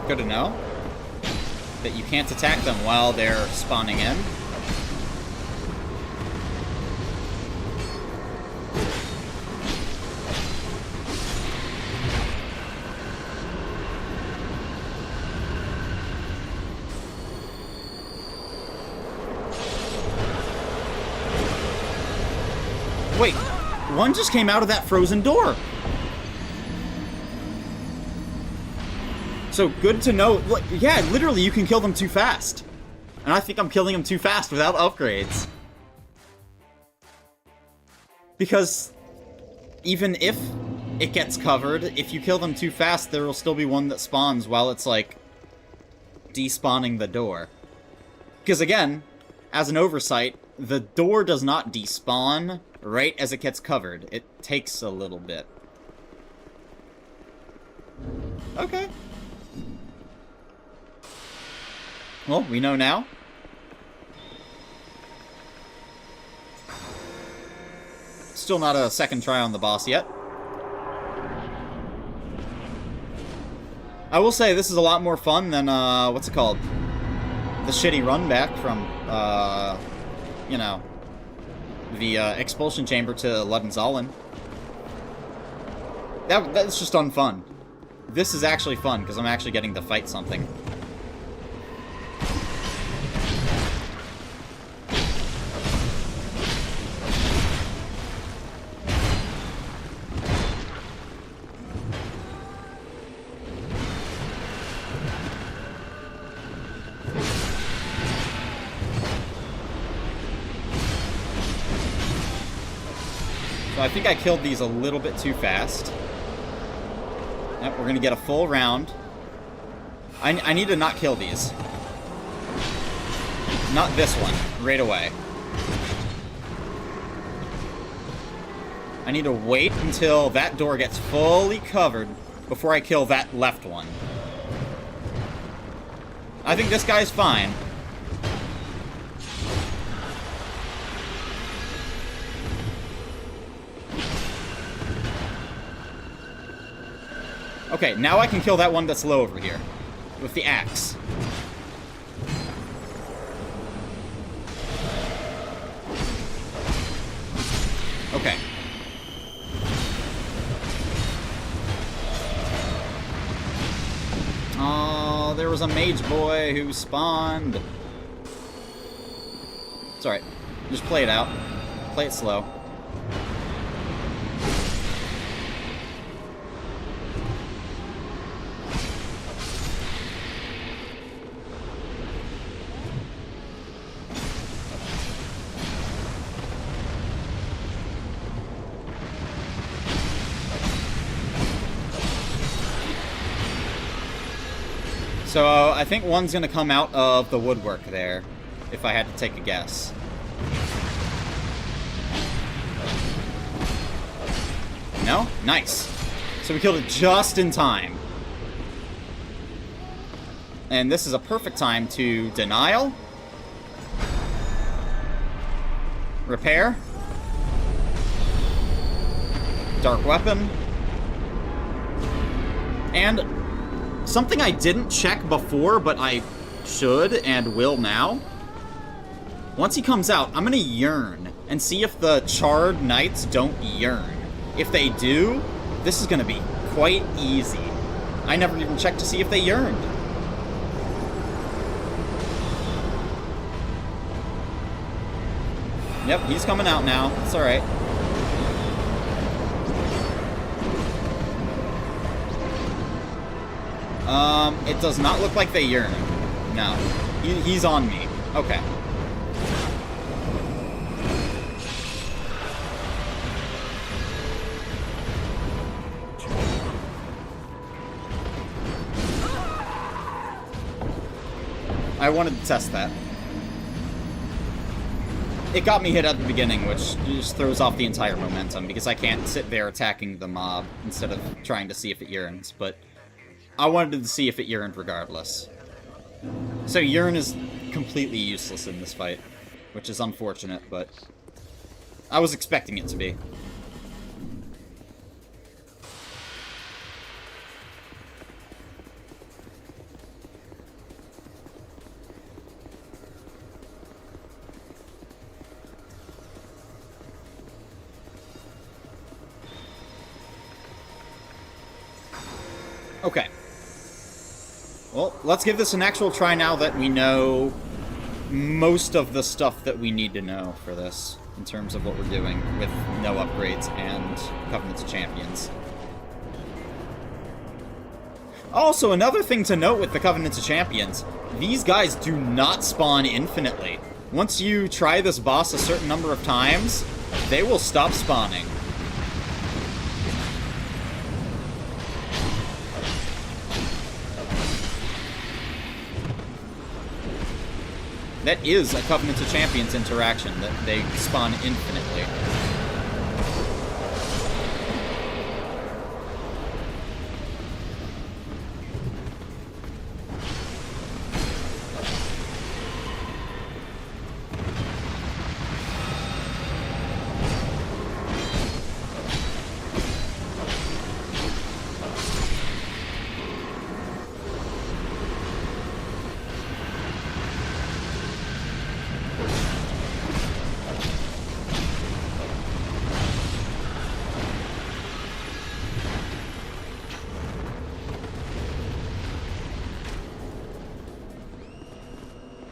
Good to know that you can't attack them while they're spawning in. Wait, one just came out of that frozen door. So good to know. Look, yeah, literally you can kill them too fast. And I think I'm killing them too fast without upgrades. Because even if it gets covered, if you kill them too fast, there will still be one that spawns while it's, like, despawning the door. Because again, as an oversight, the door does not despawn right as it gets covered. It takes a little bit. Okay. Well, we know now. Still not a second try on the boss yet. I will say this is a lot more fun than, what's it called? The shitty run back from, you know, the expulsion chamber to Luddenszallen. That's just unfun. This is actually fun, because I'm actually getting to fight something. So I think I killed these a little bit too fast. Yep, we're gonna get a full round. I need to not kill these. Not this one, right away. I need to wait until that door gets fully covered before I kill that left one. I think this guy's fine. Okay, now I can kill that one that's low over here. With the axe. Okay. Oh, there was a mage boy who spawned. It's alright. Just play it out. Play it slow. So, I think one's gonna come out of the woodwork there, if I had to take a guess. No? Nice. So we killed it just in time. And this is a perfect time to denial. Repair. Dark weapon. And something I didn't check before, but I should and will now. Once he comes out, I'm gonna yearn and see if the charred knights don't yearn. If they do, this is gonna be quite easy. I never even checked to see if they yearned. Yep, he's coming out now. It's alright. It does not look like they yearn. No. He's on me. Okay. I wanted to test that. It got me hit at the beginning, which just throws off the entire momentum, because I can't sit there attacking the mob instead of trying to see if it yearns, but I wanted to see if it yearned regardless. So yearn is completely useless in this fight, which is unfortunate, but I was expecting it to be. Okay. Well, let's give this an actual try now that we know most of the stuff that we need to know for this, in terms of what we're doing with no upgrades and Covenants of Champions. Also, another thing to note with the Covenants of Champions, these guys do not spawn infinitely. Once you try this boss a certain number of times, they will stop spawning. That is a Covenant of Champions interaction, that they spawn infinitely.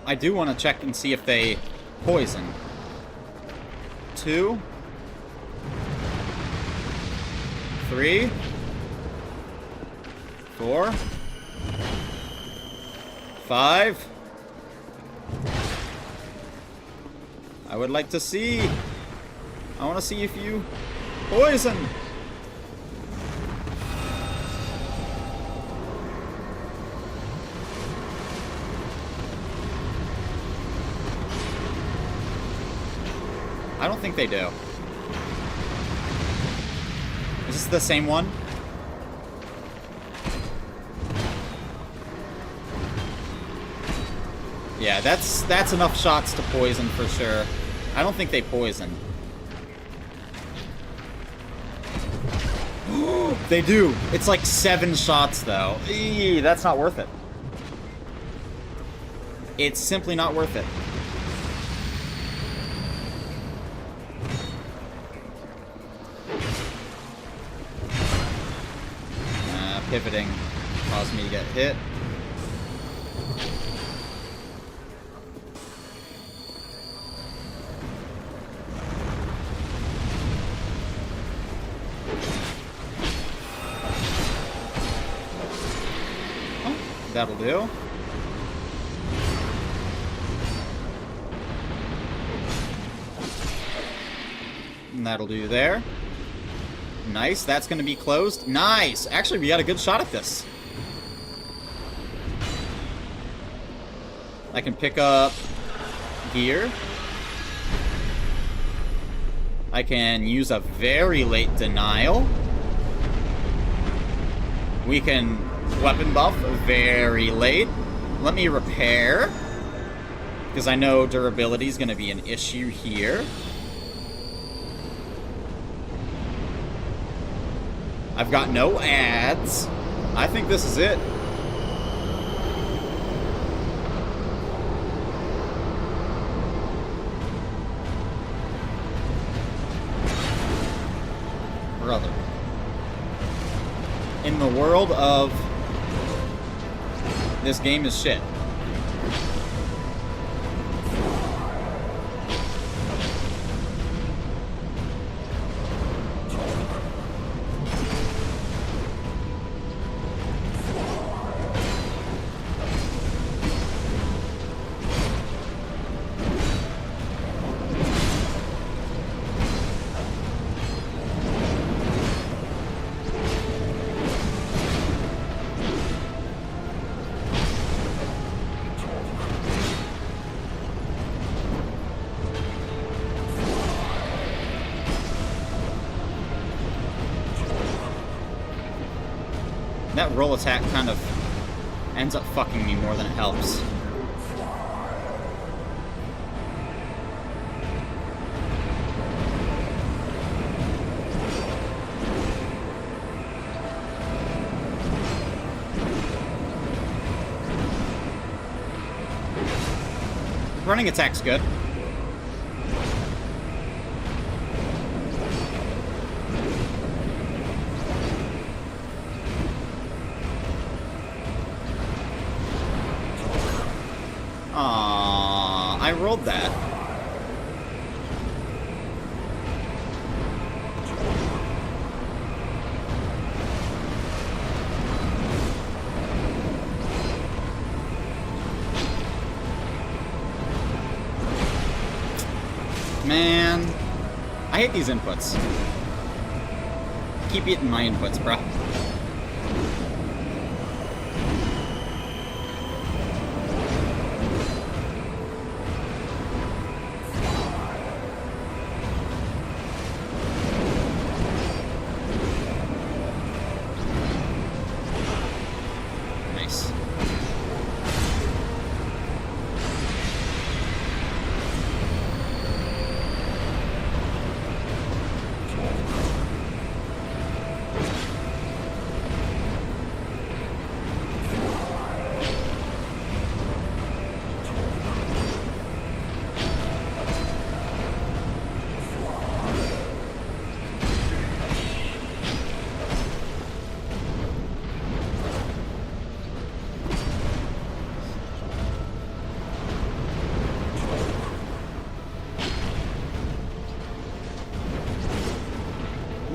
I do want to check and see if they poison. 2, 3, 4, 5. I would like to see. I want to see if you poison. I don't think they do. Is this the same one? Yeah, that's enough shots to poison for sure. I don't think they poison. They do. It's like 7 shots though. Eee, that's not worth it. It's simply not worth it. Pivoting caused me to get hit. Oh, that'll do. And that'll do there. Nice, that's going to be closed. Nice! Actually, we got a good shot at this. I can pick up gear. I can use a very late denial. We can weapon buff very late. Let me repair, because I know durability is going to be an issue here. I've got no ads. I think this is it. Brother. In the world of this game is shit. That roll attack kind of ends up fucking me more than it helps. Running attack's good. I rolled that. Man, I hate these inputs. Keep eating my inputs, bro.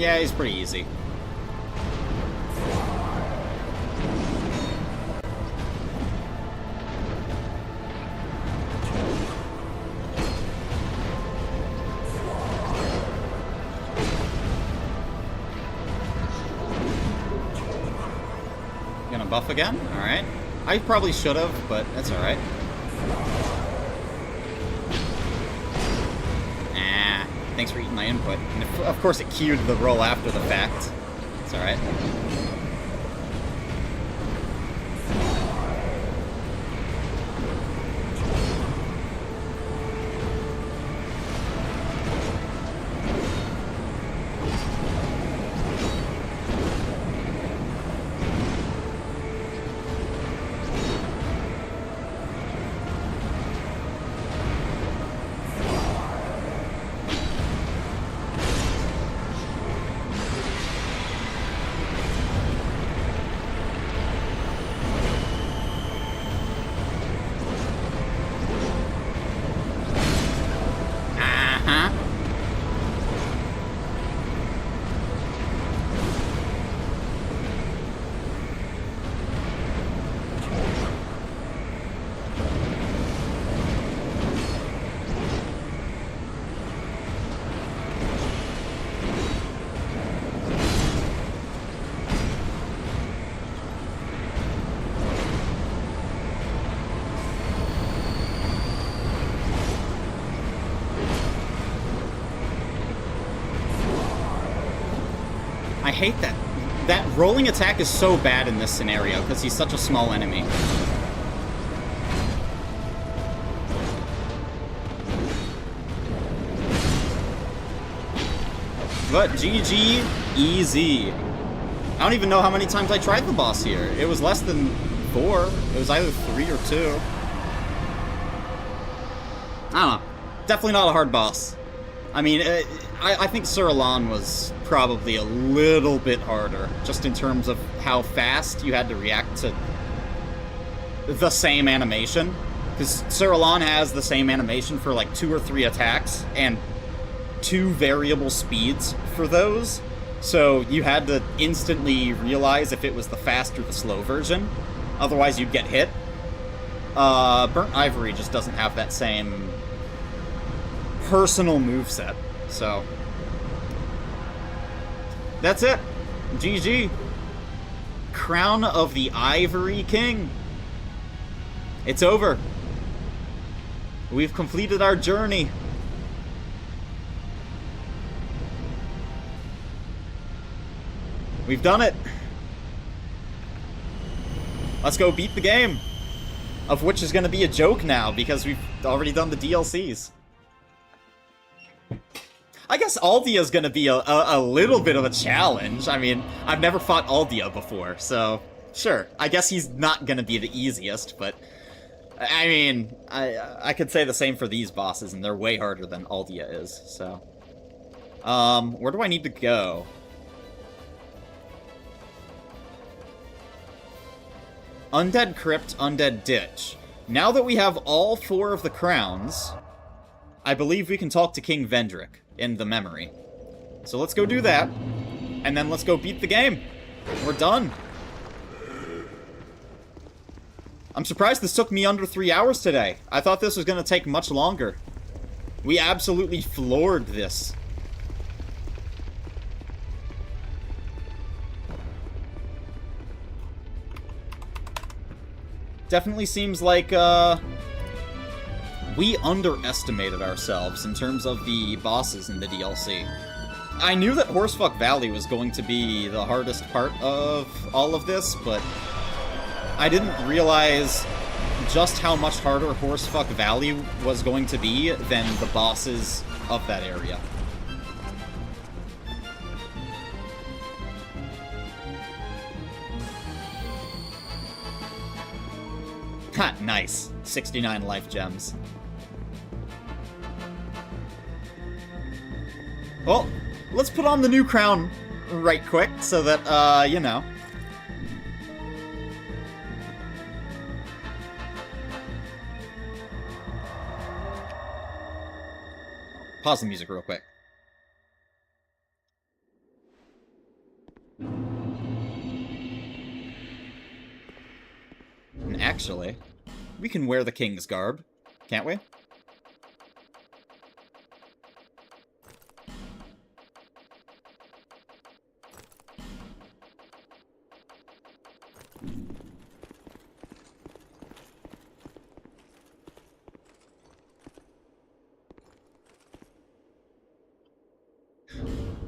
Yeah, he's pretty easy. Gonna buff again? Alright. I probably should have, but that's alright. Ah, thanks for eating my input. And of course it queued the roll after the fact. It's alright. I hate that. That rolling attack is so bad in this scenario, because he's such a small enemy. But GG, easy. I don't even know how many times I tried the boss here. It was less than 4. It was either 3 or 2. I don't know. Definitely not a hard boss. I mean, I think Sir Alan was probably a little bit harder, just in terms of how fast you had to react to the same animation. Because Sir Alan has the same animation for like 2 or 3 attacks, and 2 variable speeds for those. So you had to instantly realize if it was the fast or the slow version. Otherwise you'd get hit. Burnt Ivory just doesn't have that same personal moveset, so that's it. GG. Crown of the Ivory King. It's over. We've completed our journey. We've done it. Let's go beat the game. Of which is going to be a joke now, because we've already done the DLCs. I guess Aldia's gonna be a little bit of a challenge. I mean, I've never fought Aldia before, so sure. I guess he's not gonna be the easiest, but I mean, I could say the same for these bosses, and they're way harder than Aldia is, so. Where do I need to go? Undead Crypt, Undead Ditch. Now that we have all 4 of the crowns, I believe we can talk to King Vendrick in the memory. So let's go do that, and then let's go beat the game. We're done. I'm surprised this took me under 3 hours today. I thought this was going to take much longer. We absolutely floored this. Definitely seems like, we underestimated ourselves in terms of the bosses in the DLC. I knew that Horsefuck Valley was going to be the hardest part of all of this, but I didn't realize just how much harder Horsefuck Valley was going to be than the bosses of that area. Ha, nice. 69 life gems. Well, let's put on the new crown right quick, so that, you know. Pause the music real quick. actually. We can wear the king's garb, can't we?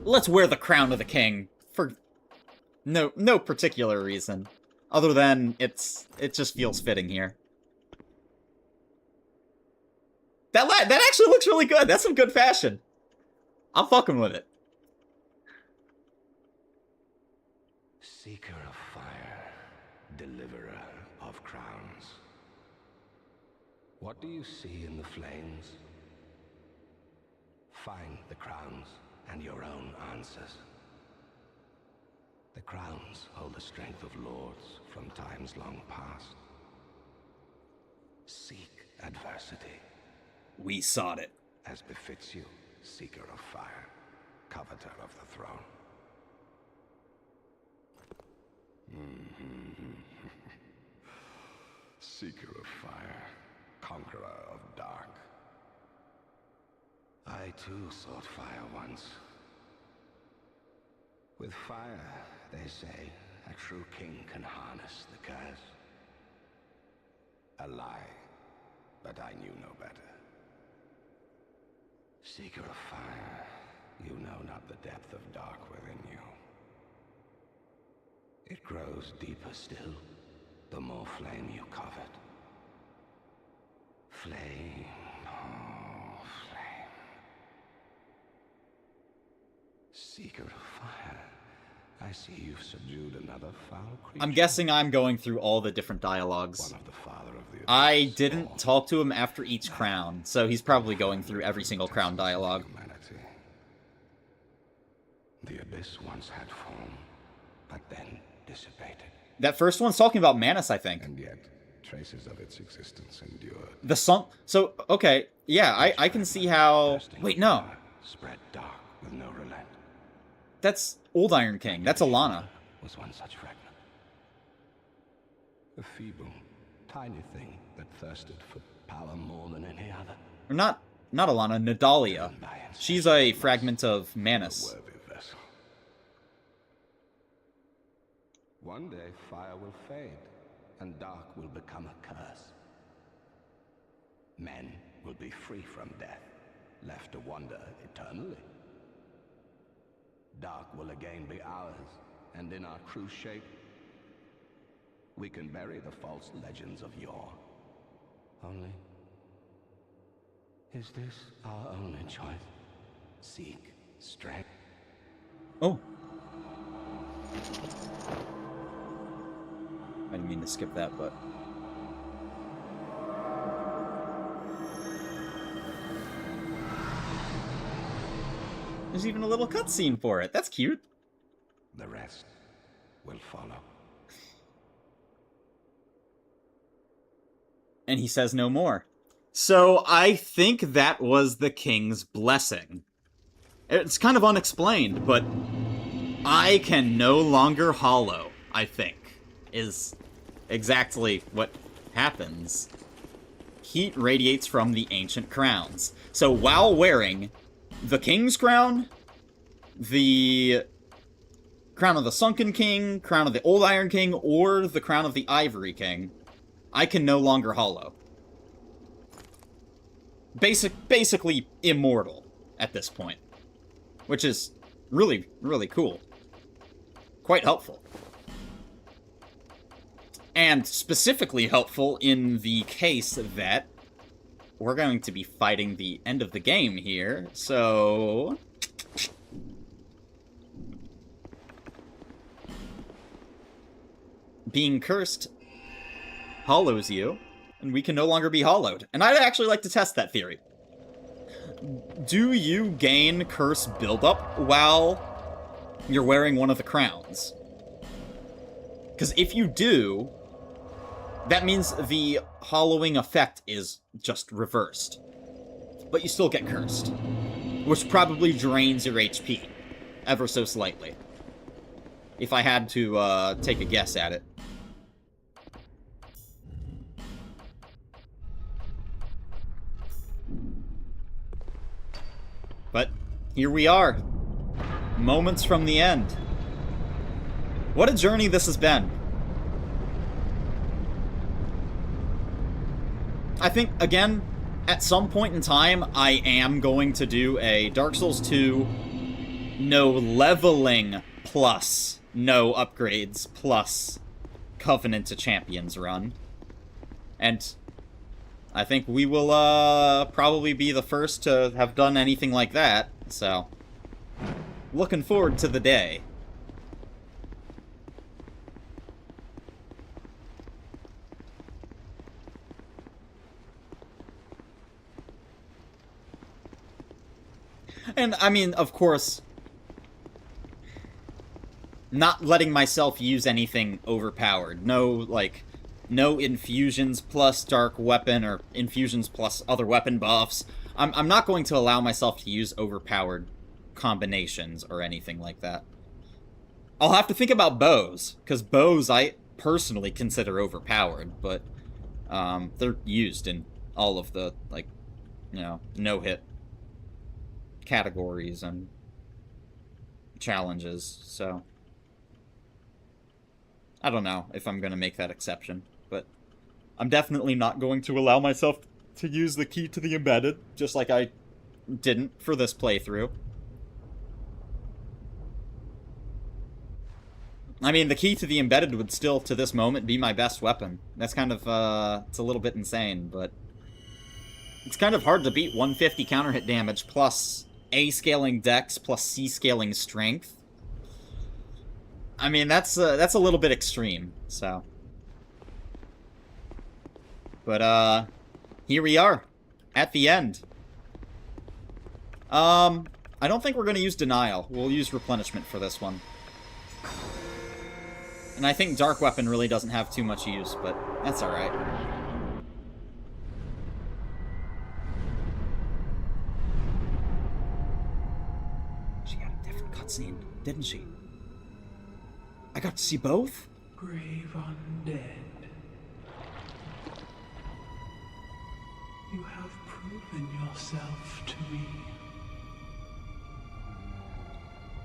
Let's wear the crown of the king for no particular reason, other than it just feels fitting here. That actually looks really good. That's some good fashion. I'm fucking with it. Seeker of fire, deliverer of crowns. What do you see in the flames? Find the crowns and your own answers. The crowns hold the strength of lords from times long past. Seek adversity. We sought it. As befits you, seeker of fire, coveter of the throne. Seeker of fire, conqueror of dark. I too sought fire once. With fire, they say, a true king can harness the curse. A lie, but I knew no better. Seeker of fire, you know not the depth of dark within you. It grows deeper still, the more flame you covet. Flame, oh, flame. Seeker of fire, I see you've subdued another foul creature. I'm guessing I'm going through all the different dialogues. One of the father of the I didn't talk to him after each crown, so he's probably going through every single crown dialogue. Humanity. The abyss once had form, but then dissipated. That first one's talking about Manus, I think. And yet, traces of its existence endured. The song. So, okay, yeah, I can see how. Wait, no. Spread dark with no relent. That's Old Iron King. That's Alana. Was one such fragment. A feeble, tiny thing that thirsted for power more than any other. Or not Alana, Nadalia. She's a fragment of Manus. A worthy vessel. One day fire will fade, and dark will become a curse. Men will be free from death, left to wander eternally. Dark will again be ours, and in our true shape, we can bury the false legends of yore. Only, is this our only choice? Seek strength. Oh. I didn't mean to skip that, but... There's even a little cutscene for it. That's cute. The rest will follow. And he says no more. So I think that was the king's blessing. It's kind of unexplained, but I can no longer hollow, I think, is exactly what happens. Heat radiates from the ancient crowns. So while wearing the king's crown, the crown of the Sunken King, crown of the Old Iron King, or the crown of the Ivory King, I can no longer hollow. Basically immortal at this point. Which is really, really cool. Quite helpful. And specifically helpful in the case that we're going to be fighting the end of the game here, so... Being cursed hollows you, and we can no longer be hollowed. And I'd actually like to test that theory. Do you gain curse buildup while you're wearing one of the crowns? Because if you do, that means the hollowing effect is just reversed. But you still get cursed, which probably drains your HP ever so slightly. If I had to take a guess at it. But here we are. Moments from the end. What a journey this has been. I think, again, at some point in time, I am going to do a Dark Souls 2 no leveling plus no upgrades plus Covenant to Champions run. And I think we will probably be the first to have done anything like that, so looking forward to the day. And, I mean, of course, not letting myself use anything overpowered. No, like, no infusions plus dark weapon or infusions plus other weapon buffs. I'm not going to allow myself to use overpowered combinations or anything like that. I'll have to think about bows, because bows I personally consider overpowered, but they're used in all of the, like, you know, no-hit categories and challenges, so I don't know if I'm going to make that exception, but I'm definitely not going to allow myself to use the key to the embedded, just like I didn't for this playthrough. I mean, the key to the embedded would still, to this moment, be my best weapon. That's kind of, it's a little bit insane, but it's kind of hard to beat 150 counter hit damage plus A scaling dex plus C scaling strength. I mean, that's a little bit extreme, so. But, here we are, at the end. I don't think we're going to use Denial. We'll use Replenishment for this one. And I think Dark Weapon really doesn't have too much use, but that's alright. She had a different cutscene, didn't she? I got to see both? Brave undead. You have proven yourself to me.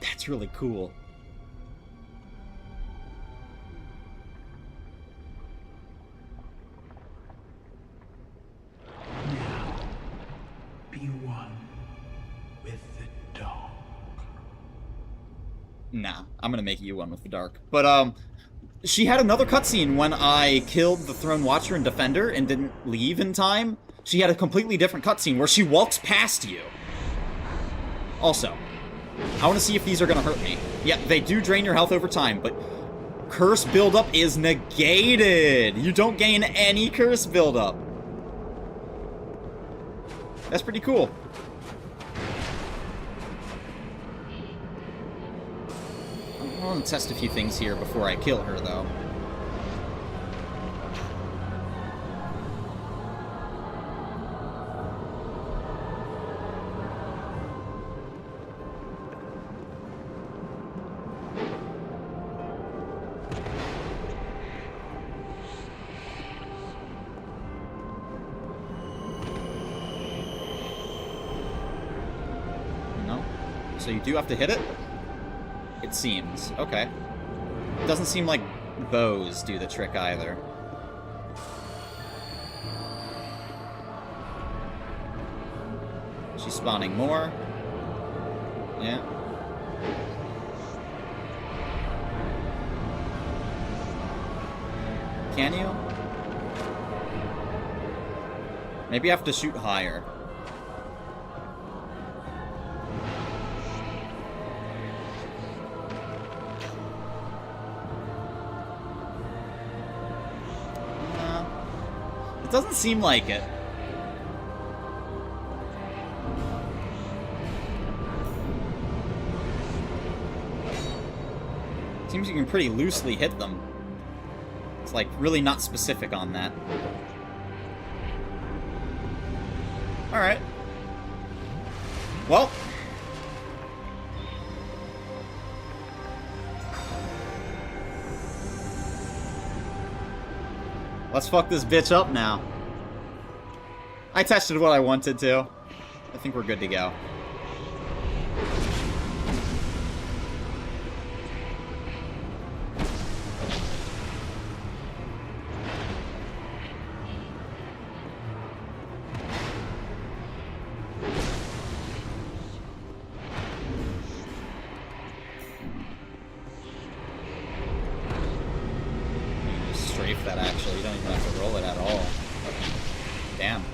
That's really cool. Now, be one with the dark. Nah, I'm gonna make you one with the dark. But, she had another cutscene when I killed the Throne Watcher and Defender and didn't leave in time. She had a completely different cutscene where she walks past you. Also, I want to see if these are gonna hurt me. Yeah, they do drain your health over time, but curse buildup is negated. You don't gain any curse buildup. That's pretty cool. I want to test a few things here before I kill her, though. No? So you do have to hit it? It seems. Okay. Doesn't seem like bows do the trick either. She's spawning more. Yeah. Can you? Maybe I have to shoot higher. It doesn't seem like it. Seems you can pretty loosely hit them. It's like really not specific on that. Alright. Well. Let's fuck this bitch up now. I tested what I wanted to. I think we're good to go. even have to roll it at all. Damn.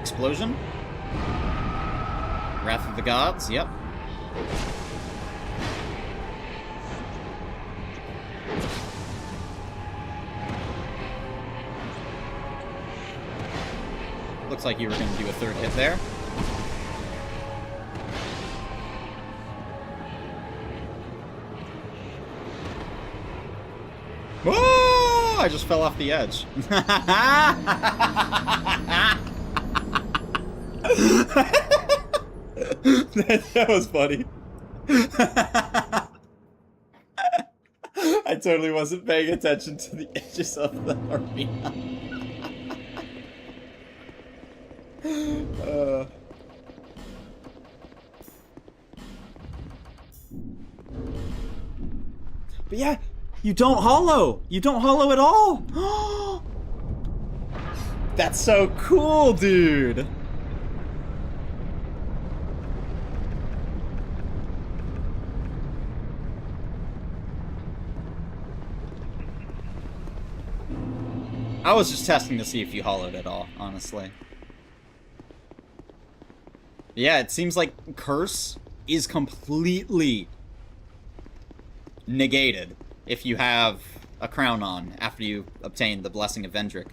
Explosion? Wrath of the Gods, yep. Looks like you were going to do a third hit there. Whoa! I just fell off the edge. that was funny. I totally wasn't paying attention to the edges of the arena. But yeah, you don't hollow! You don't hollow at all! That's so cool, dude! I was just testing to see if you hollowed at all, honestly. Yeah, it seems like Curse is completely negated if you have a crown on after you obtain the Blessing of Vendrick.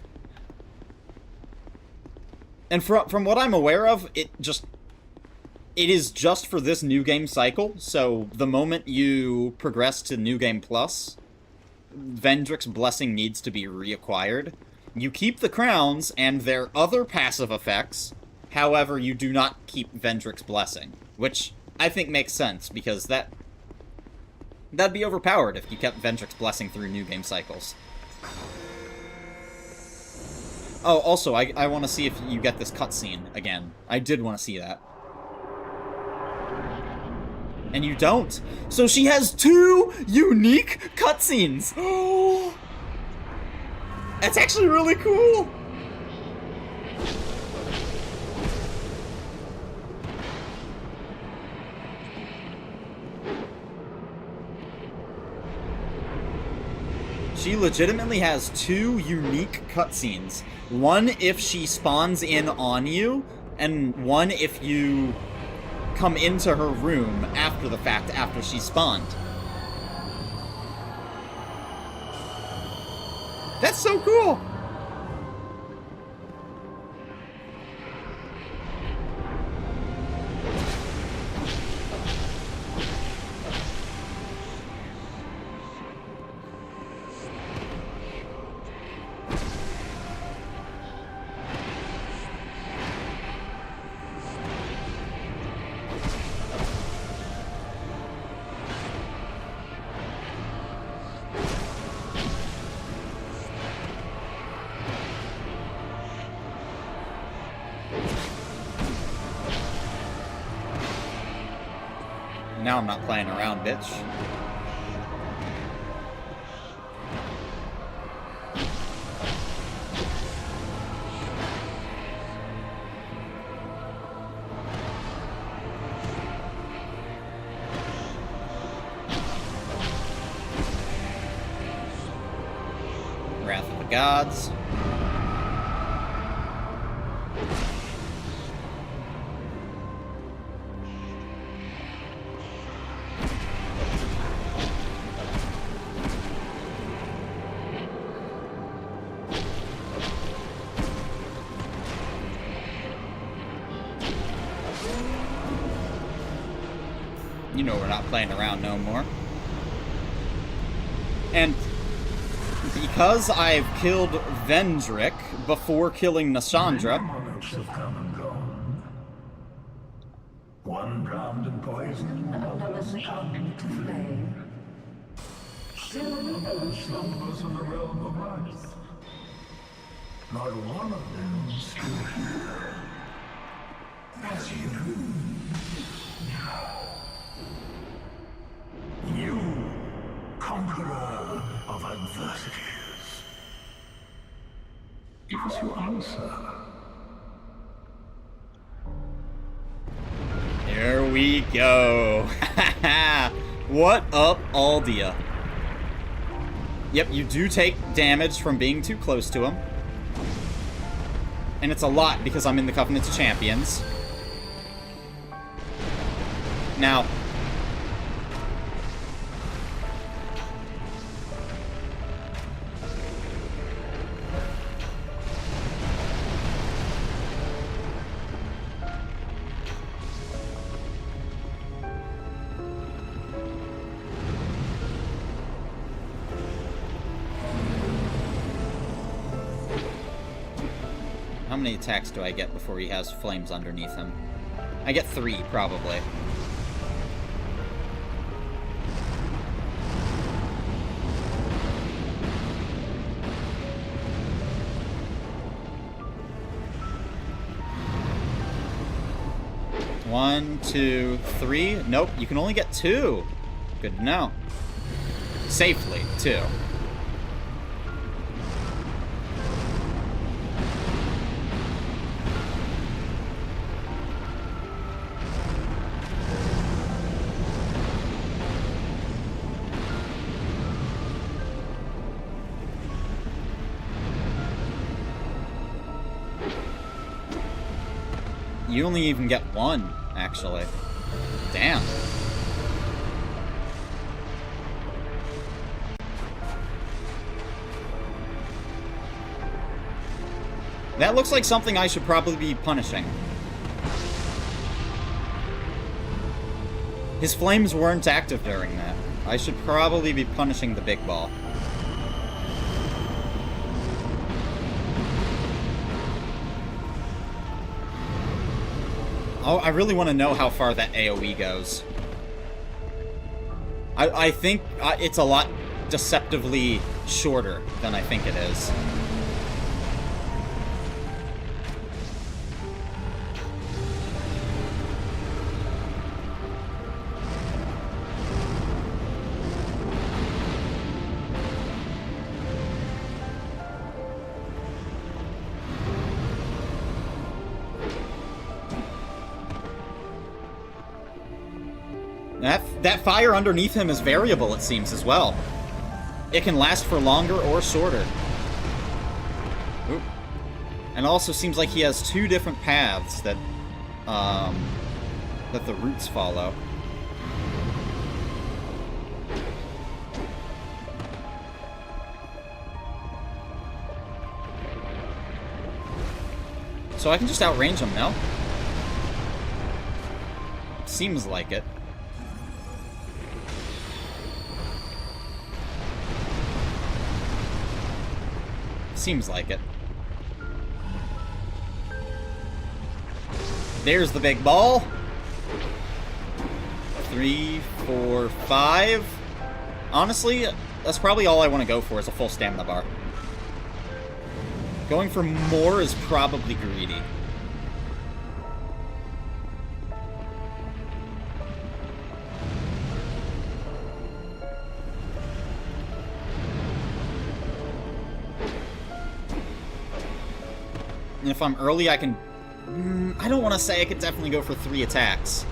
And from what I'm aware of, it is just for this new game cycle, so the moment you progress to New Game Plus, Vendrick's Blessing needs to be reacquired. You keep the crowns and their other passive effects, however, you do not keep Vendrick's Blessing, which I think makes sense, because that'd be overpowered if you kept Vendrick's Blessing through new game cycles. Oh, also, I want to see if you get this cutscene again. I did want to see that. And you don't. So she has 2 unique cutscenes. Oh, that's actually really cool. She legitimately has 2 unique cutscenes. One if she spawns in on you, and one if you come into her room after the fact, after she spawned. That's so cool! Now I'm not playing around, bitch. Wrath of the Gods. You know we're not playing around no more. And because I've killed Vendrick before killing Nashandra... Monarchs have come and gone. One drowned in poison, another succumbed to flame. Still another slumbers in the realm of life. Not one of them stood here. As you do. You, conqueror of adversities. Give us your answer. Here we go. What up, Aldia? Yep, you do take damage from being too close to him. And it's a lot because I'm in the Covenant of Champions. Now, how many attacks do I get before he has flames underneath him? I get 3, probably. One, 2, 3. Nope, you can only get 2. Good to know. Safely, too. You only even get 1, actually. Damn. That looks like something I should probably be punishing. His flames weren't active during that. I should probably be punishing the big ball. Oh, I really want to know how far that AoE goes. I think it's a lot deceptively shorter than I think it is. That fire underneath him is variable, it seems, as well. It can last for longer or shorter. Oop. And it also seems like he has 2 different paths that the roots follow. So I can just outrange him now? Seems like it. Seems like it. There's the big ball. 3, 4, 5. Honestly, that's probably all I want to go for is a full stamina bar. Going for more is probably greedy. And if I'm early, I can... I don't want to say I could definitely go for 3 attacks.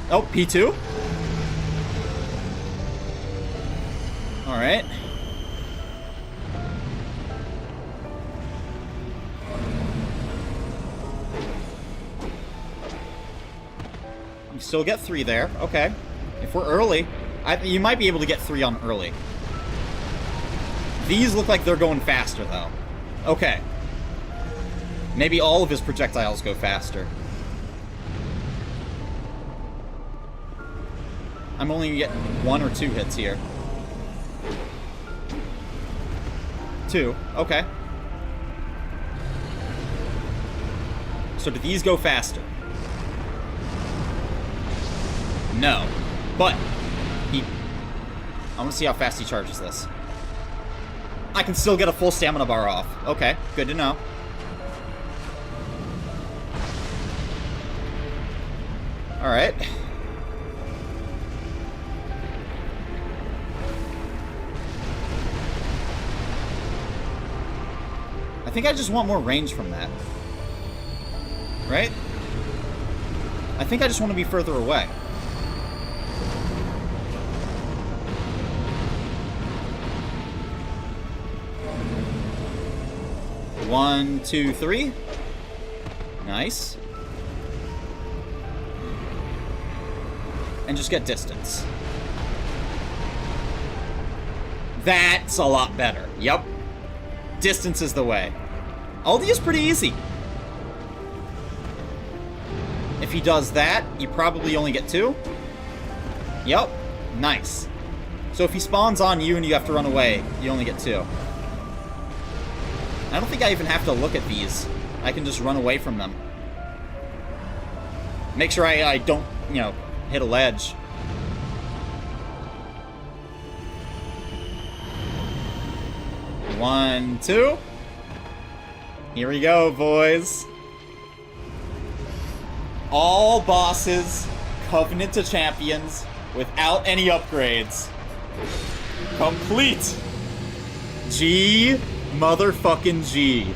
Oh, P2? Alright. You still get 3 there. Okay. If we're early, you might be able to get 3 on early. These look like they're going faster, though. Okay. Maybe all of his projectiles go faster. I'm only getting 1 or 2 hits here. 2. Okay. So do these go faster? No. But I want to see how fast he charges this. I can still get a full stamina bar off. Okay, good to know. Alright. I think I just want more range from that. Right? I think I just want to be further away. One, two, three. Nice. And just get distance. That's a lot better. Yep. Distance is the way. Ulti is pretty easy. If he does that, you probably only get 2. Yep. Nice. So if he spawns on you and you have to run away, you only get 2. I don't think I even have to look at these. I can just run away from them. Make sure I don't, you know, hit a ledge. One, two. Here we go, boys. All bosses, Covenant to Champions, without any upgrades. Complete. G motherfucking G.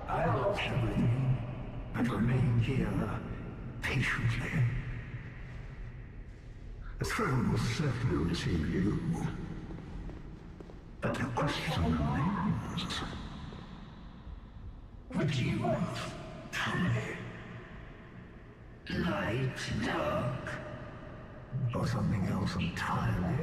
I lost everything and remain here patiently. The throne will certainly receive you. But the question remains. What do you want? Tell me. Light, dark, or something else entirely?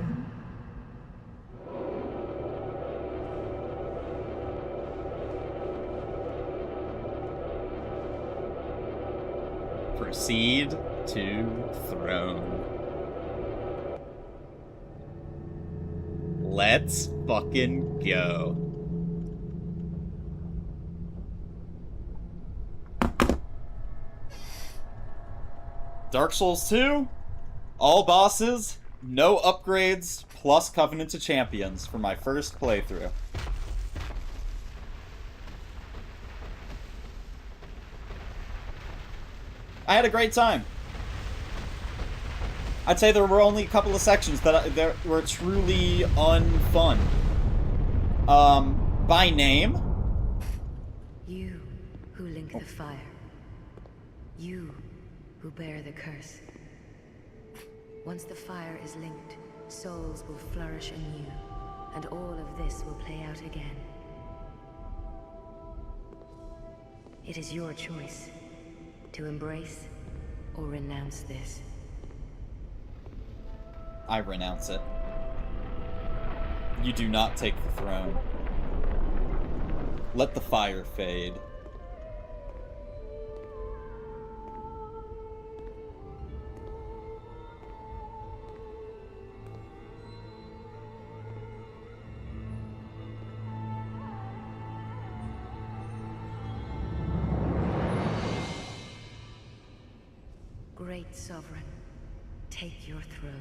Proceed to throne. Let's fucking go. Dark Souls 2, all bosses, no upgrades, plus Covenant to Champions for my first playthrough. I had a great time. I'd say there were only a couple of sections that were truly unfun. By name? You who link the fire. You who bear the curse. Once the fire is linked, souls will flourish anew, and all of this will play out again. It is your choice to embrace or renounce this. I renounce it. You do not take the throne. Let the fire fade. Great Sovereign, take your throne.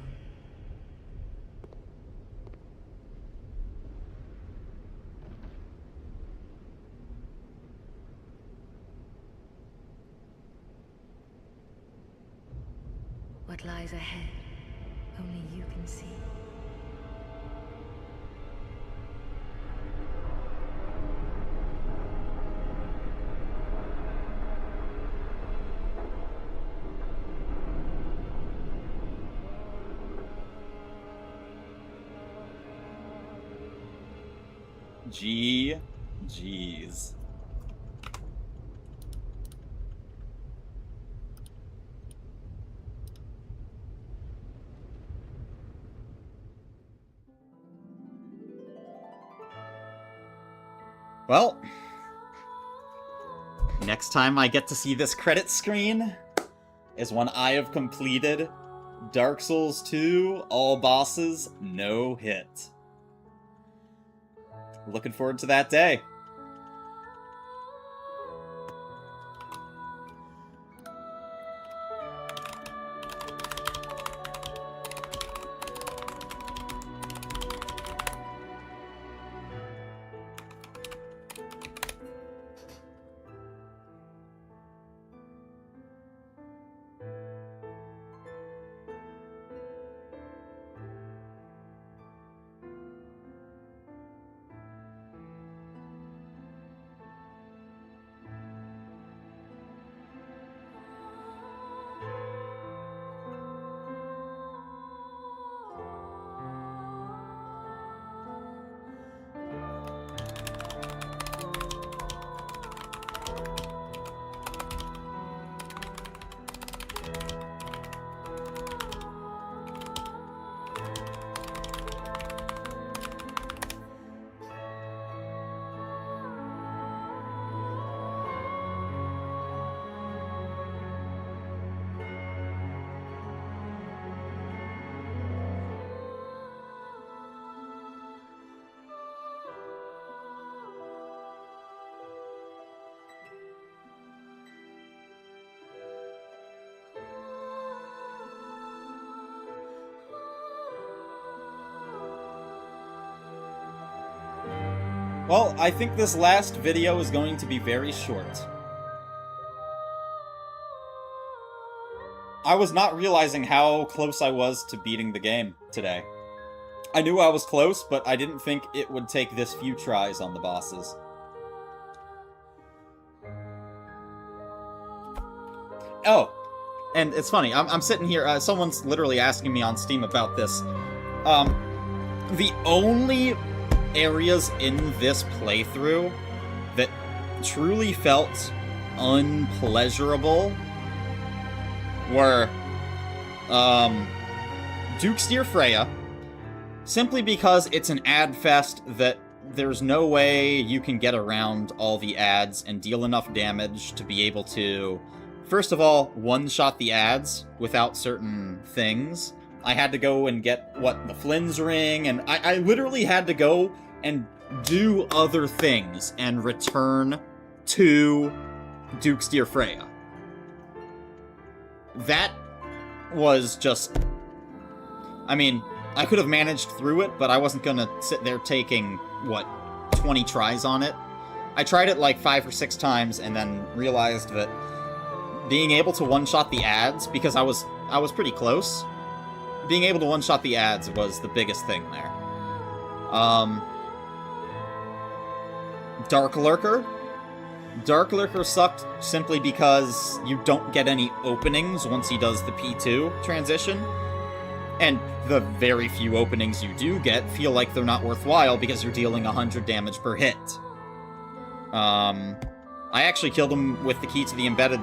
What lies ahead, only you can see. GG's. Well, next time I get to see this credit screen is when I have completed Dark Souls 2, all bosses, no hit. Looking forward to that day. Well, I think this last video is going to be very short. I was not realizing how close I was to beating the game today. I knew I was close, but I didn't think it would take this few tries on the bosses. Oh, and it's funny, I'm sitting here, someone's literally asking me on Steam about this. The only areas in this playthrough that truly felt unpleasurable were, Duke's Freya, simply because it's an ad fest that there's no way you can get around all the ads and deal enough damage to be able to, first of all, one-shot the ads without certain things. I had to go and get, the Flynn's ring, and I literally had to go and do other things and return to Duke's Freya. That was just... I mean, I could have managed through it, but I wasn't gonna sit there taking, 20 tries on it? I tried it like 5 or 6 times and then realized that being able to one-shot the ads, because I was pretty close, being able to one-shot the ads was the biggest thing there. Dark Lurker? Dark Lurker sucked simply because you don't get any openings once he does the P2 transition. And the very few openings you do get feel like they're not worthwhile because you're dealing 100 damage per hit. I actually killed him with the key to the embedded,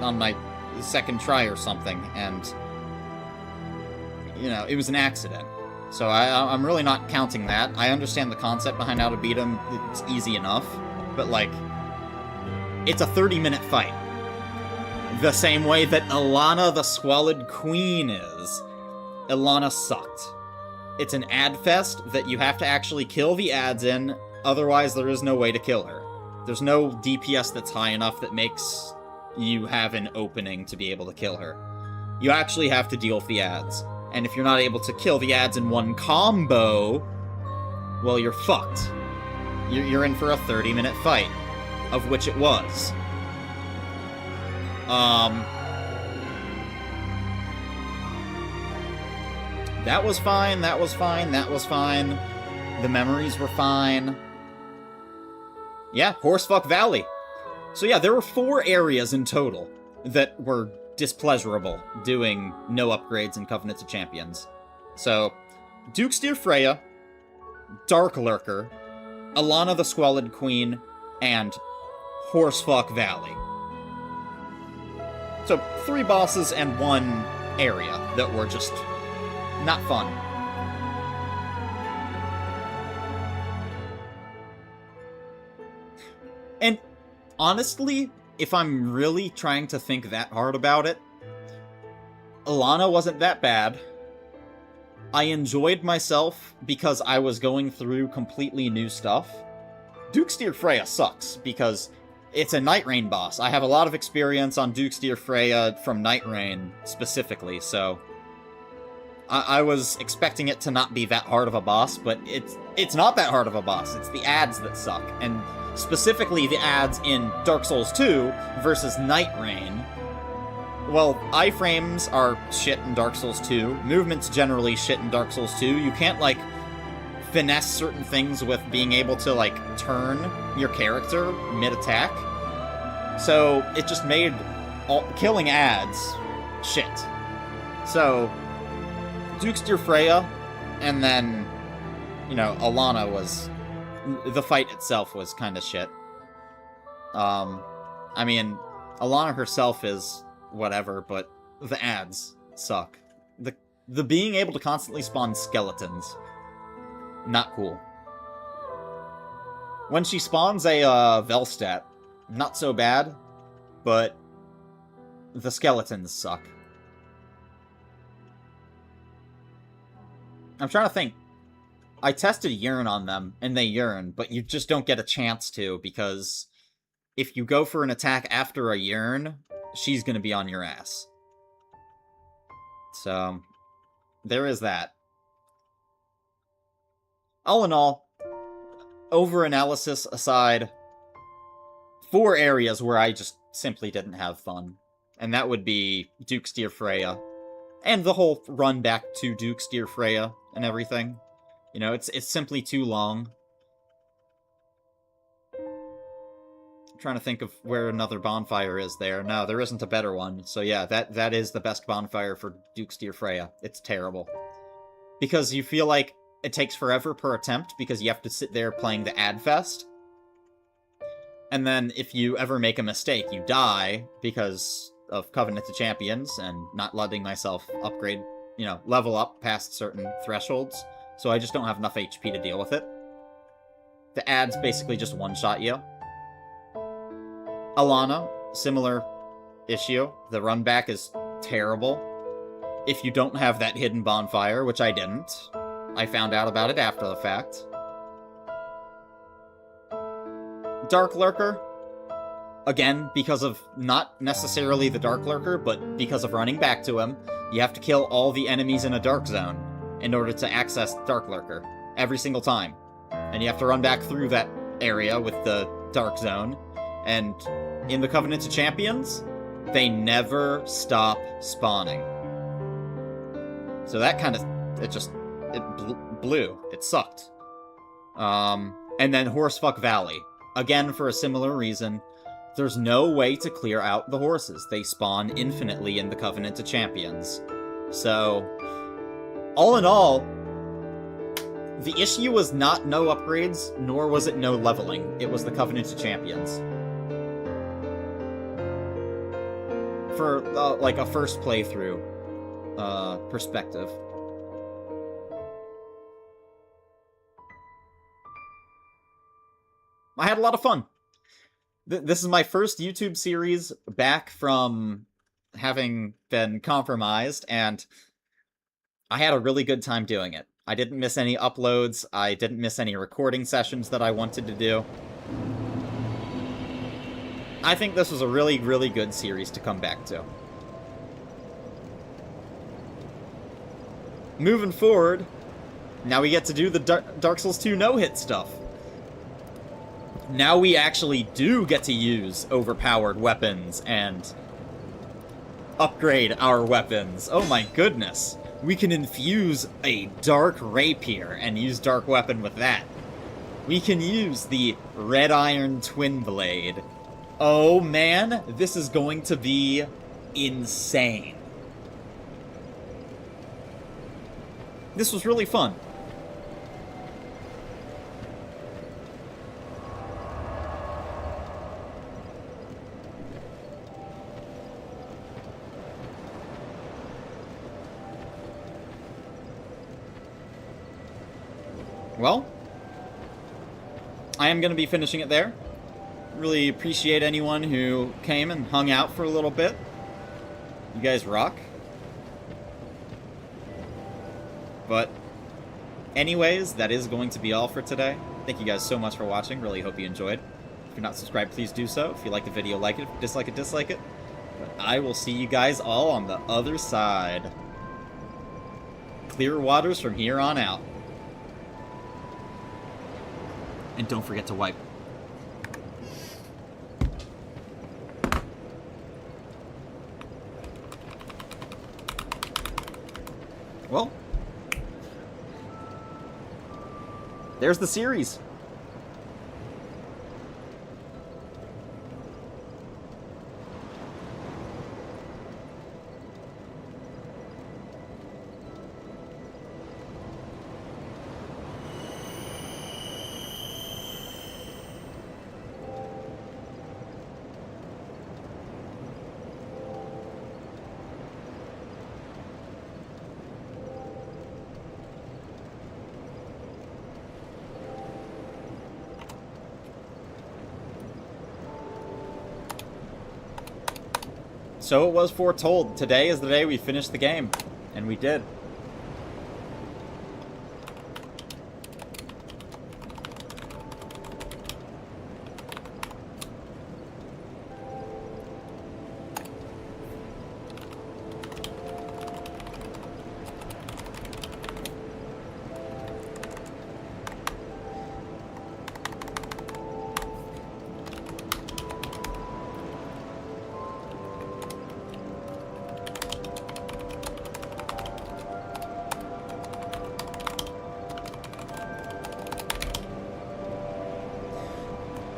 on my second try or something, and, it was an accident. So I'm really not counting that. I understand the concept behind how to beat him. It's easy enough. But, it's a 30-minute fight. The same way that Ilana the Squalid Queen is. Ilana sucked. It's an ad fest that you have to actually kill the ads in, otherwise there is no way to kill her. There's no DPS that's high enough that makes you have an opening to be able to kill her. You actually have to deal with the ads. And if you're not able to kill the ads in one combo, well, you're fucked. You're in for a 30-minute fight, of which it was. That was fine, that was fine, that was fine. The memories were fine. Yeah, Horsefuck Valley. So yeah, there were 4 areas in total that were displeasurable doing no upgrades in Covenant of Champions. So, Duke's Freya, Dark Lurker, Ilana the Squalid Queen, and Horsefuck Valley. So, 3 bosses and 1 area that were just not fun. And honestly, if I'm really trying to think that hard about it, Ilana wasn't that bad. I enjoyed myself because I was going through completely new stuff. Duke's Freya sucks because it's a Night Rain boss. I have a lot of experience on Duke's Freya from Night Rain specifically, so I was expecting it to not be that hard of a boss, but it's not that hard of a boss. It's the ads that suck, and specifically the ads in Dark Souls 2 versus Night Rain. Well, iframes are shit in Dark Souls 2. Movement's generally shit in Dark Souls 2. You can't, finesse certain things with being able to, turn your character mid-attack. So, it just made killing ads shit. So, Duke's Freya, and then, Ilana was... The fight itself was kind of shit. I mean, Ilana herself is whatever, but the ads suck. The being able to constantly spawn skeletons, not cool. When she spawns a Velstadt, not so bad, but the skeletons suck. I'm trying to think. I tested Yearn on them, and they yearn, but you just don't get a chance to, because if you go for an attack after a Yearn, she's gonna be on your ass. So, there is that. All in all, over-analysis aside, 4 areas where I just simply didn't have fun. And that would be Duke's Dear Freya. And the whole run back to Duke's Dear Freya and everything. You know, it's simply too long. I'm trying to think of where another bonfire is there. No, there isn't a better one. So yeah, that is the best bonfire for Duke's Dear Freya. It's terrible. Because you feel like it takes forever per attempt because you have to sit there playing the ad fest. And then if you ever make a mistake, you die because of Covenant of Champions and not letting myself upgrade, you know, level up past certain thresholds. So I just don't have enough HP to deal with it. The ads basically just one-shot you. Alana, similar issue. The run back is terrible. If you don't have that hidden bonfire, which I didn't. I found out about it after the fact. Dark Lurker. Again, because of not necessarily the Dark Lurker, but because of running back to him, you have to kill all the enemies in a Dark Zone in order to access Dark Lurker. Every single time. And you have to run back through that area with the Dark Zone. And in the Covenant of Champions, they never stop spawning. So that kind of, it blew. It sucked. And then Horsefuck Valley. Again, for a similar reason, there's no way to clear out the horses. They spawn infinitely in the Covenant of Champions. So, all in all, the issue was not no upgrades, nor was it no leveling. It was the Covenant of Champions. For, like, a first playthrough perspective. I had a lot of fun. This is my first YouTube series back from having been compromised, and I had a really good time doing it. I didn't miss any uploads, I didn't miss any recording sessions that I wanted to do. I think this was a really, really good series to come back to. Moving forward, now we get to do the Dark Souls 2 no-hit stuff. Now we actually do get to use overpowered weapons and upgrade our weapons. Oh my goodness. We can infuse a Dark Rapier and use Dark Weapon with that. We can use the Red Iron Twin Blade. Oh man, this is going to be insane. This was really fun. Well, I am going to be finishing it there. Really appreciate anyone who came and hung out for a little bit. You guys rock. But anyways, that is going to be all for today. Thank you guys so much for watching. Really hope you enjoyed. If you're not subscribed, please do so. If you like the video, like it. If you dislike it, dislike it. But I will see you guys all on the other side. Clear waters from here on out. And don't forget to wipe. Well, there's the series. So it was foretold. Today is the day we finished the game. And we did.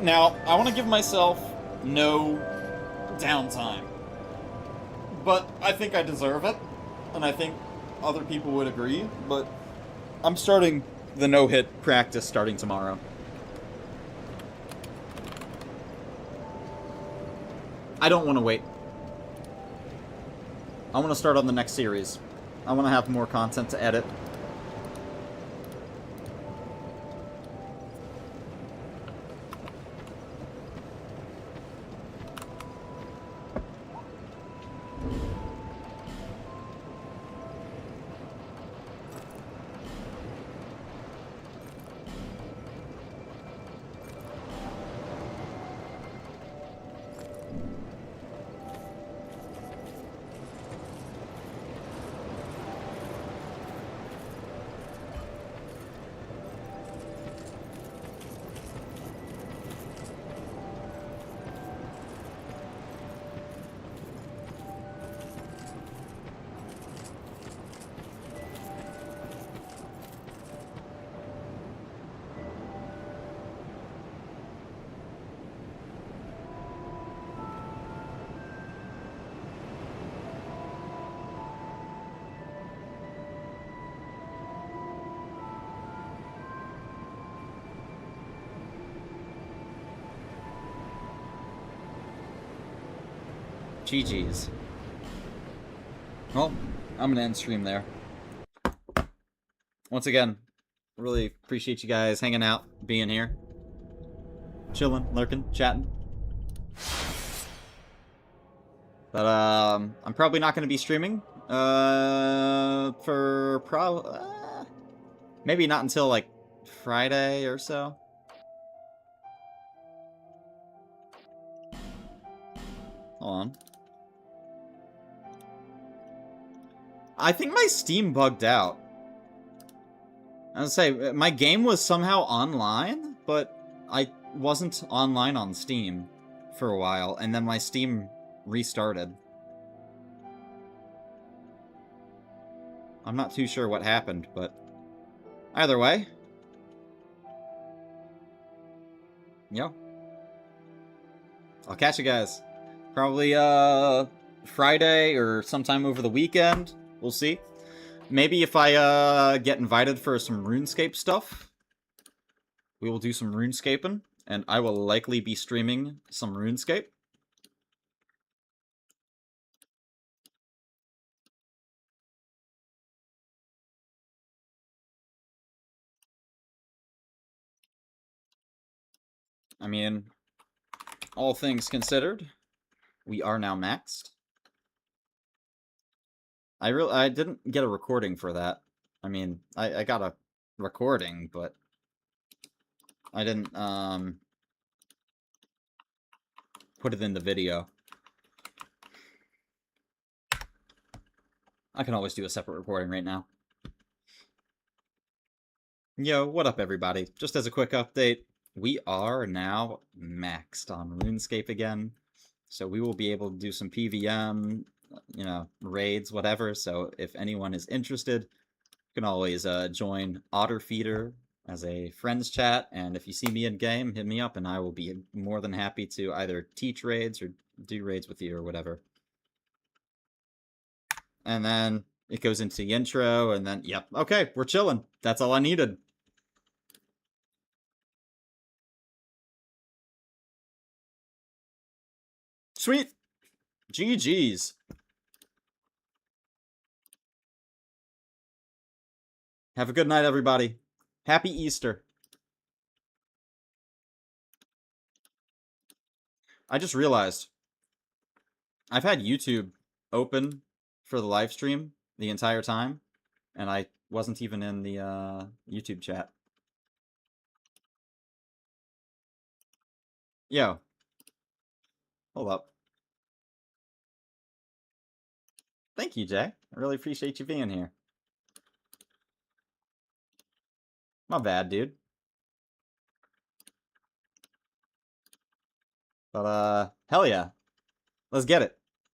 Now, I want to give myself no downtime. But I think I deserve it. And I think other people would agree. But I'm starting the no-hit practice starting tomorrow. I don't want to wait. I want to start on the next series. I want to have more content to edit. GG's. Well, I'm gonna end stream there. Once again, really appreciate you guys hanging out, being here. Chilling, lurking, chatting. But, I'm probably not gonna be streaming, for maybe not until, like, Friday or so. Hold on. I think my Steam bugged out. I was gonna say, my game was somehow online, but I wasn't online on Steam for a while, and then my Steam restarted. I'm not too sure what happened, but either way. Yo. I'll catch you guys. Probably, Friday or sometime over the weekend. We'll see. Maybe if I, get invited for some RuneScape stuff, we will do some RuneScaping, and I will likely be streaming some RuneScape. I mean, all things considered, we are now maxed. I didn't get a recording for that. I mean, I got a recording, but I didn't, put it in the video. I can always do a separate recording right now. Yo, what up, everybody? Just as a quick update, we are now maxed on RuneScape again. So we will be able to do some PVM, you know, raids, whatever. So if anyone is interested, you can always join Otterfeeder as a friends chat. And if you see me in game, hit me up and I will be more than happy to either teach raids or do raids with you or whatever. And then it goes into the intro and then, yep, okay, we're chilling. That's all I needed. Sweet. GG's. Have a good night, everybody. Happy Easter. I just realized I've had YouTube open for the live stream the entire time, and I wasn't even in the YouTube chat. Yo. Hold up. Thank you, Jay. I really appreciate you being here. My bad, dude. But, hell yeah. Let's get it.